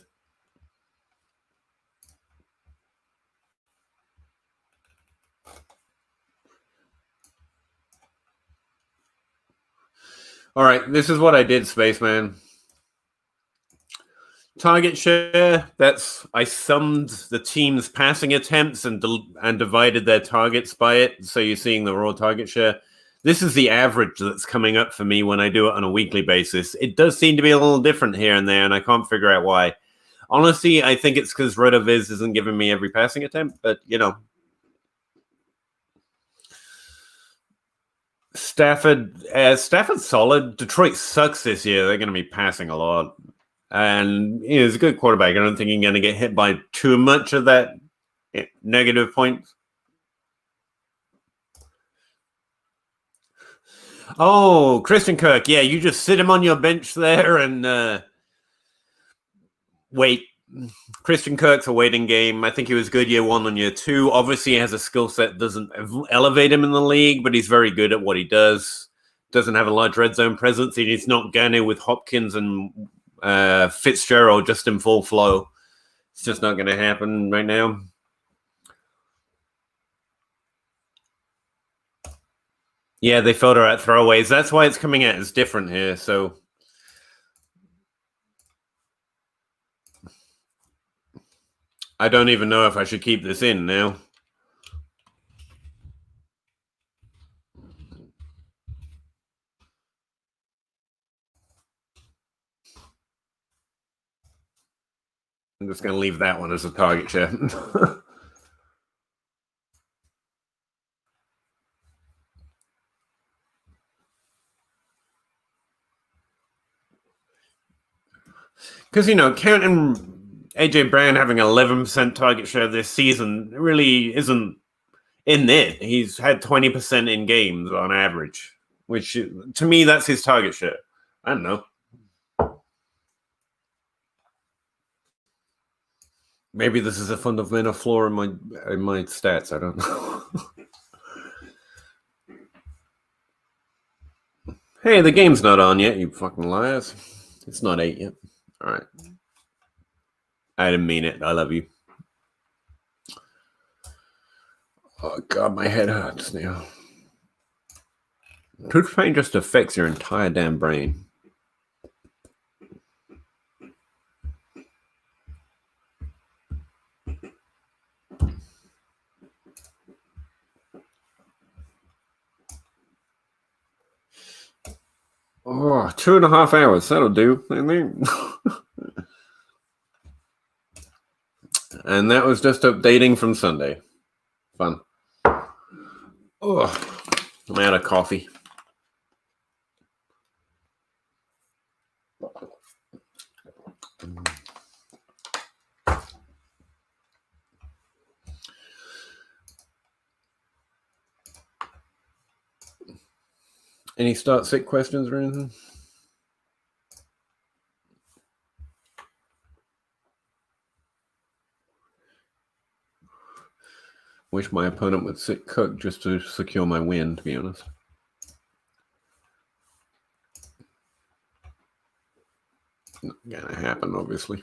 All right, this is what I did, Spaceman. Target share, I summed the team's passing attempts and divided their targets by it. So you're seeing the raw target share. This is the average that's coming up for me when I do it on a weekly basis. It does seem to be a little different here and there, and I can't figure out why. Honestly, I think it's because RotoViz isn't giving me every passing attempt, but, Stafford's solid. Detroit sucks this year. They're going to be passing a lot. And he's a good quarterback. I don't think he's going to get hit by too much of that negative points. Oh, Christian Kirk. Yeah, you just sit him on your bench there and wait. Christian Kirk's a waiting game. I think he was good year one and year two. Obviously, he has a skill set that doesn't elevate him in the league, but he's very good at what he does. Doesn't have a large red zone presence. He's not going to with Hopkins and Fitzgerald just in full flow. It's just not going to happen right now. Yeah, they filter out throwaways. That's why it's coming out as different here. So I don't even know if I should keep this in now. I'm just going to leave that one as a target share. Because, counting AJ Brown having 11% target share this season really isn't in it. He's had 20% in games on average, which to me, that's his target share. I don't know. Maybe this is a fundamental flaw in my stats. I don't know. Hey, the game's not on yet, you fucking liars. It's not 8 yet. All right. I didn't mean it. I love you. Oh, God, my head hurts now. Tooth pain just affects your entire damn brain. Oh, 2.5 hours. That'll do. And that was just updating from Sunday. Fun. Oh, I'm out of coffee. Any start sick questions or anything? Wish my opponent would sit Cook just to secure my win, to be honest. Not gonna happen, obviously.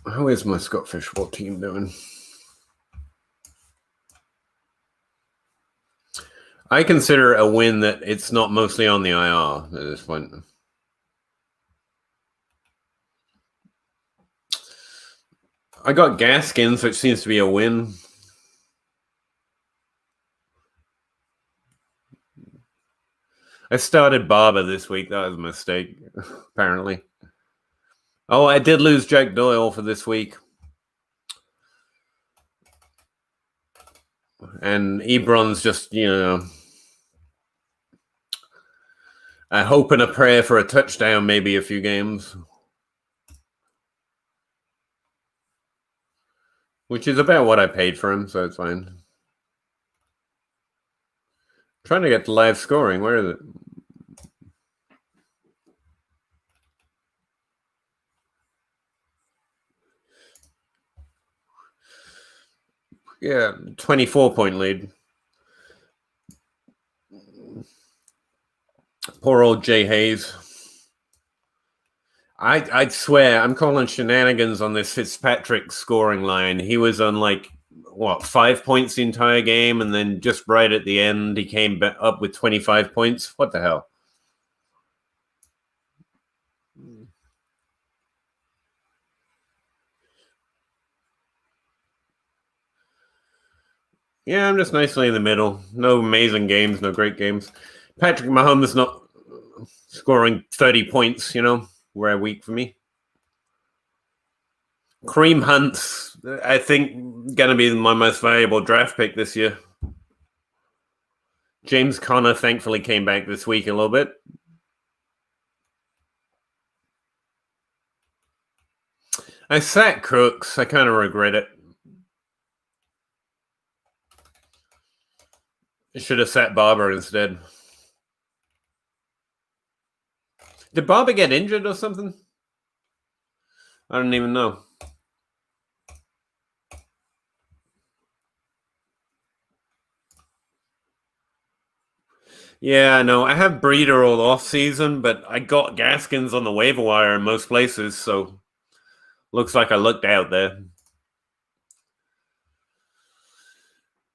How is my Scott Fishwell team doing? I consider it a win that it's not mostly on the IR at this point. I got Gaskins, which seems to be a win. I started Barber this week. That was a mistake, apparently. Oh, I did lose Jack Doyle for this week. And Ebron's just, a hope and a prayer for a touchdown, maybe a few games. which is about what I paid for him, so it's fine. Trying to get the live scoring. Where is it? Yeah, 24-point lead. Poor old Jay Hayes. I'd swear I'm calling shenanigans on this Fitzpatrick scoring line. He was on 5 points the entire game, and then just right at the end he came up with 25 points. What the hell? Yeah, I'm just nicely in the middle. No amazing games, no great games. Patrick Mahomes not scoring 30 points, rare week for me. Kareem Hunt's, I think, going to be my most valuable draft pick this year. James Conner thankfully came back this week a little bit. I sat Cooks. I kind of regret it. I should have sat Barber instead. Did Barber get injured or something? I don't even know. Yeah, I know. I have Breeder all off season, but I got Gaskins on the waiver wire in most places, so looks like I looked out there.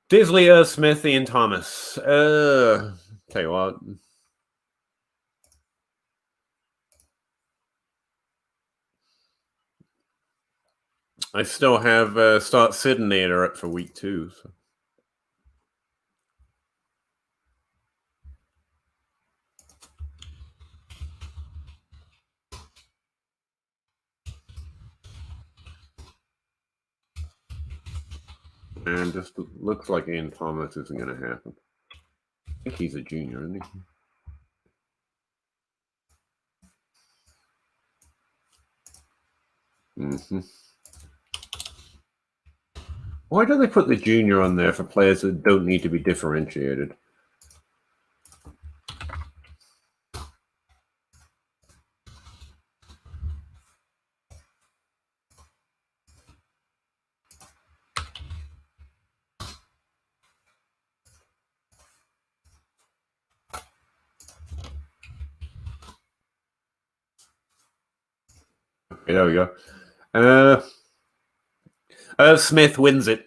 Disley, Smith, Ian Thomas. Tell you what. I still have Start Sidinator up for week 2. So. And just looks like Ian Thomas isn't going to happen. I think he's a junior, isn't he? Mm-hmm. Why do they put the junior on there for players that don't need to be differentiated? Okay, there we go. Smith wins it.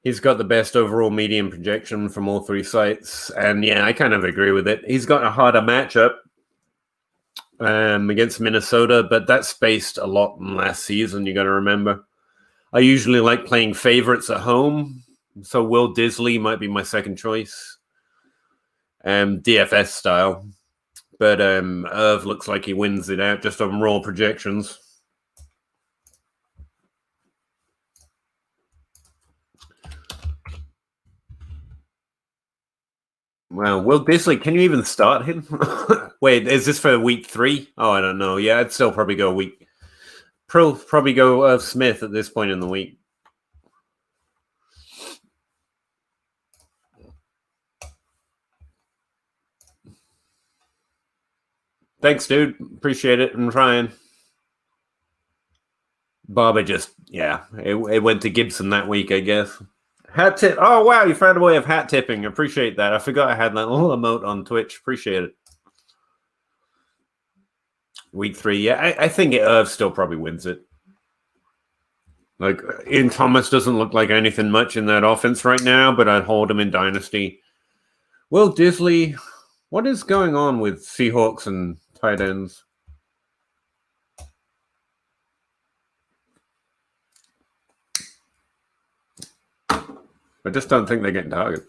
He's got the best overall median projection from all 3 sites. And yeah, I kind of agree with it. He's got a harder matchup against Minnesota, but that's spaced a lot in last season, you got to remember. I usually like playing favorites at home, so Will Disley might be my second choice. DFS style. But Irv looks like he wins it out just on raw projections. Well, Will Disley, can you even start him? Wait, is this for week 3? Oh, I don't know. Yeah, I'd still probably go week. Probably go Irv Smith at this point in the week. Thanks, dude. Appreciate it. I'm trying. Barber just, it went to Gibson that week, I guess. Hat tip. Oh, wow, you found a way of hat tipping. Appreciate that. I forgot I had that little emote on Twitch. Appreciate it. Week 3, yeah. I think Irv still probably wins it. Like, Ian Thomas doesn't look like anything much in that offense right now, but I'd hold him in Dynasty. Will Disley, what is going on with Seahawks and tight ends? I just don't think they're getting targeted.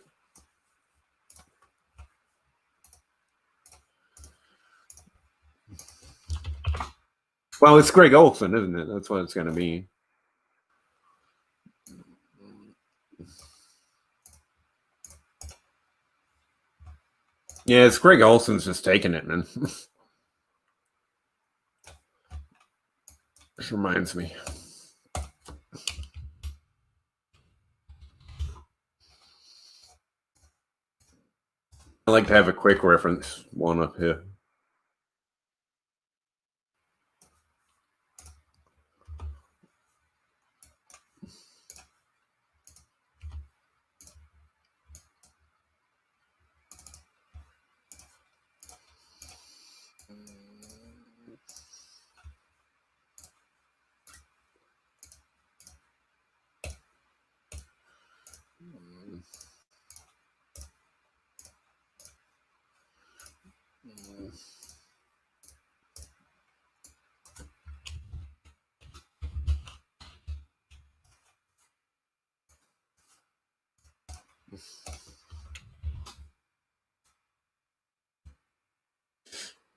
Well, it's Greg Olsen, isn't it? That's what it's going to be. Yeah, it's Greg Olsen's just taking it, man. This reminds me. I like to have a quick reference one up here.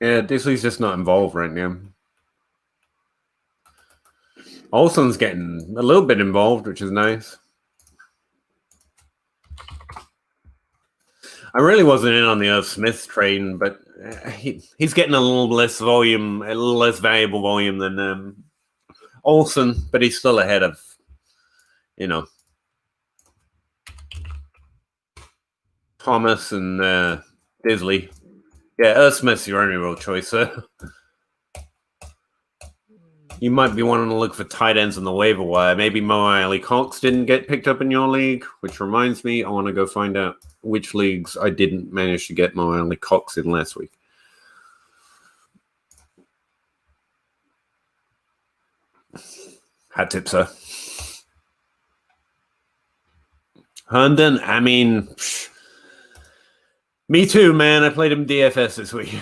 Yeah, Disley's just not involved right now. Olsen's getting a little bit involved, which is nice. I really wasn't in on the Irv Smith train, but he's getting a little less volume, a little less valuable volume than Olsen, but he's still ahead of, Thomas and Disley. Yeah, Irv Smith's your only real choice, sir. You might be wanting to look for tight ends on the waiver wire. Maybe Mo Alley-Cox didn't get picked up in your league, which reminds me, I want to go find out which leagues I didn't manage to get Mo Alley-Cox in last week. Hat tip, sir. Herndon, I mean, me too, man. I played him DFS this week.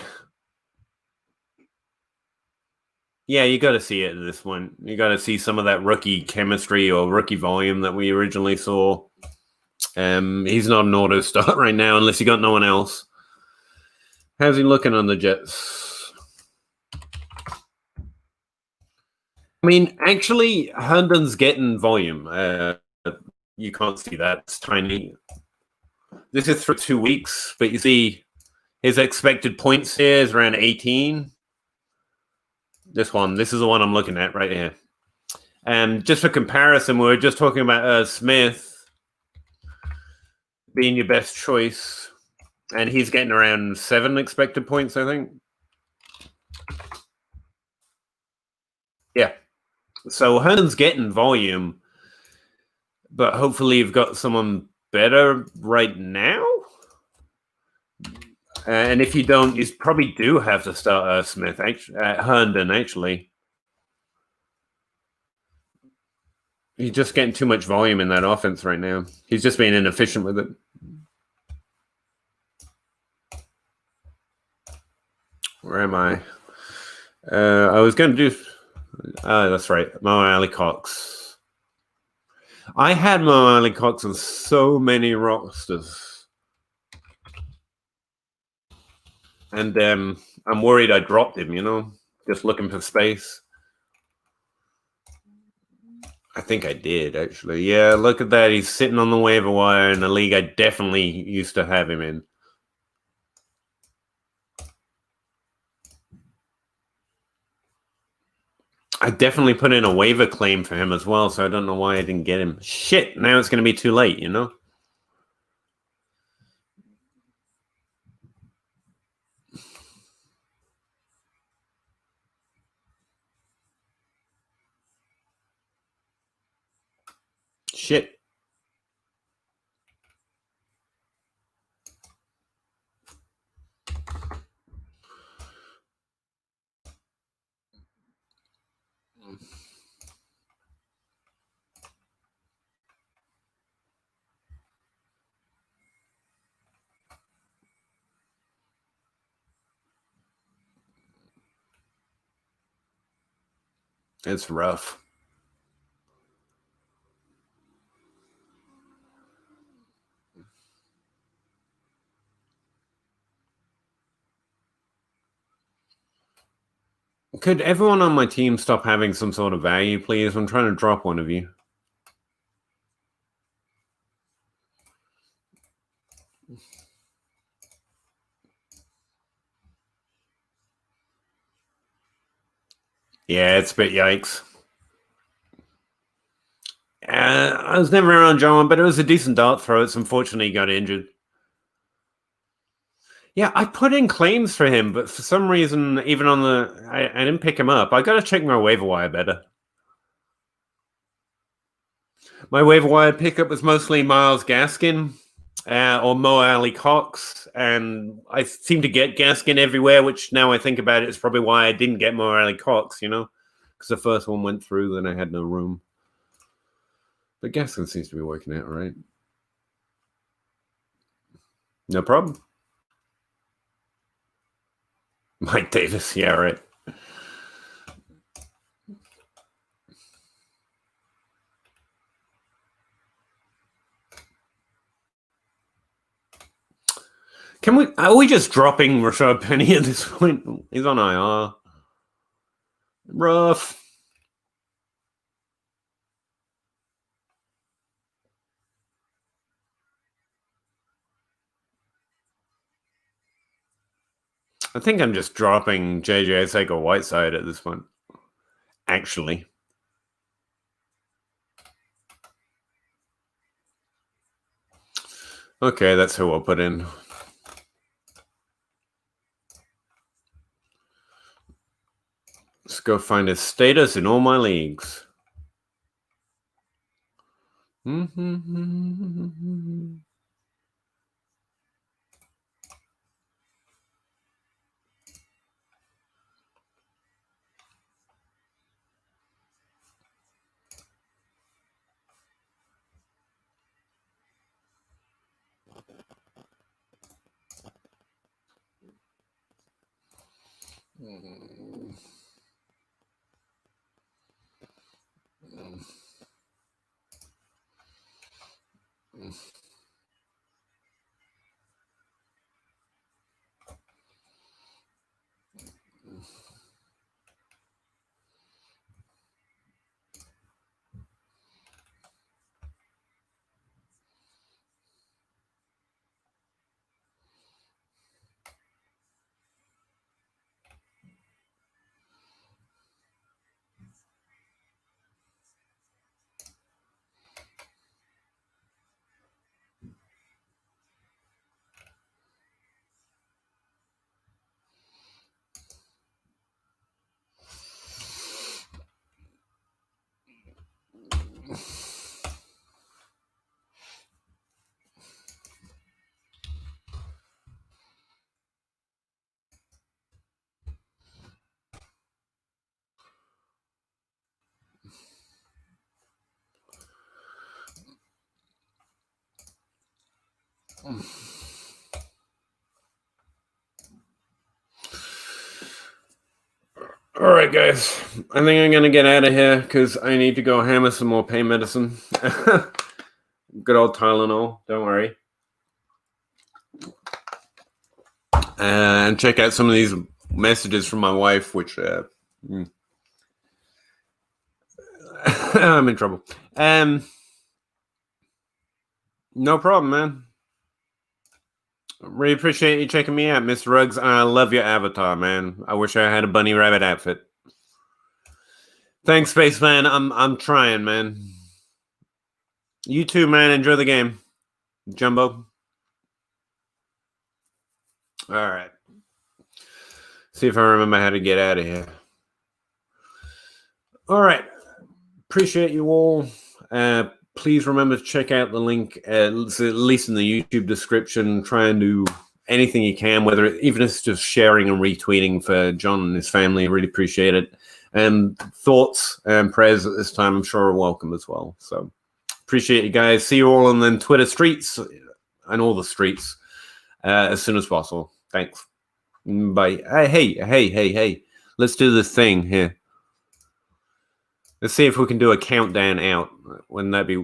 Yeah, you got to see it at this point. You got to see some of that rookie chemistry or rookie volume that we originally saw. He's not an auto start right now unless you got no one else. How's he looking on the Jets? I mean, actually, Herndon's getting volume. You can't see that. It's tiny. This is for 2 weeks, but you see his expected points here is around 18. This is the one I'm looking at right here. And just for comparison, we were just talking about Smith being your best choice, and he's getting around 7 expected points, I think. Yeah. So Herndon's getting volume, but hopefully you've got someone better right now. And if you don't, you probably do have to start Smith, Herndon, actually. He's just getting too much volume in that offense right now. He's just being inefficient with it. Where am I? I was going to do... that's right. Mo Alley-Cox. I had Mo Alley-Cox on so many rosters. And I'm worried I dropped him, just looking for space. I think I did, actually. Yeah, look at that. He's sitting on the waiver wire in a league I definitely used to have him in. I definitely put in a waiver claim for him as well, so I don't know why I didn't get him. Shit, now it's going to be too late, Shit. It's rough. Could everyone on my team stop having some sort of value, please? I'm trying to drop one of you. Yeah, it's a bit yikes. I was never around John, but it was a decent dart throw. It's unfortunately he got injured. Yeah, I put in claims for him, but for some reason, even on the... I didn't pick him up. I got to check my waiver wire better. My waiver wire pickup was mostly Miles Gaskin or Mo Alley Cox, and I seem to get Gaskin everywhere, which now I think about it is probably why I didn't get Mo Alley Cox, because the first one went through, then I had no room. But Gaskin seems to be working out, right? No problem. Mike Davis, yeah, right. Are we just dropping Rashad Penny at this point? He's on IR. Rough. I think I'm just dropping JJ Seiko-Whiteside at this point. Actually. Okay, that's who I'll put in. Let's go find his status in all my leagues. All right, guys. I think I'm going to get out of here because I need to go hammer some more pain medicine. Good old Tylenol. Don't worry. And check out some of these messages from my wife, which I'm in trouble. No problem, man. Really appreciate you checking me out, Mr. Ruggs. I love your avatar, man. I wish I had a bunny rabbit outfit. Thanks, Spaceman. I'm trying, man. You too, man. Enjoy the game, Jumbo. All right. See if I remember how to get out of here. All right. Appreciate you all. Please remember to check out the link, at least in the YouTube description. Try and do anything you can, even if it's just sharing and retweeting for John and his family. I really appreciate it. And thoughts and prayers at this time, I'm sure, are welcome as well. So appreciate you guys. See you all on the Twitter streets and all the streets as soon as possible. Thanks. Bye. Hey. Let's do this thing here. Let's see if we can do a countdown out. Wouldn't that be...